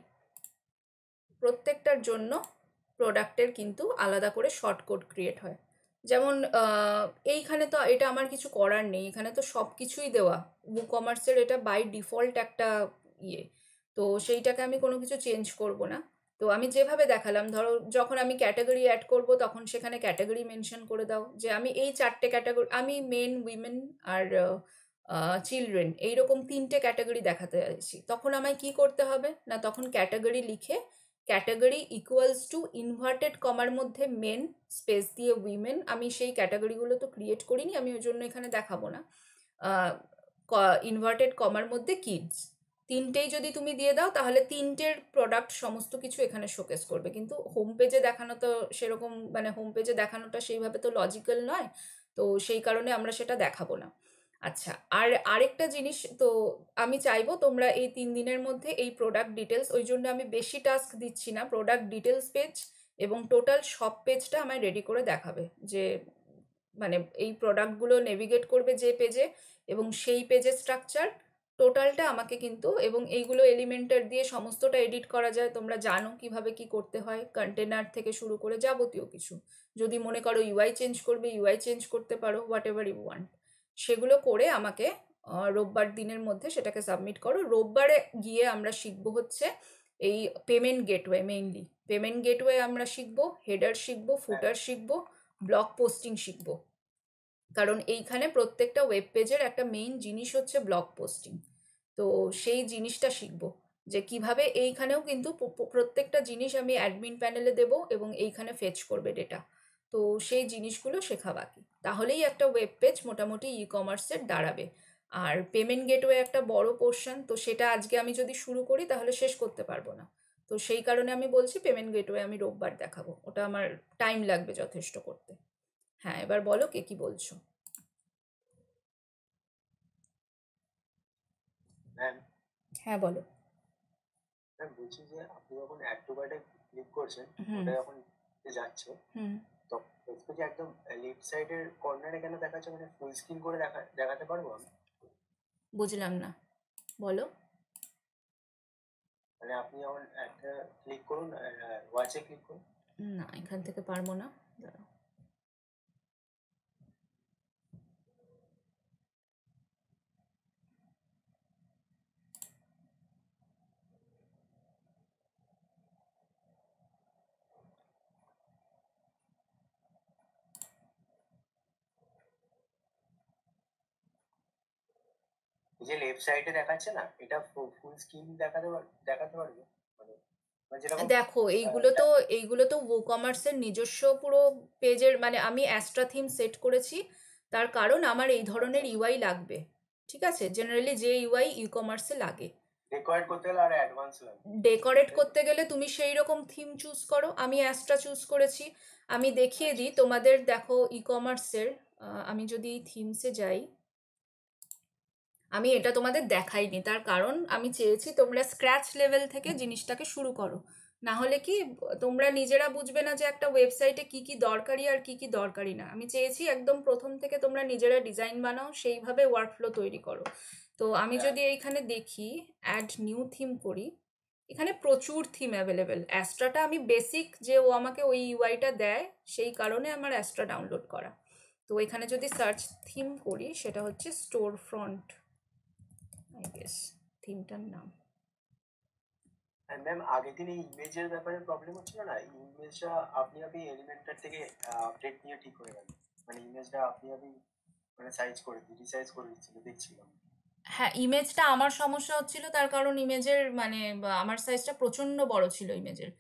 প্রত্যেকটার জন্য প্রোডাক্টের কিন্তু আলাদা করে শর্টকট ক্রিয়েট হয়। যেমন এইখানে তো এটা আমার কিছু করার নেই, এখানে তো সব কিছুই দেওয়া, WooCommerce-এর এটা বাই ডিফল্ট একটা ইয়ে, তো সেইটাকে আমি কোনো কিছু চেঞ্জ করব না। তো আমি যেভাবে দেখালাম, ধরো যখন আমি ক্যাটাগরি অ্যাড করব তখন সেখানে ক্যাটাগরি মেনশন করে দাও, যে আমি এই 4টে ক্যাটাগরি, আমি মেন, উইমেন আর চিলড্রেন, এইরকম 3টে ক্যাটাগরি দেখাতে চাইছি, তখন আমায় কি করতে হবে না, তখন ক্যাটাগরি লিখে ক্যাটাগরি ইকুয়ালস টু ইনভার্টেড কমার মধ্যে মেন স্পেস দিয়ে উইমেন, আমি সেই ক্যাটাগরিগুলো তো ক্রিয়েট করিনি, আমি ওই জন্য এখানে দেখাবো না, ইনভার্টেড কমার মধ্যে কিডস, 3টেই যদি তুমি দিয়ে দাও তাহলে 3টের প্রোডাক্ট সমস্ত কিছু এখানে শোকেস করবে। কিন্তু হোম পেজে দেখানো তো সেরকম, মানে হোম পেজে দেখানোটা সেইভাবে তো লজিক্যাল নয়, তো সেই কারণে আমরা সেটা দেখাবো না। আচ্ছা, আর আরেকটা জিনিস, তো আমি চাইবো তোমরা এই 3 দিনের মধ্যে এই প্রোডাক্ট ডিটেলস, ওই জন্য আমি বেশি টাস্ক দিচ্ছি না, প্রোডাক্ট ডিটেলস পেজ এবং টোটাল সব পেজটা আমায় রেডি করে দেখাবে, যে মানে এই প্রোডাক্টগুলো নেভিগেট করবে যে পেজে এবং সেই পেজের স্ট্রাকচার টোটালটা আমাকে কিন্তু, এবং এইগুলো এলিমেন্টার দিয়ে সমস্তটা এডিট করা যায়, তোমরা জানো কিভাবে কি করতে হয়, কন্টেনার থেকে শুরু করে যাবতীয় কিছু, যদি মনে করো ইউআই চেঞ্জ করবে ইউআই চেঞ্জ করতে পারো, হোয়াট এভার ইউ ওয়ান্ট, সেগুলো করে আমাকে রোববার দিনের মধ্যে সেটাকে সাবমিট করো। রোববারে গিয়ে আমরা শিখবো হচ্ছে এই payment gateway, mainly payment gateway আমরা শিখবো, হেডার শিখবো, ফুটার শিখবো, ব্লগ পোস্টিং শিখবো, কারণ এইখানে প্রত্যেকটা ওয়েব পেজের একটা মেইন জিনিস হচ্ছে ব্লগ পোস্টিং। তো সেই জিনিসটা শিখবো, যে কিভাবে এইখানেও কিন্তু প্রত্যেকটা জিনিস আমি অ্যাডমিন প্যানেলে দেব এবং এইখানে ফেচ করবে ডেটা, তো সেই জিনিসগুলো শেখা বাকি, তাহলেই একটা ওয়েব পেজ মোটামুটি ই-কমার্সের দাঁড়াবে। আর পেমেন্ট গেটওয়ে একটা বড় পোর্শন, তো সেটা আজকে আমি যদি শুরু করি তাহলে শেষ করতে পারবো না, তো সেই কারণে আমি বলছি পেমেন্ট গেটওয়ে আমি রোববার দেখাবো, ওটা আমার টাইম লাগবে যথেষ্ট করতে। হ্যাঁ, এবার বলো কে কি বলছো।
ম্যাম,
হ্যাঁ বলো।
ম্যাম বলছি যে আপনি যখন অ্যাড টু কার্টে ক্লিক করছেন,
হুম
ওটা যখন যাচ্ছে,
হুম
তো যে একদম লেফট সাইডের কর্নারে কেন দেখাচ্ছে, মানে ফুল স্ক্রিন করে দেখাতে পারবো আমি?
বুঝলাম না, বলো।
মানে আপনি যখন একটা ক্লিক করুন, ওয়াচে ক্লিক করুন,
না, এখান থেকে পারবো না, দাঁড়াও।
এই যে লেফট সাইডে দেখাচ্ছে না, এটা ফুল স্ক্রিন দেখাতে পারবে, মানে মানে যেরকম
দেখো এইগুলো তো WooCommerce-এর নিজস্ব পুরো পেজের, মানে আমি অ্যাস্ট্রা থিম সেট করেছি, তার কারণ আমার এই ধরনের ইউআই লাগবে। ঠিক আছে, জেনারেলি যে ইউআই ই-কমার্সে লাগে।
ডেকোরেট করতে গেলে আর অ্যাডভান্স লাগে,
ডেকোরেট
তাই তো?
করতে গেলে তুমি সেই রকম থিম চুজ করো, আমি অ্যাস্ট্রা চুজ করেছি। আমি দেখিয়ে
আচ্ছা
দিই
আচ্ছা।
তোমাদের, দেখো ই-কমার্সের, আমি যদি থিমসে যাই, আমি এটা তোমাদের দেখাইনি, তার কারণ আমি চেয়েছি তোমরা স্ক্র্যাচ লেভেল থেকে জিনিসটাকে শুরু করো। না হলে কি তোমরা নিজেরা বুঝবে না যে একটা ওয়েবসাইটে কি কি দরকারি আর কি কি দরকারি না। আমি চেয়েছি একদম প্রথম থেকে তোমরা নিজেরা ডিজাইন বানাও, সেইভাবে ওয়ার্কফ্লো তৈরি করো। তো আমি
হ্যাঁ
যদি এইখানে দেখি অ্যাড নিউ থিম করি, এখানে প্রচুর থিম অ্যাভেলেবেল। অ্যাস্ট্রাটা আমি বেসিক, যে ও আমাকে ওই ইউআইটা দেয়, সেই কারণে আমার অ্যাস্ট্রা ডাউনলোড করা। তো এখানে যদি সার্চ থিম করি, সেটা হচ্ছে স্টোর ফ্রন্ট, আই গেস থিমটার নাম।
ম্যাম, আগের দিন এই ইমেজের ব্যাপারে প্রবলেম হচ্ছিল না, ইমেজটা আপনি এলিমেন্টার থেকে আপডেট নিয়ে ঠিক হয়ে গেল, মানে ইমেজটা আপনি মানে রিসাইজ করে দিচ্ছিল, দেখছিলাম।
হ্যাঁ, ইমেজটা আমার সমস্যা হচ্ছিল, তার কারণ ইমেজের মানে আমার সাইজটা প্রচণ্ড বড় ছিল ইমেজের,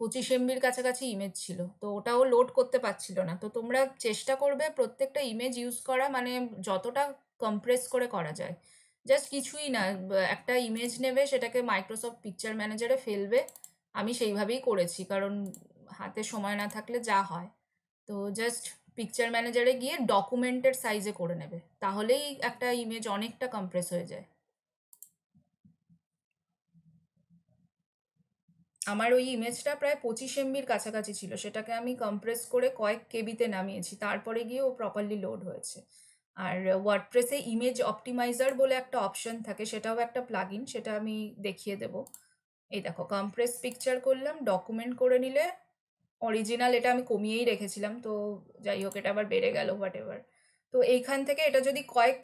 25 MB কাছাকাছি ইমেজ ছিল, তো ওটাও লোড করতে পারছিল না। তো তোমরা চেষ্টা করবে প্রত্যেকটা ইমেজ ইউজ করা, মানে যতটা কম্প্রেস করে করা যায়। জাস্ট কিছুই না, একটা ইমেজ নেবে, সেটাকে মাইক্রোসফট পিকচার ম্যানেজারে ফেলবে। আমি সেইভাবেই করেছি, কারণ হাতে সময় না থাকলে যা হয়। তো জাস্ট পিকচার ম্যানেজারে গিয়ে ডকুমেন্টের সাইজে করে নেবে, তাহলেই একটা ইমেজ অনেকটা কম্প্রেস হয়ে যায়। আমার ওই ইমেজটা প্রায় 25 MB কাছাকাছি ছিল, সেটাকে আমি কম্প্রেস করে কয়েক কেবিতে নামিয়েছি, তারপরে গিয়ে ও প্রপারলি লোড হয়েছে। আর ওয়ার্ডপ্রেসে ইমেজ অপটিমাইজার বলে একটা অপশন থাকে, সেটাও একটা প্লাগইন, সেটা আমি দেখিয়ে দেবো। এই দেখো, কম্প্রেস পিকচার করলাম, ডকুমেন্ট করে নিলে, অরিজিনাল এটা আমি কমিয়েই রেখেছিলাম, তো যাই হোক এটা আবার বেড়ে গেল, হোয়াট এভার। তো এইখান থেকে এটা যদি কয়েক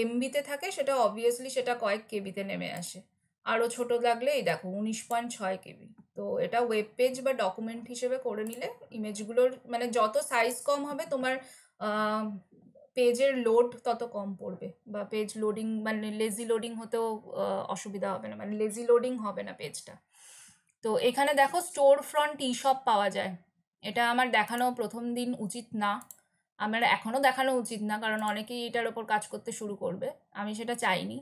এমবিতে থাকে, সেটা অবভিয়াসলি সেটা কয়েক কেবিতে নেমে আসে। আরও ছোট লাগলে এই দেখো 19.6 KB। তো এটা ওয়েব পেজ বা ডকুমেন্ট হিসেবে করে নিলে ইমেজগুলোর মানে যত সাইজ কম হবে, তোমার পেজের লোড তত কম পড়বে, বা পেজ লোডিং মানে লেজি লোডিং হতেও অসুবিধা হবে না, মানে লেজি লোডিং হবে না পেজটা। তো এখানে দেখো স্টোর ফ্রন্ট ই শপ পাওয়া যায়। এটা আমার দেখানো প্রথম দিন উচিত না, আমার এখনও দেখানো উচিত না, কারণ অনেকেই এটার ওপর কাজ করতে শুরু করবে, আমি সেটা চাইনি।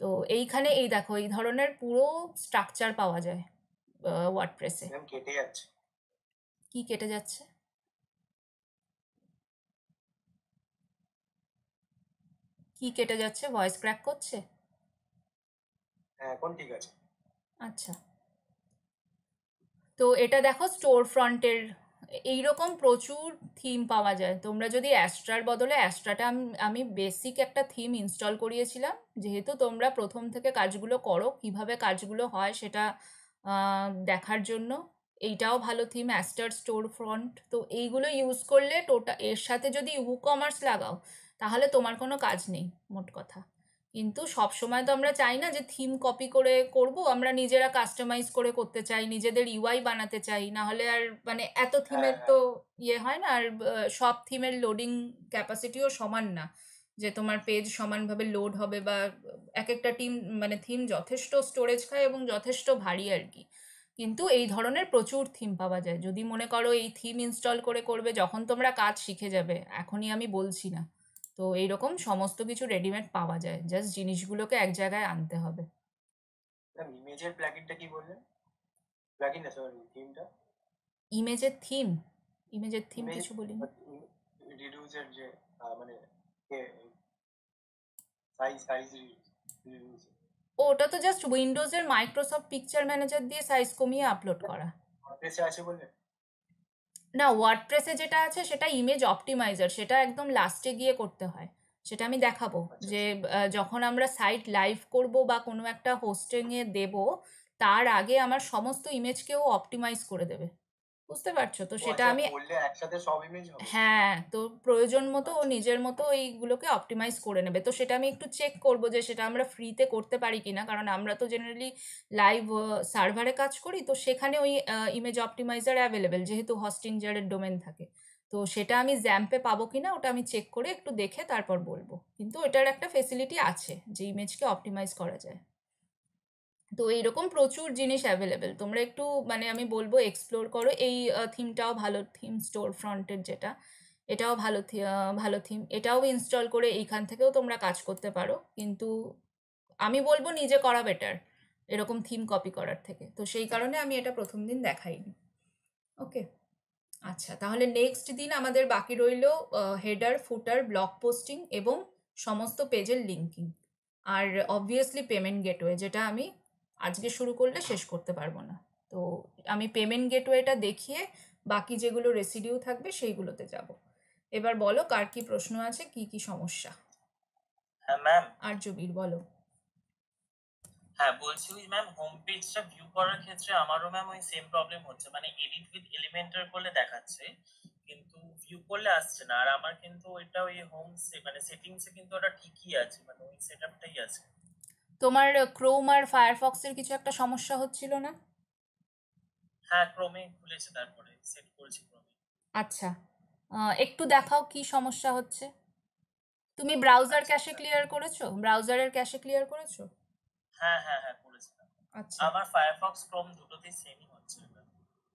তো এইখানে এই দেখো, এই ধরনের পুরো স্ট্রাকচার পাওয়া যায় ওয়ার্ডপ্রেসে।
ম্যাম কেটে যাচ্ছে।
কি কেটে যাচ্ছে? কি কেটে যাচ্ছে? ভয়েস ক্র্যাক করছে?
হ্যাঁ এখন ঠিক আছে।
আচ্ছা, তো এটা দেখো স্টোর ফ্রন্টের, এইরকম প্রচুর থিম পাওয়া যায়। তোমরা যদি অ্যাস্ট্রার বদলে অ্যাস্ট্রাটা আমি বেসিক একটা থিম ইনস্টল করিয়েছিলাম, যেহেতু তোমরা প্রথম থেকে কাজগুলো করো, কিভাবে কাজগুলো হয় সেটা দেখার জন্য। এইটাও ভালো থিম, অ্যাস্টার স্টোর ফ্রন্ট। তো এইগুলো ইউজ করলে এর সাথে যদি WooCommerce লাগাও, তাহলে তোমার কোনো কাজ নেই, মোট কথা। কিন্তু সব সময় তো আমরা চাই না যে থিম কপি করে করব, আমরা নিজেরা কাস্টমাইজ করে করতে চাই, নিজেদের ইউআই বানাতে চাই, না হলে আর মানে এত
হ্যাঁ
থিমের তো
হ্যাঁ।
ইয়ে হয় না। আর সব থিমের লোডিং ক্যাপাসিটিও সমান না, যে তোমার পেজ সমানভাবে লোড হবে, বা এক একটা মানে থিম যথেষ্ট স্টোরেজ খায় এবং যথেষ্ট ভারী আর কি। কিন্তু এই ধরনের প্রচুর থিম পাওয়া যায়, যদি মনে করো এই থিম ইনস্টল করে করবে যখন তোমরা কাজ শিখে যাবে, এখনই আমি বলছি না। তো এইরকম সমস্ত কিছু রেডিমেড পাওয়া যায়, জাস্ট জিনিসগুলোকে এক জায়গায় আনতে হবে।
ম্যাম ইমেজের প্ল্যাগইনটা কি বললেন? প্ল্যাগইন না, সরি, থিমটা।
ইমেজের থিম? ইমেজের থিম
ইমেজ
কিছু বলিনি।
রিডিউসের যে মানে সাইজ রিডিউস।
ওটা তো জাস্ট উইন্ডোজের মাইক্রোসফট পিকচার ম্যানেজার দিয়ে সাইজ কমিয়ে আপলোড করা।
ওয়ার্ডপ্রেসে আছে বললেন?
না, ওয়ার্ডপ্রেসে যেটা আছে সেটা ইমেজ অপটিমাইজার, সেটা একদম লাস্টে গিয়ে করতে হয়। সেটা আমি দেখাবো,
আচ্ছা
যে
আচ্ছা।
যখন আমরা সাইট লাইভ করব বা কোনো একটা হোস্টিংয়ে দেব, তার আগে আমার সমস্ত ইমেজকেও অপটিমাইজ করে দেবে। বুঝতে পারছো তো?
ও
সেটা
আচ্ছা,
আমি,
করলে একসাথে সব ইমেজ হবে?
হ্যাঁ, তো প্রয়োজন মতো ও
আচ্ছা আচ্ছা।
নিজের মতো এইগুলোকে অপটিমাইজ করে নেবে। তো সেটা আমি একটু চেক করব যে সেটা আমরা ফ্রিতে করতে পারি কিনা, কারণ আমরা তো জেনারেলি লাইভ সার্ভারে কাজ করি, তো সেখানে ওই ইমেজ অপটিমাইজার অ্যাভেলেবেল, যেহেতু হস্টিং জারের ডোমেন থাকে। তো সেটা আমি জ্যাম্পে পাবো কিনা ওটা আমি চেক করে একটু দেখে তারপর বলবো, কিন্তু এটার একটা ফেসিলিটি আছে যে ইমেজকে অপটিমাইজ করা যায়। তো এইরকম প্রচুর জিনিস অ্যাভেলেবেল, তোমরা একটু মানে আমি বলবো এক্সপ্লোর করো। এই থিমটাও ভালো থিম, স্টোর ফ্রন্টের যেটা, এটাও ভালো থিম, এটাও ইনস্টল করে এইখান থেকেও তোমরা কাজ করতে পারো, কিন্তু আমি বলবো নিজে করা বেটার এরকম থিম কপি করার থেকে। তো সেই কারণে আমি এটা প্রথম দিন দেখাইনি। ওকে, আচ্ছা, তাহলে নেক্সট দিন আমাদের বাকি রইল হেডার, ফুটার, ব্লগ পোস্টিং এবং সমস্ত পেজের লিঙ্কিং, আর অবভিয়াসলি পেমেন্ট গেটওয়ে, যেটা আমি আজকে শুরু করলে শেষ করতে পারবো না। তো আমি পেমেন্ট গেটওয়েটা দেখিয়ে বাকি যেগুলো রেসিডিউ থাকবে সেইগুলোতে যাব। এবার বলো কার কি প্রশ্ন আছে, কি কি সমস্যা।
হ্যাঁ ম্যাম।
আর্যবীর বলো।
হ্যাঁ বলছি ওই ম্যাম হোম পেজটা ভিউ করার ক্ষেত্রে আমারও ম্যাম ওই সেম প্রবলেম হচ্ছে, মানে এডিট উইথ এলিমেন্টার করলে দেখাচ্ছে কিন্তু ভিউ করলে আসছে না। আর আমার কিন্তু ওইটা ওই মানে সেটিংসে কিন্তু ওটা ঠিকই আছে, মানে ওই সেটআপটাই আছে।
তোমার ক্রোম আর ফায়ারফক্সের কিছু একটা সমস্যা হচ্ছিল না?
হ্যাঁ ক্রোমে খুলেছে, তারপরে সেট করেছি ক্রোমে।
আচ্ছা, একটু দেখাও কি সমস্যা হচ্ছে। তুমি ব্রাউজার
আচ্ছা
ক্যাশে ক্লিয়ার করেছো? ব্রাউজারের ক্যাশে ক্লিয়ার করেছো?
হ্যাঁ হ্যাঁ হ্যাঁ করেছিলাম।
আচ্ছা
আমার ফায়ারফক্স ক্রোম দুটোতেই সেমই হচ্ছে ম্যাম।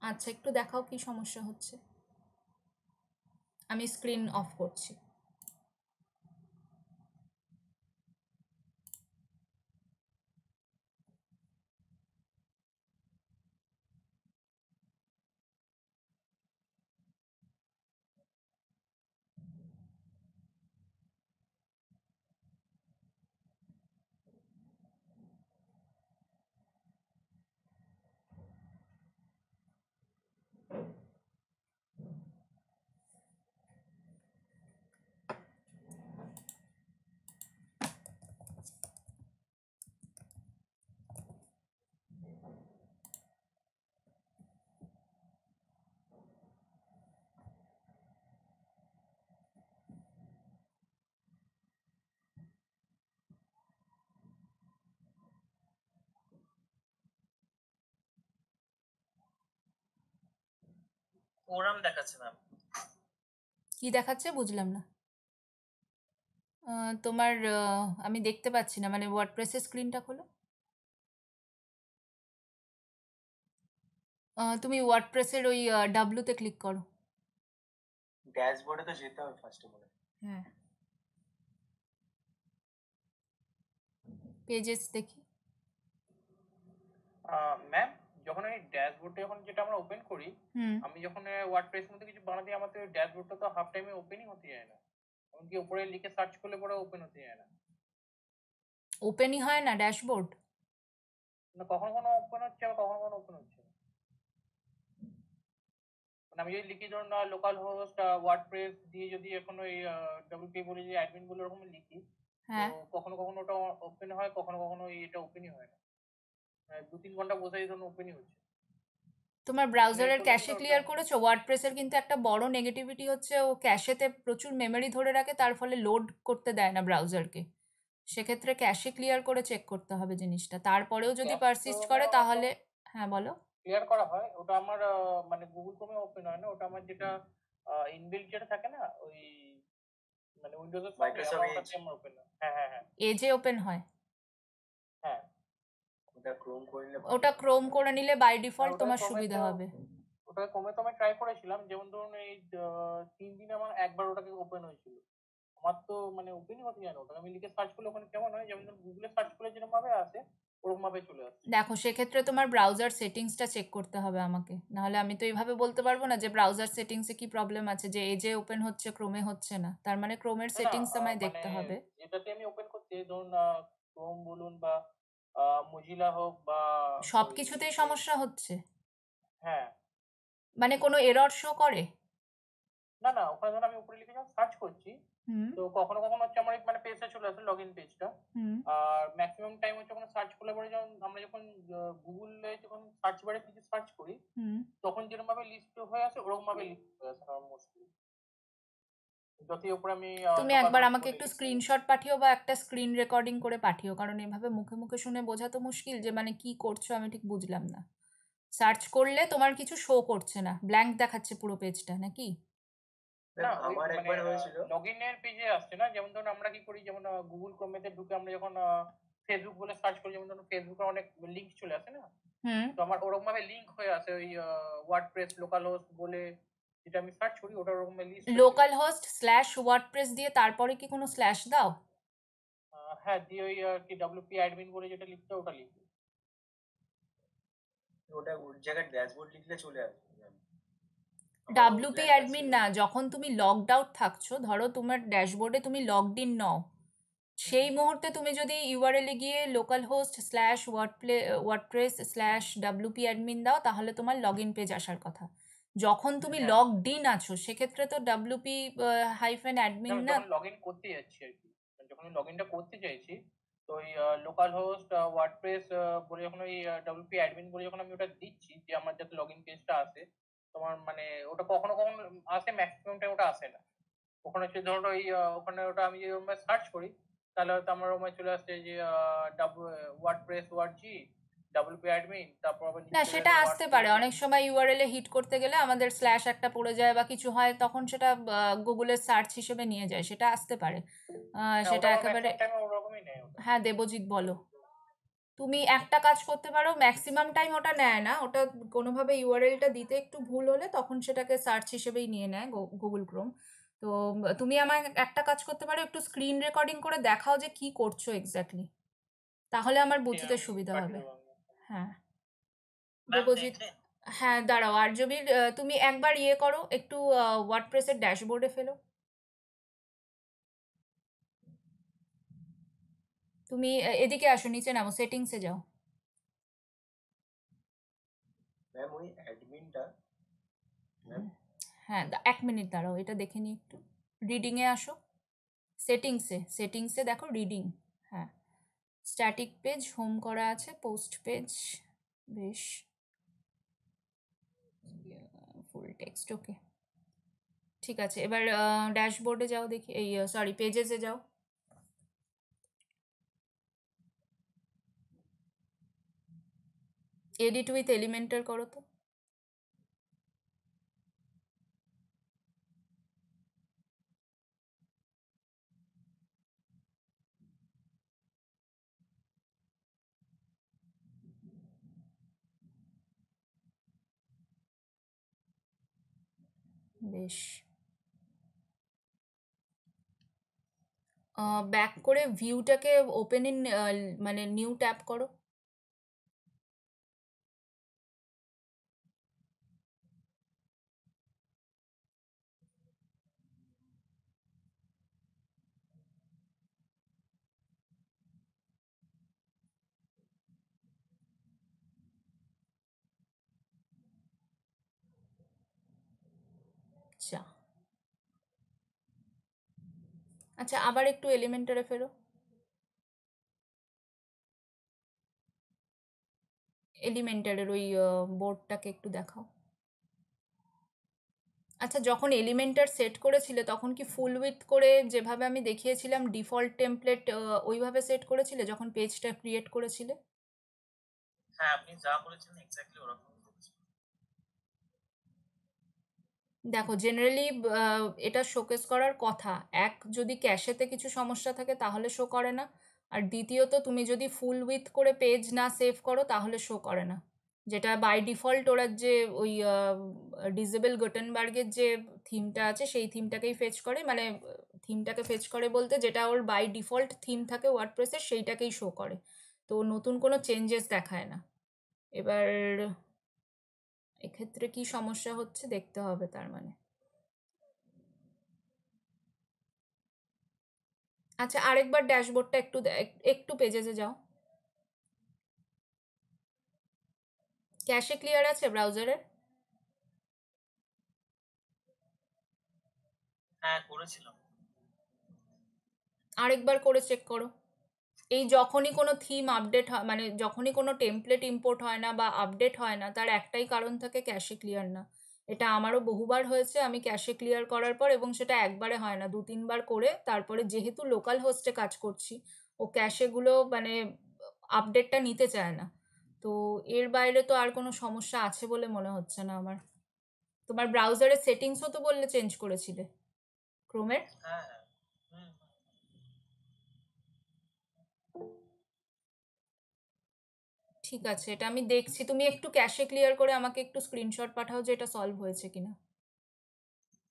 আচ্ছা, একটু দেখাও কি সমস্যা হচ্ছে। আমি স্ক্রিন অফ করছি।
ফোরাম দেখাচ্ছে ম্যাম।
কি দেখাচ্ছে বুঝলাম না। তোমার আমি দেখতে পাচ্ছি না, মানে ওয়ার্ডপ্রেসের স্ক্রিনটা খোলো। তুমি ওয়ার্ডপ্রেসের ওই ডাব্লুতে ক্লিক করো।
ড্যাশবোর্ডে তো যেতে হবে ফার্স্টে মনে হয়।
হ্যাঁ, পেজেস দেখি।
ম্যাম, যখন এই ড্যাশবোর্ডটা যখন যেটা আমরা ওপেন করি,
হুম,
আমি যখন ওয়ার্ডপ্রেস মধ্যে কিছু বানাতে আমার তো ড্যাশবোর্ডটা তো হাফ টাইমে ওপেনই হতে যায় না। এমনকি উপরে লিখে সার্চ করলে পরে ওপেন হতে যায় না।
ওপেনই হয় না ড্যাশবোর্ড?
মানে কখনো কখনো ওপেন হচ্ছে, আবার কখনো কখনো ওপেন হচ্ছে না। মানে আমি যদি লিখি ধরুন লোকাল হোস্ট ওয়ার্ডপ্রেস দিয়ে যদি এখন ওই ডব্লিউপি বলে যে অ্যাডমিন বলে ওরকম লিখি, তো
হ্যাঁ,
কখনো কখনো ওটা ওপেন হয়, কখনো কখনো এটা ওপেনই হয় না। 2-3 ঘন্টা বসেই ধরুন ওপেনই হচ্ছে।
তোমার
মানে
ব্রাউজারের
এরপর
ক্যাশে
ধরুন
ক্লিয়ার করেছো? ওয়ার্ডপ্রেসের কিন্তু একটা বড় নেগেটিভিটি হচ্ছে ও ক্যাশেতে প্রচুর মেমরি ধরে রাখে, তার ফলে লোড করতে দেয় না ব্রাউজারকে। সেক্ষেত্রে ক্যাশে ক্লিয়ার করে চেক করতে হবে জিনিসটা, তারপরেও যদি
ক্যাশ তো
পারসিস্ট করে
ম্যাম আমার
তাহলে। হ্যাঁ বলো।
ক্লিয়ার করা হয়, ওটা আমার মানে গুগল ক্রোমে ওপেন হয় না, ওটা আমার যেটা ইনবিল্ট যেটা থাকে না ওই মানে উইন্ডোজের সঙ্গে
মাইক্রোসফট
আমার
এজ
ওটাতে আমার ওপেন হয়। হ্যাঁ হ্যাঁ হ্যাঁ
এজে ওপেন হয়?
হ্যাঁ।
ওটা ক্রোম করে নিলে ভালো
ওটা
হয়।
ক্রোম করে নিলে বাই
হ্যাঁ,
ডিফল্ট
ওটা
তোমার
ক্রোমে
সুবিধা
তো
হবে।
ওটা ক্রোমে তো আমি ট্রাই করেছিলাম, যেমন ধরুন এই 3 দিনে আমার একবার ওটাকে ওপেন হয়েছিল। আমার তো মানে ওপেনই হতে যায় না। ওটাকে আমি লিখে সার্চ করলে ওখানে কেমন হয়, যেমন ধরুন গুগলে সার্চ করলে যেরকম ভাবে আসে ওরকম ভাবে চলে আসছে।
দেখো সেক্ষেত্রে তোমার ব্রাউজার সেটিংসটা চেক করতে হবে আমাকে, নাহলে আমি তো এইভাবে বলতে পারবো না যে ব্রাউজার সেটিংসে কি প্রবলেম আছে, যে এজে ওপেন হচ্ছে ক্রোমে হচ্ছে না, তার মানে ক্রোমের
না না
সেটিংস আমায়
মানে
দেখতে হবে।
যেটাতে আমি ওপেন করছি ধরুন ক্রোম বলুন বা মজিলা হোক বা
সব
ওই
কিছুতেই
এজ।
সমস্যা হচ্ছে?
হ্যাঁ।
মানে কোনো এরর শো করে?
না না, ওখানে ধরুন আমি উপরে লিখে যখন সার্চ করছি,
হুম,
তো কখনো কখনো হচ্ছে আমার মানে পেজটা চলে আসে, লগ ইন পেজটা।
হুম,
আর ম্যাক্সিমাম টাইম হচ্ছে যখন সার্চ করলে পরে যখন আমরা যখন গুগলে যখন সার্চ বারে কিছু সার্চ করি,
হুম।
তখন যেরকম ভাবে লিস্ট হয়ে আসে ওরকম ভাবে লিস্ট হয়ে আসে আমার মোস্টলি। যতই উপরে আমি
তুমি
লোকাল
একবার
হোস্ট
আমাকে
বলে
একটু
লিখি।
স্ক্রিনশট পাঠিও বা একটা স্ক্রিন রেকর্ডিং করে পাঠিও, কারণ এভাবে মুখে মুখে শুনে বোঝা তো মুশকিল যে মানে কি করছো আমি ঠিক বুঝলাম না। সার্চ করলে তোমার কিছু শো করছে না, ব্ল্যাঙ্ক দেখাচ্ছে পুরো পেজটা নাকি?
না
ম্যাম
ওই
আমার
মানে
একবার হয়েছিল।
লগ ইনের পেজে আসছে না, যেমন ধরুন আমরা কি করি, যেমন গুগল ক্রোমেতে ঢুকে আমরা যখন ফেসবুক বলে সার্চ করি, যেমন ধরুন ফেসবুকে অনেক লিঙ্ক চলে আসে না,
হুম।
তো আমার ওরকম ভাবে লিঙ্ক হয়ে আসে ওই ওয়ার্ডপ্রেস লোকাল হোস্ট বলে যেটা আমি সার্চ করি, ওটা ওরকম লিস্ট হয়ে চলে
লোকাল
আসে।
হোস্ট স্ল্যাশ ওয়ার্ডপ্রেস দিয়ে তারপরে কি কোনো স্ল্যাশ দাও?
হ্যাঁ, দিয়ে ওই কি ডব্লিউপি অ্যাডমিন বলে যেটা লিখতে হয়, ওটা লিখি।
ওটা ওর জায়গায় ড্যাশবোর্ড লিখলে চলে আসবে ম্যাম। আমার
ডাব্লিউপি
ওয়েবল্যান্ড
অ্যাডমিন
আছে।
না, যখন তুমি লগড আউট থাকছো, ধরো তোমার ড্যাশবোর্ডে তুমি লগড ইন নও, সেই মুহূর্তে তুমি যদি ইউআরএলে গিয়ে local host slash WordPress slash WP admin দাও, তাহলে তোমার লগ ইন পেজ আসার কথা। যখন তুমি
হ্যাঁ,
লগড ইন আছো সেক্ষেত্রে তো ডাব্লিউপি হাইফেন অ্যাডমিন
যেমন
না।
যখন লগ ইন করতে যাচ্ছি আর কি, যখন লগ ইনটা করতে চাইছি, তো ওই লোকাল হোস্ট ওয়ার্ডপ্রেস বলে যখন ওই ডব্লিউপি অ্যাডমিন বলে যখন আমি ওটা দিচ্ছি যে আমার যাতে লগ ইন পেজটা আসে, তোমার মানে ওটা কখনো কখনো আসে, ম্যাক্সিমাম টাইম ওটা আসে না। ওখানে হচ্ছে ধরো ওই ওখানে ওটা আমি যদি সার্চ করি, তাহলে হয়তো আমার ওখানে চলে আসছে যে ওয়ার্ডপ্রেস ওয়ার্ডজি ডব্লিউপি অ্যাডমিন, তারপর আবার
না,
নিচে চলে
সেটা
আসে
আসতে পারে,
ওয়ার্ডপ্রেস।
অনেক সময় ইউআরএলে হিট করতে গেলে আমাদের স্ল্যাশ একটা পড়ে যায় বা কিছু হয়, তখন সেটা গুগলের সার্চ হিসেবে নিয়ে যায়, সেটা আসতে পারে।
হ্যাঁ,
সেটা
ওটা আমার
একেবারে।
ম্যাক্সিমাম টাইমে ওরকমই নেয় ওটা।
হ্যাঁ, দেবজিৎ বলো। তুমি একটা কাজ করতে পারো, ম্যাক্সিমাম টাইম ওটা নেয় না, ওটা কোনোভাবে ইউআরএলটা দিতে একটু ভুল হলে তখন সেটাকে সার্চ হিসেবেই নিয়ে নেয় গুগল ক্রোম। তো তুমি আমার একটা কাজ করতে পারো, একটু স্ক্রিন রেকর্ডিং করে দেখাও যে কি করছো এক্স্যাক্টলি, তাহলে আমার
ঠিক আছে,
বুঝতে
আমি
সুবিধা
পাঠিয়ে
হবে।
দেবো আমি।
হ্যাঁ,
ম্যাম
দেবজিৎ।
দেখলেন?
হ্যাঁ, দাঁড়াও, আর্যবীর, তুমি একবার ইয়ে করো, একটু ওয়ার্ডপ্রেসের ড্যাশবোর্ডে ফেলো। তুমি এদিকে আসো, নিচে নামো, সেটিংসে যাও।
ম্যাম ওই অ্যাডমিনটা ম্যাম।
হ্যাঁ, 1 মিনিট দাঁড়াও, এটা দেখে নিই একটু। রিডিংয়ে আসো, সেটিংসে দেখো রিডিং। হ্যাঁ, স্ট্যাটিক পেজ হোম করা আছে, পোস্ট পেজ, বেশ, ফুল টেক্সট, ওকে, ঠিক আছে। এবার ড্যাশবোর্ডে যাও, দেখি, এই সরি, পেজেসে যাও। এডিট উইথ এলিমেন্টার করো তো। বেশ, ব্যাক করে ভিউটাকে ওপেন ইন, মানে নিউ ট্যাপ করো। আচ্ছা, আচ্ছা, আবার একটু এলিমেন্টারে ফেরো, এলিমেন্টারের ওই বোর্ডটাকে একটু দেখাও। আচ্ছা, যখন এলিমেন্টার সেট করেছিলে তখন কি ফুল উইথ করে, যেভাবে আমি দেখিয়েছিলাম ডিফল্ট টেমপ্লেট, ওইভাবে সেট করেছিলে যখন পেজটা ক্রিয়েট করেছিলে?
হ্যাঁ, আপনি যা বলেছেন এক্স্যাক্টলি ওরকম করেছি।
দেখো, জেনারেলি এটা শোকেস করার কথা, এক, যদি ক্যাশেতে কিছু সমস্যা থাকে তাহলে শো করে না, আর দ্বিতীয়ত তুমি যদি ফুল উইথ করে পেজ না সেভ করো তাহলে শো করে না। যেটা বাই ডিফল্ট ওরা যে ওই ডিজেবল গুটেনবার্গের যে থিমটা আছে সেই থিমটাকেই ফেচ করে, মানে থিমটাকে ফেচ করে বলতে যেটা ওর বাই ডিফল্ট থিম থাকে ওয়ার্ডপ্রেসের সেইটাকেই শো করে, তো নতুন কোনো চেঞ্জেস দেখায় না। এবার এক্ষেত্রে কি সমস্যা হচ্ছে দেখতে হবে তার মানে। আচ্ছা, আরেকবার ড্যাশবোর্ডটা একটু একটু পেজেসে যাও। ক্যাশে ক্লিয়ার আছে ব্রাউজারের?
হ্যাঁ, করেছিলাম।
আরেকবার করে চেক করো। এই যখনই কোনো থিম আপডেট হয়, মানে যখনই কোনো টেমপ্লেট ইম্পোর্ট হয় না বা আপডেট হয় না, তার একটাই কারণ থাকে, ক্যাশে ক্লিয়ার না। এটা আমারও বহুবার হয়েছে, আমি ক্যাশে ক্লিয়ার করার পর, এবং সেটা একবারে হয় না, 2-3 বার করে, তারপরে যেহেতু লোকাল হোস্টে কাজ করছি, ও ক্যাশেগুলো মানে আপডেটটা নিতে চায় না। তো এর বাইরে তো আর কোনো সমস্যা আছে বলে মনে হচ্ছে না আমার। তোমার ব্রাউজারের সেটিংসও তো বললে চেঞ্জ করেছিলে। ক্রোমের?
হ্যাঁ হ্যাঁ হুম হুম।
ঠিক আছে, এটা আমি দেখছি। তুমি একটু ক্যাশে ক্লিয়ার করে আমাকে একটু স্ক্রিনশট পাঠাও যে এটা সলভ হয়েছে কিনা।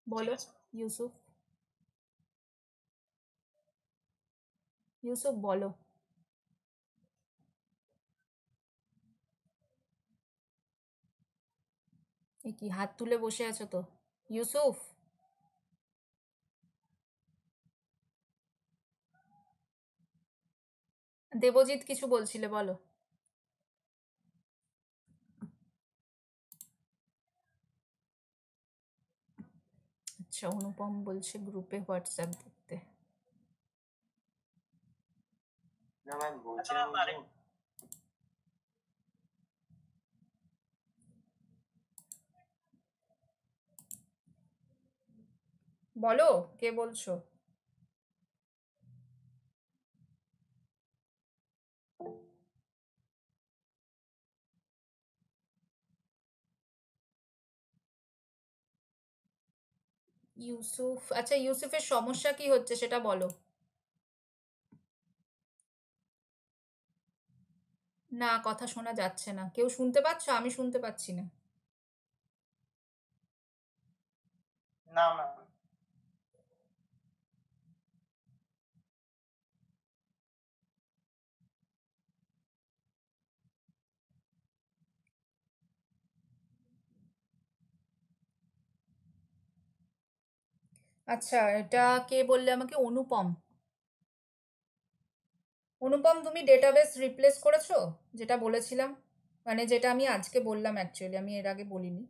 ঠিক
বলো
আছে
ইউসুফ, ইউসুফ বলো। এ কি হাত তুলে বসে আছো তো ইউসুফ? দেবজিৎ কিছু বলছিলে, বলো। আচ্ছা, অনুপম বলছে গ্রুপে হোয়াটসঅ্যাপ দেখতে।
না ম্যাম,
আচ্ছা
বলছিলাম
ম্যাম
ওই যে
বলো, কে বলছো? ইউসুফ, আচ্ছা ইউসুফের সমস্যা কি হচ্ছে সেটা বলো। না, কথা শোনা যাচ্ছে না। কেউ শুনতে পাচ্ছ? আমি শুনতে পাচ্ছি না।
না ম্যাম।
আচ্ছা, এটা কে বললে আমাকে? অনুপম। অনুপম, তুমি ডেটাবেস রিপ্লেস করেছো? যেটা বলেছিলাম, মানে যেটা আমি আজকে বললাম, অ্যাকচুয়ালি আমি এর আগে বলিনি।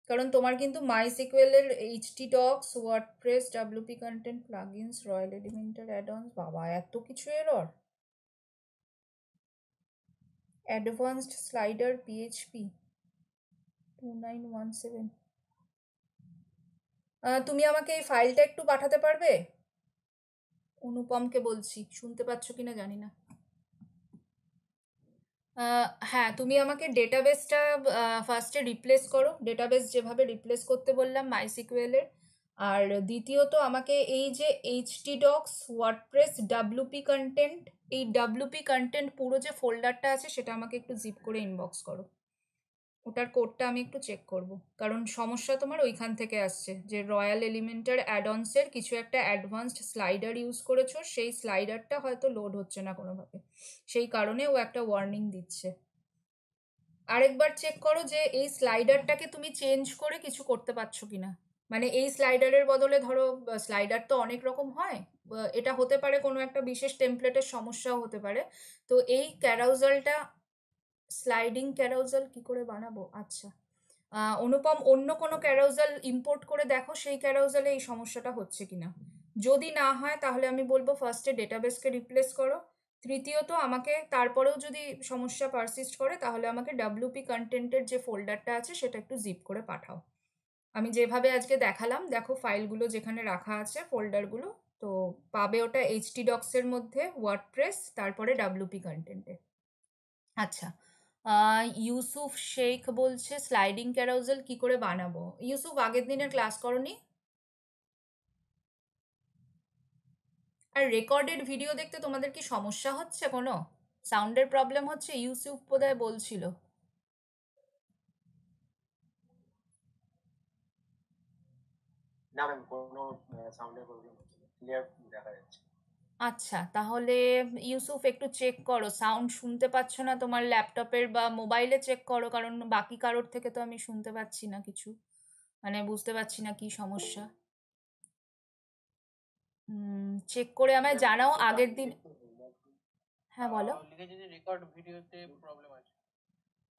কারণ তোমার কিন্তু মাই সিকুয়েলের HT docs, WordPress, WP content, plugins, royal Elementor addons, বাবা এত কিছু এরর। Advanced slider PHP 2917। তুমি আমাকে এই ফাইলটা একটু পাঠাতে পারবে? অনুপমকে বলছি, শুনতে পাচ্ছ কিনা জানি না। হ্যাঁ, তুমি আমাকে ডেটাবেসটা ফার্স্টে রিপ্লেস করো, ডেটাবেস যেভাবে রিপ্লেস করতে বললাম মাইসিকিউএলের। আর দ্বিতীয়ত আমাকে এই যে HT docs, WordPress, WP content, এই ডাব্লিউপি কন্টেন্ট পুরো যে ফোল্ডারটা আছে সেটা আমাকে একটু জিপ করে ইনবক্স করো। ওটার কোডটা আমি একটু চেক করব, কারণ সমস্যা তোমার ওইখান থেকে আসছে যে রয়্যাল এলিমেন্টার অ্যাডঅনসের কিছু একটা অ্যাডভান্সড স্লাইডার ইউজ করেছো, সেই স্লাইডারটা হয়তো লোড হচ্ছে না কোনোভাবে, সেই কারণে ও একটা ওয়ার্নিং দিচ্ছে। আরেকবার চেক করো যে এই স্লাইডারটাকে তুমি চেঞ্জ করে কিছু করতে পারছো কিনা। মানে এই স্লাইডারের বদলে ধরো, স্লাইডার তো অনেক রকম হয়, এটা হতে পারে কোনো একটা বিশেষ টেমপ্লেটের সমস্যাও হতে পারে। তো এই ক্যারাউজালটা, স্লাইডিং ক্যারাউজাল কি করে বানাবো? আচ্ছা, অনুপম অন্য কোনো ক্যারাউজাল ইম্পোর্ট করে দেখো সেই ক্যারাউজালে এই সমস্যাটা হচ্ছে কিনা। যদি না হয় তাহলে আমি বলবো ফার্স্টে ডেটাবেসকে রিপ্লেস করো। তৃতীয়ত আমাকে তারপরেও যদি সমস্যা পারসিস্ট করে তাহলে আমাকে ডাব্লিউপি কন্টেন্টের যে ফোল্ডারটা আছে সেটা একটু জিপ করে পাঠাও। আমি যেভাবে আজকে দেখালাম, দেখো ফাইলগুলো যেখানে রাখা আছে ফোল্ডারগুলো, তো পাবে ওটা এইচটি ডক্সের মধ্যে, ওয়ার্ডপ্রেস, তারপরে ডাব্লিউপি কন্টেন্টে। আচ্ছা, ইউসুফ শেখ বলছে স্লাইডিং ক্যারাউজেল কি করে বানাবো। ইউসুফ, আগের দিনের ক্লাস করনি? আর রেকর্ডেড ভিডিও দেখতে তোমাদের কি সমস্যা হচ্ছে? কোনো সাউন্ডের প্রবলেম হচ্ছে? ইউসুফ বোধহয় বলছিল।
না ম্যাম, কোনো সাউন্ডের প্রবলেম হচ্ছে না, ক্লিয়ার দেখা যাচ্ছে।
আচ্ছা, তাহলে ইউসুফ একটু চেক করো, সাউন্ড শুনতে পাচ্ছ না তোমার ল্যাপটপের বা মোবাইলে চেক করো, কারণ বাকি কারোর থেকে তো আমি শুনতে পাচ্ছি না কিছু, মানে বুঝতে পারছি না কি সমস্যা। চেক করে আমায়
ম্যাম
জানাও
একটু
আগের
আপনি
দিন।
চেক করবেন ম্যাম।
হ্যাঁ বলো।
লিখেছে যে রেকর্ড ভিডিওতে প্রবলেম আছে,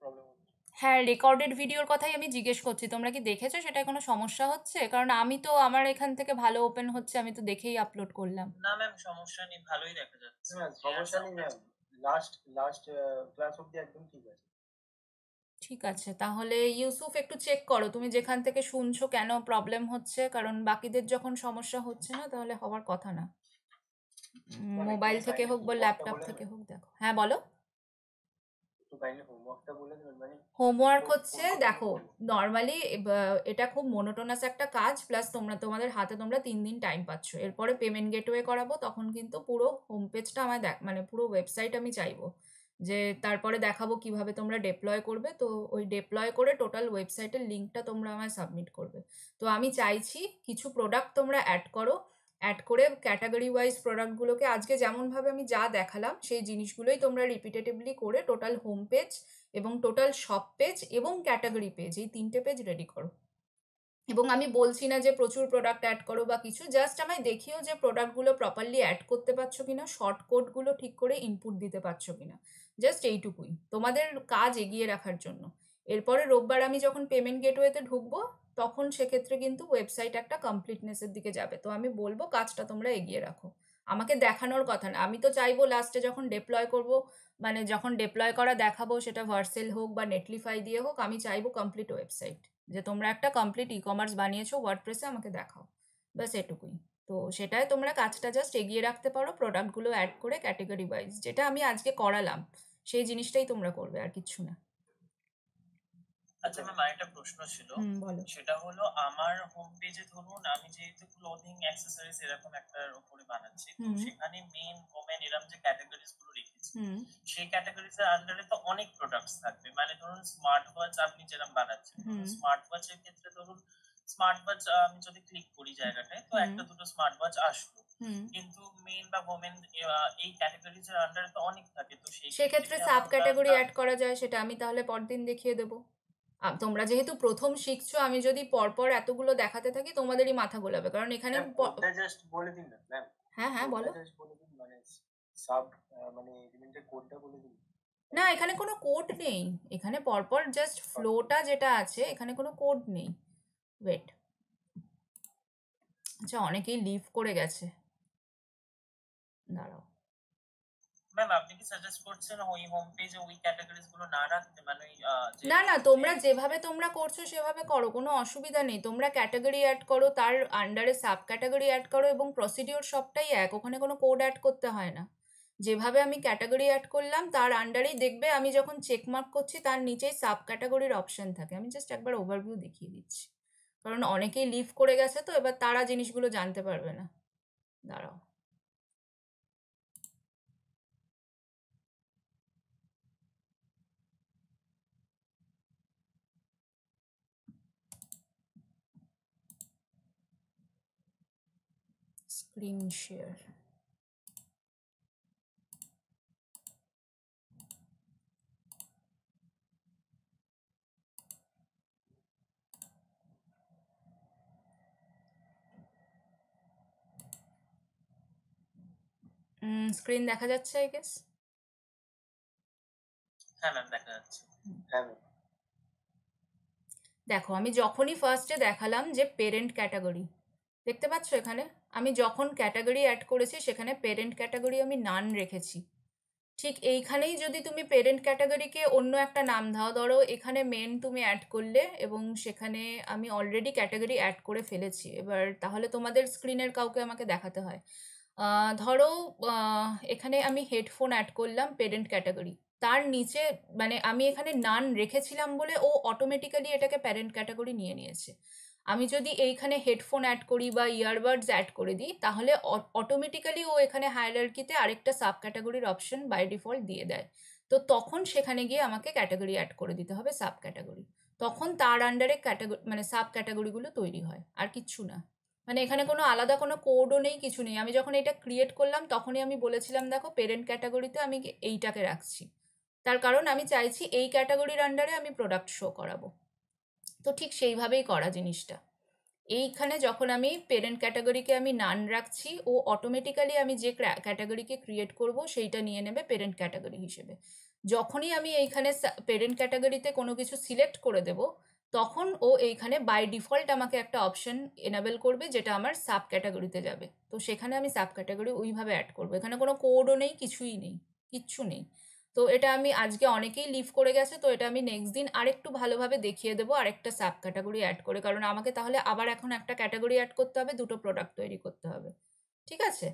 প্রবলেম হচ্ছে।
হ্যাঁ, রেকর্ডেড ভিডিওর কথাই আমি জিজ্ঞেস করছি, তোমরা কি দেখেছো সেটায় কোনো সমস্যা হচ্ছে? কারণ আমি তো, আমার এখান থেকে ভালো ওপেন হচ্ছে, আমি তো দেখেই আপলোড করলাম।
না ম্যাম সমস্যা নেই, ভালোই দেখা যাচ্ছে,
হ্যাঁ,
ক্লিয়ার
সমস্যা নেই
সাউন্ড
ম্যাম।
আছে।
লাস্ট লাস্ট ক্লাস অবধি একদম ঠিক আছে।
ঠিক আছে, তাহলে ইউসুফ একটু চেক করো তুমি যেখান থেকে শুনছো কেন প্রবলেম হচ্ছে, কারণ বাকিদের যখন সমস্যা হচ্ছে না তাহলে হওয়ার কথা না।
ম্যাম একটু
মোবাইল থেকে
সাইডে
হোক বা
কিবোর্ডটা
ল্যাপটপ
বলে
থেকে
দেবেন।
হোক, দেখো। হ্যাঁ বলো।
একটু কাইন্ডলি হোমওয়ার্কটা বলে দেবেন, মানে
হোমওয়ার্ক
কোন
হচ্ছে,
কোন
দেখো
কোন
নর্মালি এটা খুব মোনোটোনাস একটা কাজ, প্লাস তোমাদের হাতে তোমরা 3 দিন টাইম পাচ্ছ, এরপরে পেমেন্ট গেটওয়ে করাবো, তখন কিন্তু পুরো হোম পেজটা আমায় মানে পুরো ওয়েবসাইট আমি চাইবো যে তারপরে দেখাবো কিভাবে তোমরা ডেপ্লয় করবে। তো ওই ডেপ্লয় করে টোটাল ওয়েবসাইটের লিঙ্কটা তোমরা আমায় সাবমিট করবে। তো আমি চাইছি কিছু প্রোডাক্ট তোমরা অ্যাড করো, অ্যাড করে ক্যাটাগরি ওয়াইজ প্রোডাক্টগুলোকে আজকে যেমনভাবে আমি যা দেখালাম সেই জিনিসগুলোই তোমরা রিপিটেটিভলি করে টোটাল হোম পেজ এবং টোটাল শপ পেজ এবং ক্যাটাগরি পেজ, এই 3টে পেজ রেডি করো। এবং আমি বলছি না যে প্রচুর প্রোডাক্ট অ্যাড করো বা কিছু, জাস্ট আমায় দেখিও যে প্রোডাক্টগুলো প্রপারলি অ্যাড করতে পারছো কিনা, শর্ট কোডগুলো ঠিক করে ইনপুট দিতে পারছো কিনা, জাস্ট এইটুকুই তোমাদের কাজ এগিয়ে রাখার জন্য। এরপরে রোববার আমি যখন পেমেন্ট গেটওয়েতে ঢুকবো, তখন সেক্ষেত্রে কিন্তু ওয়েবসাইট একটা কমপ্লিটনেসের দিকে যাবে। তো আমি বলবো কাজটা তোমরা এগিয়ে রাখো, আমাকে দেখানোর কথা না। আমি তো চাইবো লাস্টে যখন ডেপ্লয় করব, মানে যখন ডেপ্লয় করা দেখাবো, সেটা ভার্সেল হোক বা নেটলিফাই দিয়ে হোক, আমি চাইবো কমপ্লিট ওয়েবসাইট, যে তোমরা একটা কমপ্লিট ই কমার্স বানিয়েছো ওয়ার্ডপ্রেসে, আমাকে দেখাও, ব্যাস এটুকুই। তো সেটাই তোমরা কাজটা জাস্ট এগিয়ে রাখতে পারো, প্রোডাক্টগুলো অ্যাড করে ক্যাটেগরি ওয়াইজ, যেটা আমি আজকে করালাম সেই জিনিসটাই তোমরা করবে, আর কিচ্ছু না।
আচ্ছা ম্যাম, আরেকটা প্রশ্ন ছিল,
বলো।
সেটা হলো আমার হোম পেজে ধরুন আমি যেহেতু ক্লোথিং অ্যাক্সেসরিজ এরকম একটার উপরে বানাচ্ছি, তো
হুম
সেখানে মেন ওমেন এরকম যে ক্যাটাগরিজ গুলো রেখেছি,
হুম
সেই ক্যাটাগরিজ এর আন্ডারে তো অনেক প্রোডাক্টস থাকবে। মানে ধরুন স্মার্ট ওয়াচ আপনি যেরকম বানাচ্ছেন, ধরুন
হুম
স্মার্ট ওয়াচের ক্ষেত্রে ধরুন স্মার্ট ওয়াচ আমি যদি ক্লিক করি জায়গাটায়, তো
হুম
একটা দুটো স্মার্ট ওয়াচ আসলো,
হুম
কিন্তু মেন বা ওমেন এই ক্যাটাগরিজ এর আন্ডারে তো অনেক থাকে, তো সেই ক্ষেত্রে
সেক্ষেত্রে
কি
সাব
আমার
ক্যাটাগরি অ্যাড করা যায়, সেটা আমি তাহলে পরদিন দেখিয়ে দেবো। তোমরা যেহেতু প্রথম শিখছো, আমি যদি পরপর এতগুলো দেখাতে থাকি তোমাদেরই মাথা গোলাবে, কারণ এখানে
ম্যাম কোডটা জাস্ট বলে দিন না ম্যাম,
হ্যাঁ হ্যাঁ
কোডটা
বলো।
জাস্ট বলে দিন, মানে সাব মানে এলিমেন্টের কোডটা বলে দিন।
না, এখানে কোনো কোড নেই, এখানে পরপর জাস্ট ফ্লোটা যেটা আছে, এখানে কোনো কোড নেই। ওয়েট, আচ্ছা অনেকেই লিভ করে গেছে, দাঁড়াও।
ম্যাম আপনি কি সাজেস্ট করছেন ওই হোম পেজে ওই ক্যাটাগরিজ গুলো না রাখতে, মানে ওই
না না, তোমরা যেভাবে তোমরা করছো সেভাবে করো, কোনো অসুবিধা নেই। তোমরা ক্যাটাগরি অ্যাড করো, তার আন্ডারে সাব ক্যাটাগরি অ্যাড করো, এবং প্রসিডিওর সবটাই এক, ওখানে কোনো কোড অ্যাড করতে হয় না। যেভাবে আমি ক্যাটাগরি অ্যাড করলাম তার আন্ডারেই দেখবে, আমি যখন চেক মার্ক করছি তার নিচেই সাব ক্যাটাগরির অপশন থাকে। আমি জাস্ট একবার ওভারভিউ দেখিয়ে দিচ্ছি, কারণ অনেকেই লিভ করে গেছে, তো এবার তারা জিনিসগুলো জানতে পারবে না। দাঁড়াও। Screen share. স্ক্রিন দেখা যাচ্ছে আই গেস।
হ্যাঁ ম্যাম দেখা যাচ্ছে।
হ্যাঁ ম্যাম।
দেখো, আমি যখনই ফার্স্টে দেখালাম যে পেরেন্ট ক্যাটাগরি, দেখতে পাচ্ছ এখানে আমি যখন ক্যাটাগরি অ্যাড করেছি সেখানে পেরেন্ট ক্যাটাগরি আমি নান রেখেছি। ঠিক এইখানেই যদি তুমি পেরেন্ট ক্যাটাগরিকে অন্য একটা নাম দাও, ধরো এখানে মেন তুমি অ্যাড করলে এবং সেখানে আমি অলরেডি ক্যাটাগরি অ্যাড করে ফেলেছি, এবার তাহলে তোমাদের স্ক্রিনের কাউকে আমাকে দেখাতে হয়। ধরো এখানে আমি হেডফোন অ্যাড করলাম পেরেন্ট ক্যাটাগরি, তার নিচে মানে আমি এখানে নান রেখেছিলাম বলে ও অটোমেটিক্যালি এটাকে প্যারেন্ট ক্যাটাগরি নিয়ে নিয়েছে। আমি যদি এইখানে হেডফোন অ্যাড করি বা ইয়ারবাডস অ্যাড করে দিই, তাহলে অটোমেটিক্যালি ও এখানে হায়ারার্কিতে আরেকটা সাব ক্যাটাগরির অপশন বাই ডিফল্ট দিয়ে দেয়। তো তখন সেখানে গিয়ে আমাকে ক্যাটাগরি অ্যাড করে দিতে হবে, সাব ক্যাটাগরি। তখন তার আন্ডারে ক্যাটাগরি মানে সাব ক্যাটাগরিগুলো তৈরি হয়, আর কিচ্ছু না। মানে এখানে কোনো আলাদা কোনো কোডও নেই, কিছু নেই। আমি যখন এটা ক্রিয়েট করলাম তখনই আমি বলেছিলাম দেখো পেরেন্ট ক্যাটাগরিতে আমি এইটাকে রাখছি, তার কারণ আমি চাইছি এই ক্যাটাগরির আন্ডারে আমি প্রোডাক্ট শো করাবো। তো ঠিক সেইভাবেই করা জিনিসটা। এইখানে যখন আমি পেরেন্ট ক্যাটাগরিকে আমি নান রাখছি, ও অটোমেটিক্যালি আমি যে ক্যাটাগরিকে ক্রিয়েট করব সেইটা নিয়ে নেবে পেরেন্ট ক্যাটাগরি হিসেবে। যখনই আমি এইখানে পেরেন্ট ক্যাটাগরিতে কোনো কিছু সিলেক্ট করে দেব, তখন ও এইখানে বাই ডিফল্ট আমাকে একটা অপশন এনাবেল করবে যেটা আমার সাব ক্যাটাগরিতে যাবে। তো সেখানে আমি সাব ক্যাটাগরি ওইভাবে অ্যাড করবো, এখানে কোনো কোডও নেই, কিছুই নেই, কিচ্ছু নেই। তো এটা আমি আজকে অনেকেই লিভ করে গেছে, তো এটা আমি নেক্সট দিন আরেকটু ভালোভাবে দেখিয়ে দেবো আরেকটা সাব ক্যাটাগরি অ্যাড করে, কারণ আমাকে তাহলে আবার এখন একটা ক্যাটাগরি অ্যাড করতে হবে, দুটো প্রোডাক্ট তৈরি করতে হবে। ঠিক আছে?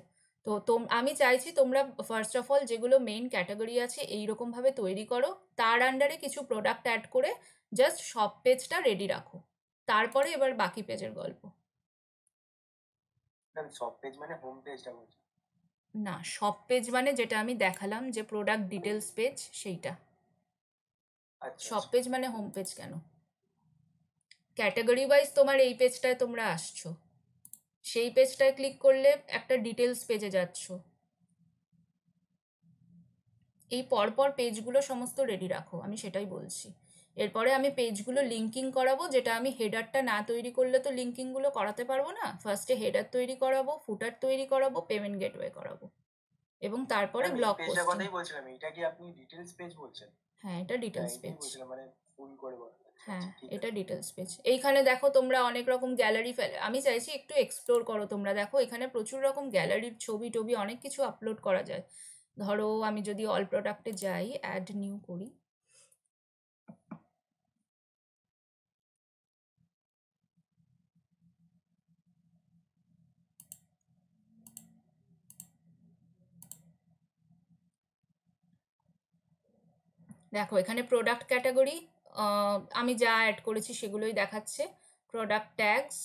তো আমি চাইছি তোমরা ফার্স্ট অফ অল যেগুলো মেইন ক্যাটাগরি আছে এইরকমভাবে তৈরি করো, তার আন্ডারে কিছু প্রোডাক্ট অ্যাড করে জাস্ট সব পেজটা রেডি রাখো, তারপরে এবার বাকি পেজের গল্প।
ম্যাম সব পেজ মানে হোম পেজটা বলছি।
না, সব পেজ মানে যেটা আমি দেখালাম যে প্রোডাক্ট ডিটেলস পেজ, সেইটা।
আচ্ছা
সব
আচ্ছা।
পেজ মানে হোম পেজ কেন? ক্যাটাগরি ওয়াইজ তোমার এই পেজটায় তোমরা আসছো, সেই পেজটায় ক্লিক করলে একটা ডিটেলস পেজে যাচ্ছ। এই পরপর পেজগুলো সমস্ত রেডি রাখো, আমি সেটাই বলছি। এরপরে আমি পেজগুলো লিঙ্কিং করাবো, যেটা আমি হেডারটা না তৈরি করলে তো লিঙ্কিংগুলো করাতে পারবো না। ফার্স্টে হেডার তৈরি করাবো, ফুটার তৈরি করাবো, পেমেন্ট গেটওয়ে করাবো, এবং তারপরে
ম্যাম এই
ব্লগ
পেজটার
পোস্টিং।
কথাই বলছিলাম, এটা কি আপনি ডিটেলস পেজ বলছেন?
হ্যাঁ, এটা ডিটেলস
এটাই
পেজ।
বলছিলাম মানে ফুল করে বলা। আচ্ছা
হ্যাঁ,
আচ্ছা ঠিক
এটা
আছে।
Details page. এইখানে দেখো তোমরা অনেক রকম গ্যালারি ফেলে, আমি চাইছি একটু এক্সপ্লোর করো তোমরা। দেখো এখানে প্রচুর রকম গ্যালারির ছবি টবি অনেক কিছু আপলোড করা যায়। ধরো আমি যদি অল প্রোডাক্টে যাই, অ্যাড নিউ করি, দেখো এখানে প্রোডাক্ট ক্যাটাগরি আমি যা অ্যাড করেছি সেগুলোই দেখাচ্ছে। প্রোডাক্ট ট্যাগস,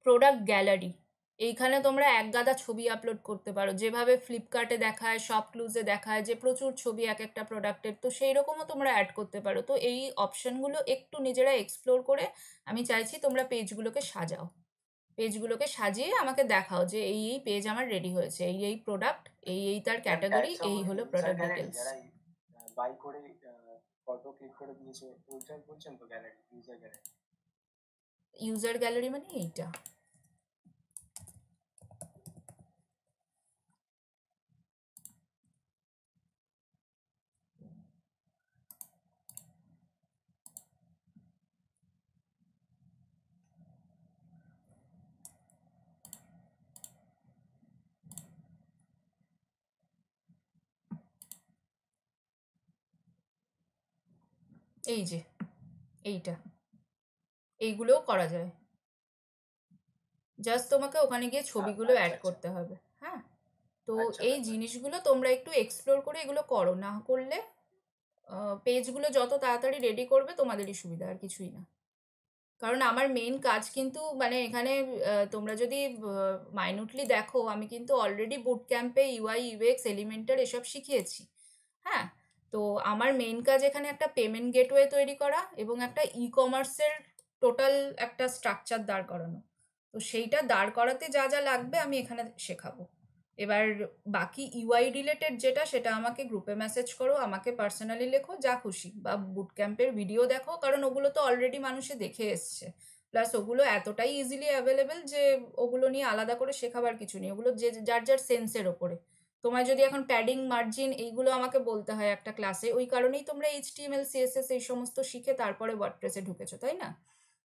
প্রোডাক্ট গ্যালারি, এইখানে তোমরা এক গাদা ছবি আপলোড করতে পারো, যেভাবে ফ্লিপকার্টে দেখায়, শপক্লুজে দেখায় যে প্রচুর ছবি এক একটা প্রোডাক্টের, তো সেই রকমও তোমরা অ্যাড করতে পারো। তো এই অপশনগুলো একটু নিজেরা এক্সপ্লোর করে আমি চাইছি তোমরা পেজগুলোকে সাজাও, পেজগুলোকে সাজিয়ে আমাকে দেখাও যে এই এই পেজ আমার রেডি হয়েছে, এই এই প্রোডাক্ট, এই এই তার
ম্যাম
ক্যাটাগরি,
টাইপস অফ
এই হলো
ইউজার
প্রোডাক্ট
গ্যালারি,
ডিটেলস।
যারা বাই করে ফটো ক্লিক করে দিয়েছে ওইটা বলছেন তো, gallery user gallery?
User gallery মানে এইটা। এই যে এইটা, এইগুলোও করা যায়, জাস্ট তোমাকে ওখানে গিয়ে ছবিগুলো
আচ্ছা
অ্যাড
আচ্ছা
করতে হবে। হ্যাঁ, তো
আচ্ছা
এই
ম্যাম আচ্ছা।
জিনিসগুলো তোমরা একটু এক্সপ্লোর করে এগুলো করো, না করলে পেজগুলো যত তাড়াতাড়ি রেডি করবে তোমাদেরই সুবিধা, আর কিছুই না। কারণ আমার মেইন কাজ কিন্তু মানে এখানে তোমরা যদি মাইনুটলি দেখো, আমি কিন্তু অলরেডি বুট ক্যাম্পে ইউআই ইউএক্স এলিমেন্টার এসব শিখিয়েছি। হ্যাঁ, তো আমার মেইন কাজ এখানে একটা পেমেন্ট গেটওয়ে তৈরি করা এবং একটা ই কমার্সের টোটাল একটা স্ট্রাকচার দাঁড় করানো। তো সেইটা দাঁড় করাতে যা যা লাগবে আমি এখানে শেখাবো। এবার বাকি ইউআই রিলেটেড যেটা, সেটা আমাকে গ্রুপে মেসেজ করো, আমাকে পার্সোনালি লেখো, যা খুশি, বা বুট ক্যাম্পের ভিডিও দেখো, কারণ ওগুলো তো অলরেডি মানুষে দেখে এসছে। প্লাস ওগুলো এতটাই ইজিলি অ্যাভেলেবেল যে ওগুলো নিয়ে আলাদা করে শেখাবার কিছু নেই, ওগুলো যে যার যার সেন্সের ওপরে। তোমায় যদি এখন প্যাডিং মার্জিন এইগুলো আমাকে বলতে হয় একটা ক্লাসে, ওই কারণেই তোমরা এইচটিএমএল সিএসএস এই সমস্ত শিখে তারপরে ওয়ার্ডপ্রেসে ঢুকেছো, তাই না?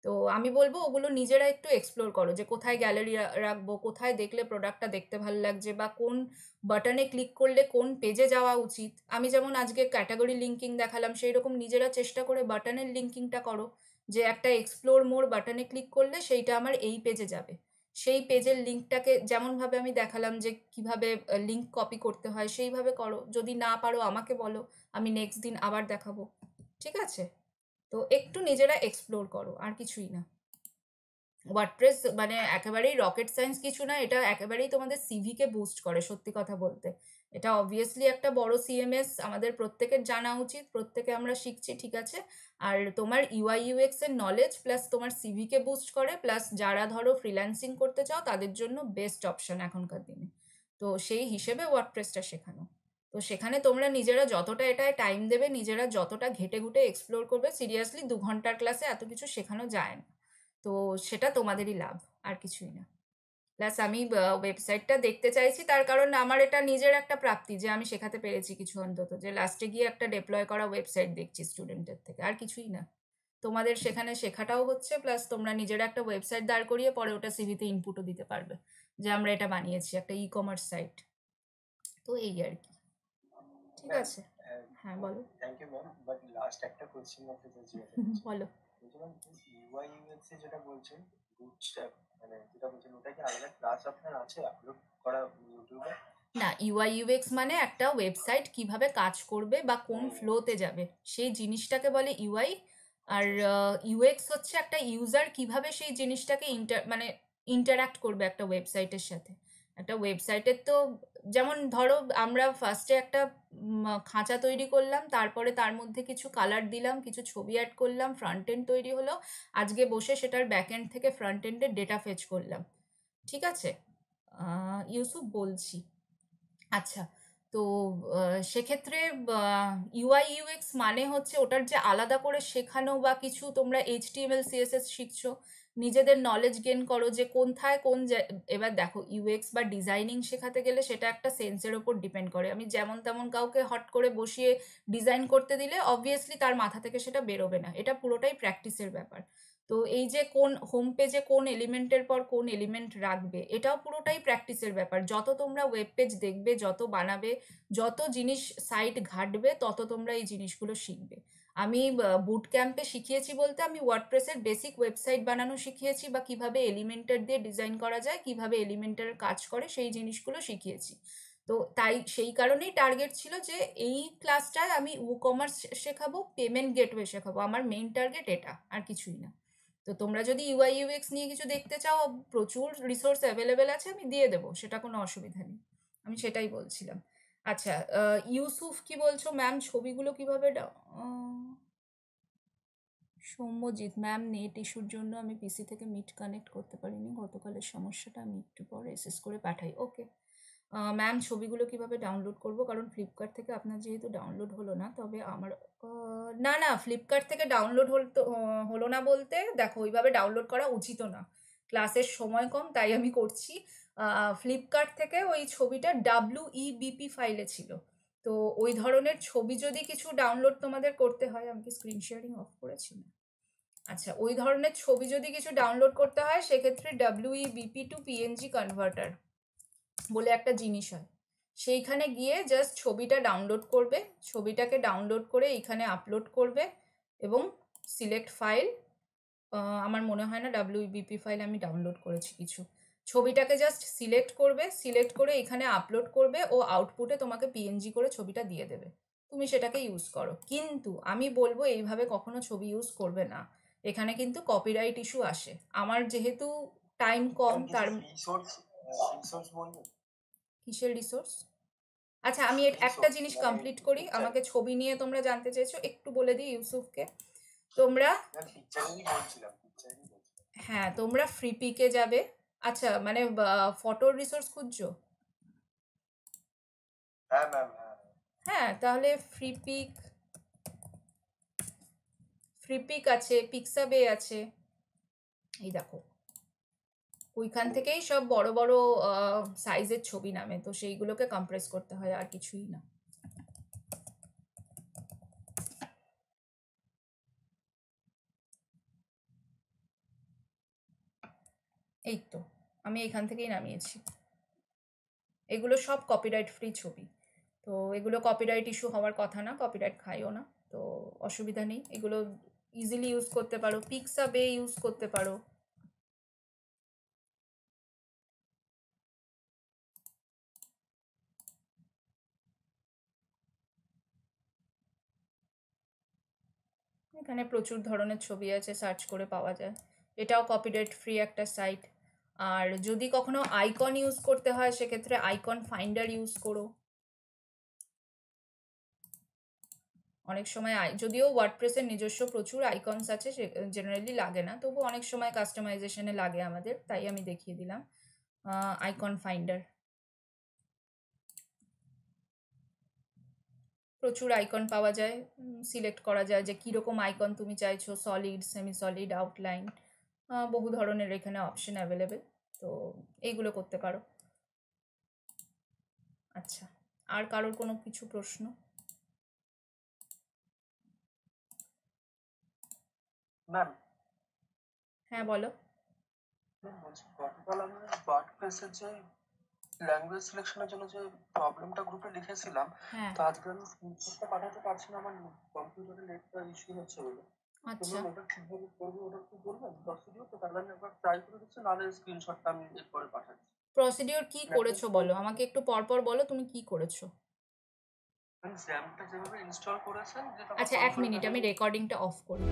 তো আমি বলবো ওগুলো নিজেরা একটু এক্সপ্লোর করো, যে কোথায় গ্যালারি রাখবো, কোথায় দেখলে প্রোডাক্টটা দেখতে ভালো লাগছে, বা কোন বাটনে ক্লিক করলে কোন পেজে যাওয়া উচিত। আমি যেমন আজকে ক্যাটাগরি লিঙ্কিং দেখালাম, সেই রকম নিজেরা চেষ্টা করে বাটনের লিঙ্কিংটা করো, যে একটা এক্সপ্লোর মোর বাটনে ক্লিক করলে সেইটা আমার এই পেজে যাবে। সেই পেজের লিঙ্কটাকে যেমনভাবে আমি দেখালাম যে কিভাবে লিঙ্ক কপি করতে হয়, সেইভাবে করো। যদি না পারো আমাকে বলো, আমি নেক্সট দিন আবার দেখাবো। ঠিক আছে? তো একটু নিজেরা এক্সপ্লোর করো, আর কিছুই না। ওয়ার্ডপ্রেস মানে একেবারেই রকেট সায়েন্স কিছু না, এটা একেবারেই তোমাদের সিভিকে বুস্ট করে, সত্যি কথা বলতে। এটা অবভিয়াসলি একটা বড় সিএমএস, আমাদের প্রত্যেকের জানা উচিত, প্রত্যেকে আমরা শিখছি, ঠিক আছে। আর তোমার ইউআই ইউএক্স এর নলেজ প্লাস তোমার সিভিকে বুস্ট করে, প্লাস যারা ধরো ফ্রিল্যান্সিং করতে চাও তাদের জন্য বেস্ট অপশন এখনকার দিনে। তো সেই হিসেবে ওয়ার্ডপ্রেসটা শেখানো। তো সেখানে তোমরা নিজেরা যতটা এটায় টাইম দেবে, নিজেরা যতটা ঘেটে ঘুটে এক্সপ্লোর করবে, সিরিয়াসলি 2 ঘন্টার ক্লাসে এত কিছু শেখানো যায় না। তো সেটা তোমাদেরই লাভ, আর কিছুই না। প্লাস আমি ওয়েবসাইটটা দেখতে চাইছি, তার কারণ আমার এটা নিজের একটা প্রাপ্তি যে আমি শেখাতে পেরেছি কিছু, অন্তত যে লাস্টে গিয়ে একটা ডেপ্লয় করা ওয়েবসাইট দেখছি স্টুডেন্টের থেকে, আর কিছুই না। তোমাদের সেখানে শেখাটাও হচ্ছে, প্লাস তোমরা নিজেরা একটা ওয়েবসাইট দাঁড় করিয়ে পরে ওটা সিভিতে ইনপুটও দিতে পারবে যে আমরা এটা বানিয়েছি, একটা ই কমার্স সাইট। তো এই আর কি। ঠিক
ম্যাম
আছে। হ্যাঁ বলো।
Thank you ma'am, but last একটা কোশ্চেন আপনাকে জিজ্ঞাসা করছি।
বলো।
বলছি ম্যাম ইউআই ইউএক্স এ যেটা বলছেন বুটস্ট্র্যাপ মানে যেটা বলছেন ওটা কি আলাদা ক্লাস আপনার আছে আপলোড করা ইউটিউবে?
না, ইউআই ইউএক্স মানে একটা ওয়েবসাইট কিভাবে কাজ করবে বা কোন
হুম,
ফ্লোতে যাবে সেই জিনিসটাকে বলে ইউআই। আর
আচ্ছা আচ্ছা।
ইউএক্স হচ্ছে একটা ইউজার কিভাবে সেই জিনিসটাকে মানে ইন্টারাক্ট করবে একটা ওয়েবসাইটের সাথে। একটা ওয়েবসাইটের তো যেমন ধরো আমরা ফার্স্টে একটা খাঁচা তৈরি করলাম, তারপরে তার মধ্যে কিছু কালার দিলাম, কিছু ছবি অ্যাড করলাম, ফ্রন্ট এন্ড তৈরি হলো। আজকে বসে সেটার ব্যাক এন্ড থেকে ফ্রন্ট এন্ডের ডেটা ফেচ করলাম। ঠিক আছে, ইউসুফ বলছি। আচ্ছা, তো সেক্ষেত্রে ইউআই ইউএক্স মানে হচ্ছে ওটার যে আলাদা করে শেখানো বা কিছু তোমরা এইচটিএমএল সিএসএস শিখছো, নিজেদের নলেজ গেন করো যে কোনথায় এবার দেখো ইউএক্স বা ডিজাইনিং শেখাতে গেলে সেটা একটা সেন্সের ওপর ডিপেন্ড করে। আমি যেমন তেমন কাউকে হট করে বসিয়ে ডিজাইন করতে দিলে অবভিয়াসলি তার মাথা থেকে সেটা বেরোবে না, এটা পুরোটাই প্র্যাকটিসের ব্যাপার। তো এই যে কোন হোম পেজে কোন এলিমেন্টের পর কোন এলিমেন্ট রাখবে এটাও পুরোটাই প্র্যাকটিসের ব্যাপার। যত তোমরা ওয়েব পেজ দেখবে, যত বানাবে, যত জিনিস সাইট ঘাটবে, তত তোমরা এই জিনিসগুলো শিখবে। আমি বুট ক্যাম্পে শিখিয়েছি বলতে আমি ওয়ার্ডপ্রেসের বেসিক ওয়েবসাইট বানানো শিখিয়েছি, বা কিভাবে এলিমেন্টার দিয়ে ডিজাইন করা যায়, কিভাবে এলিমেন্টার কাজ করে সেই জিনিসগুলো শিখিয়েছি। তো তাই সেই কারণেই টার্গেট ছিল যে এই ক্লাসটায় আমি কমার্স শেখাবো, পেমেন্ট গেটওয়ে শেখাবো, আমার মেইন টার্গেট এটা, আর কিছুই না। তো তোমরা যদি ইউআই ইউএক্স নিয়ে কিছু দেখতে চাও, প্রচুর রিসোর্স অ্যাভেলেবেল আছে, আমি দিয়ে দেবো, সেটা কোনো অসুবিধা নেই। আমি সেটাই বলছিলাম। আচ্ছা, ইউসুফ কি বলছো ম্যাম ছবিগুলো কিভাবে সৌম্যজিৎ ম্যাম নেট ইস্যুর জন্য আমি পিসি থেকে মিট কানেক্ট করতে পারিনি, গতকালের সমস্যাটা আমি একটু পরে এসএস করে পাঠাই। ওকে ম্যাম, ছবিগুলো কিভাবে ডাউনলোড করব? কারণ ফ্লিপকার্ট থেকে আপনার যেহেতু ডাউনলোড হলো না, তবে আমার না না, ফ্লিপকার্ট থেকে ডাউনলোড হলো না বলতে দেখো ওইভাবে ডাউনলোড করা উচিত না, ক্লাসের সময় কম তাই আমি করছি। ফ্লিপকার্ট থেকে ওই ছবিটা WEBP ফাইলে ছিল। তো ওই ধরনের ছবি যদি কিছু ডাউনলোড তোমাদের করতে হয়, আমি কি স্ক্রিন শেয়ারিং অফ করেছি না? আচ্ছা, ওই ধরনের ছবি যদি কিছু ডাউনলোড করতে হয় সেক্ষেত্রে WEBP টু PNG কনভার্টার বলে একটা জিনিস হয়, সেইখানে গিয়ে জাস্ট ছবিটা ডাউনলোড করবে, ছবিটাকে ডাউনলোড করে এইখানে আপলোড করবে এবং সিলেক্ট ফাইল। আমার মনে হয় না WEBP ফাইল আমি ডাউনলোড করেছি কিছু। ছবিটাকে জাস্ট সিলেক্ট করবে, সিলেক্ট করে এখানে আপলোড করবে, ও আউটপুটে তোমাকে PNG করে ছবিটা দিয়ে দেবে, তুমি সেটাকে ইউজ করো। কিন্তু আমি বলবো এইভাবে কখনো ছবি ইউজ করবে না, এখানে কিন্তু কপিরাইট ইস্যু আসে। আমার যেহেতু টাইম কম তার
রিসোর্স বলবেন?
কিসের রিসোর্স? আচ্ছা, আমি একটা
রিসোর্স
জিনিস
মানে
কমপ্লিট করি,
পিকচার,
আমাকে ছবি নিয়ে তোমরা জানতে চেয়েছো, একটু বলে দিই ইউসুফকে। তোমরা
না পিকচারই বলছিলাম, পিকচারই বলছিলাম।
হ্যাঁ, তোমরা ফ্রি পিকে যাবে। আচ্ছা, মানে ফটোর রিসোর্স খুঁজছো?
হ্যাঁ ম্যাম, হ্যাঁ।
হ্যাঁ, তাহলে ফ্রি পিক আছে, পিক্সাবে আছে, এই দেখো ওইখান থেকেই সব বড় বড় সাইজের ছবি নামে, তো সেইগুলোকে কম্প্রেস করতে হয়, আর কিছুই না। এই তো আমি এখান থেকেই নামিয়েছি, এগুলো সব কপিরাইট ফ্রি ছবি। তো এগুলো কপিরাইট ইস্যু হওয়ার কথা না, কপিরাইট খাইও না, তো অসুবিধা নেই, এগুলো ইজিলি ইউজ করতে পারো, পিক্সাবে ইউজ করতে পারো। এখানে প্রচুর ধরনের ছবি আছে, সার্চ করে পাওয়া যায়, এটাও কপিরাইট ফ্রি একটা সাইট। আর যদি কখনো আইকন ইউজ করতে হয় সেক্ষেত্রে আইকন ফাইন্ডার ইউজ করো। অনেক সময় যদিও ওয়ার্ডপ্রেসের নিজস্ব প্রচুর আইকনস আছে, সে জেনারেলি লাগে না, তবু অনেক সময় কাস্টমাইজেশনে লাগে আমাদের, তাই আমি দেখিয়ে দিলাম আইকন ফাইন্ডার। প্রচুর আইকন পাওয়া যায়, সিলেক্ট করা যায় যে কীরকম আইকন তুমি চাইছো, সলিড, সেমি সলিড, আউটলাইন, বহু ধরনের এখানে অপশন অ্যাভেলেবেল, তো এইগুলো করতে পারো। আচ্ছা, আর কারোর কোনো কিছু প্রশ্ন?
ম্যাম,
হ্যাঁ বলো।
বলছি গতকাল আমি ওয়ার্ডপ্রেসের যে ল্যাঙ্গুয়েজ সিলেকশনের জন্য যে প্রবলেমটা গ্রুপে লিখেছিলাম,
হ্যাঁ,
তো আজকে আমি স্ক্রিনশটটা পাঠাতে পারছি না, আমার কম্পিউটারে নেটটা ইস্যু হচ্ছে বলে।
আচ্ছা
ওটা কিভাবে করবো ওটা একটু বলবেন প্রসিডিউর? তো তাহলে আমি একবার ট্রাই করে দিচ্ছি, নাহলে স্ক্রিনশটটা আমি এরপরে পাঠাচ্ছি।
প্রসিডিওর কি
মানে
করেছো বলো আমাকে, একটু পরপর বলো তুমি কি করেছো।
র্যামটা যেভাবে ইনস্টল করেছেন যেটা আমার
আচ্ছা এক
কনসোলটা
মিনিট, আমি
যেভাবে
রেকর্ডিংটা অফ করি।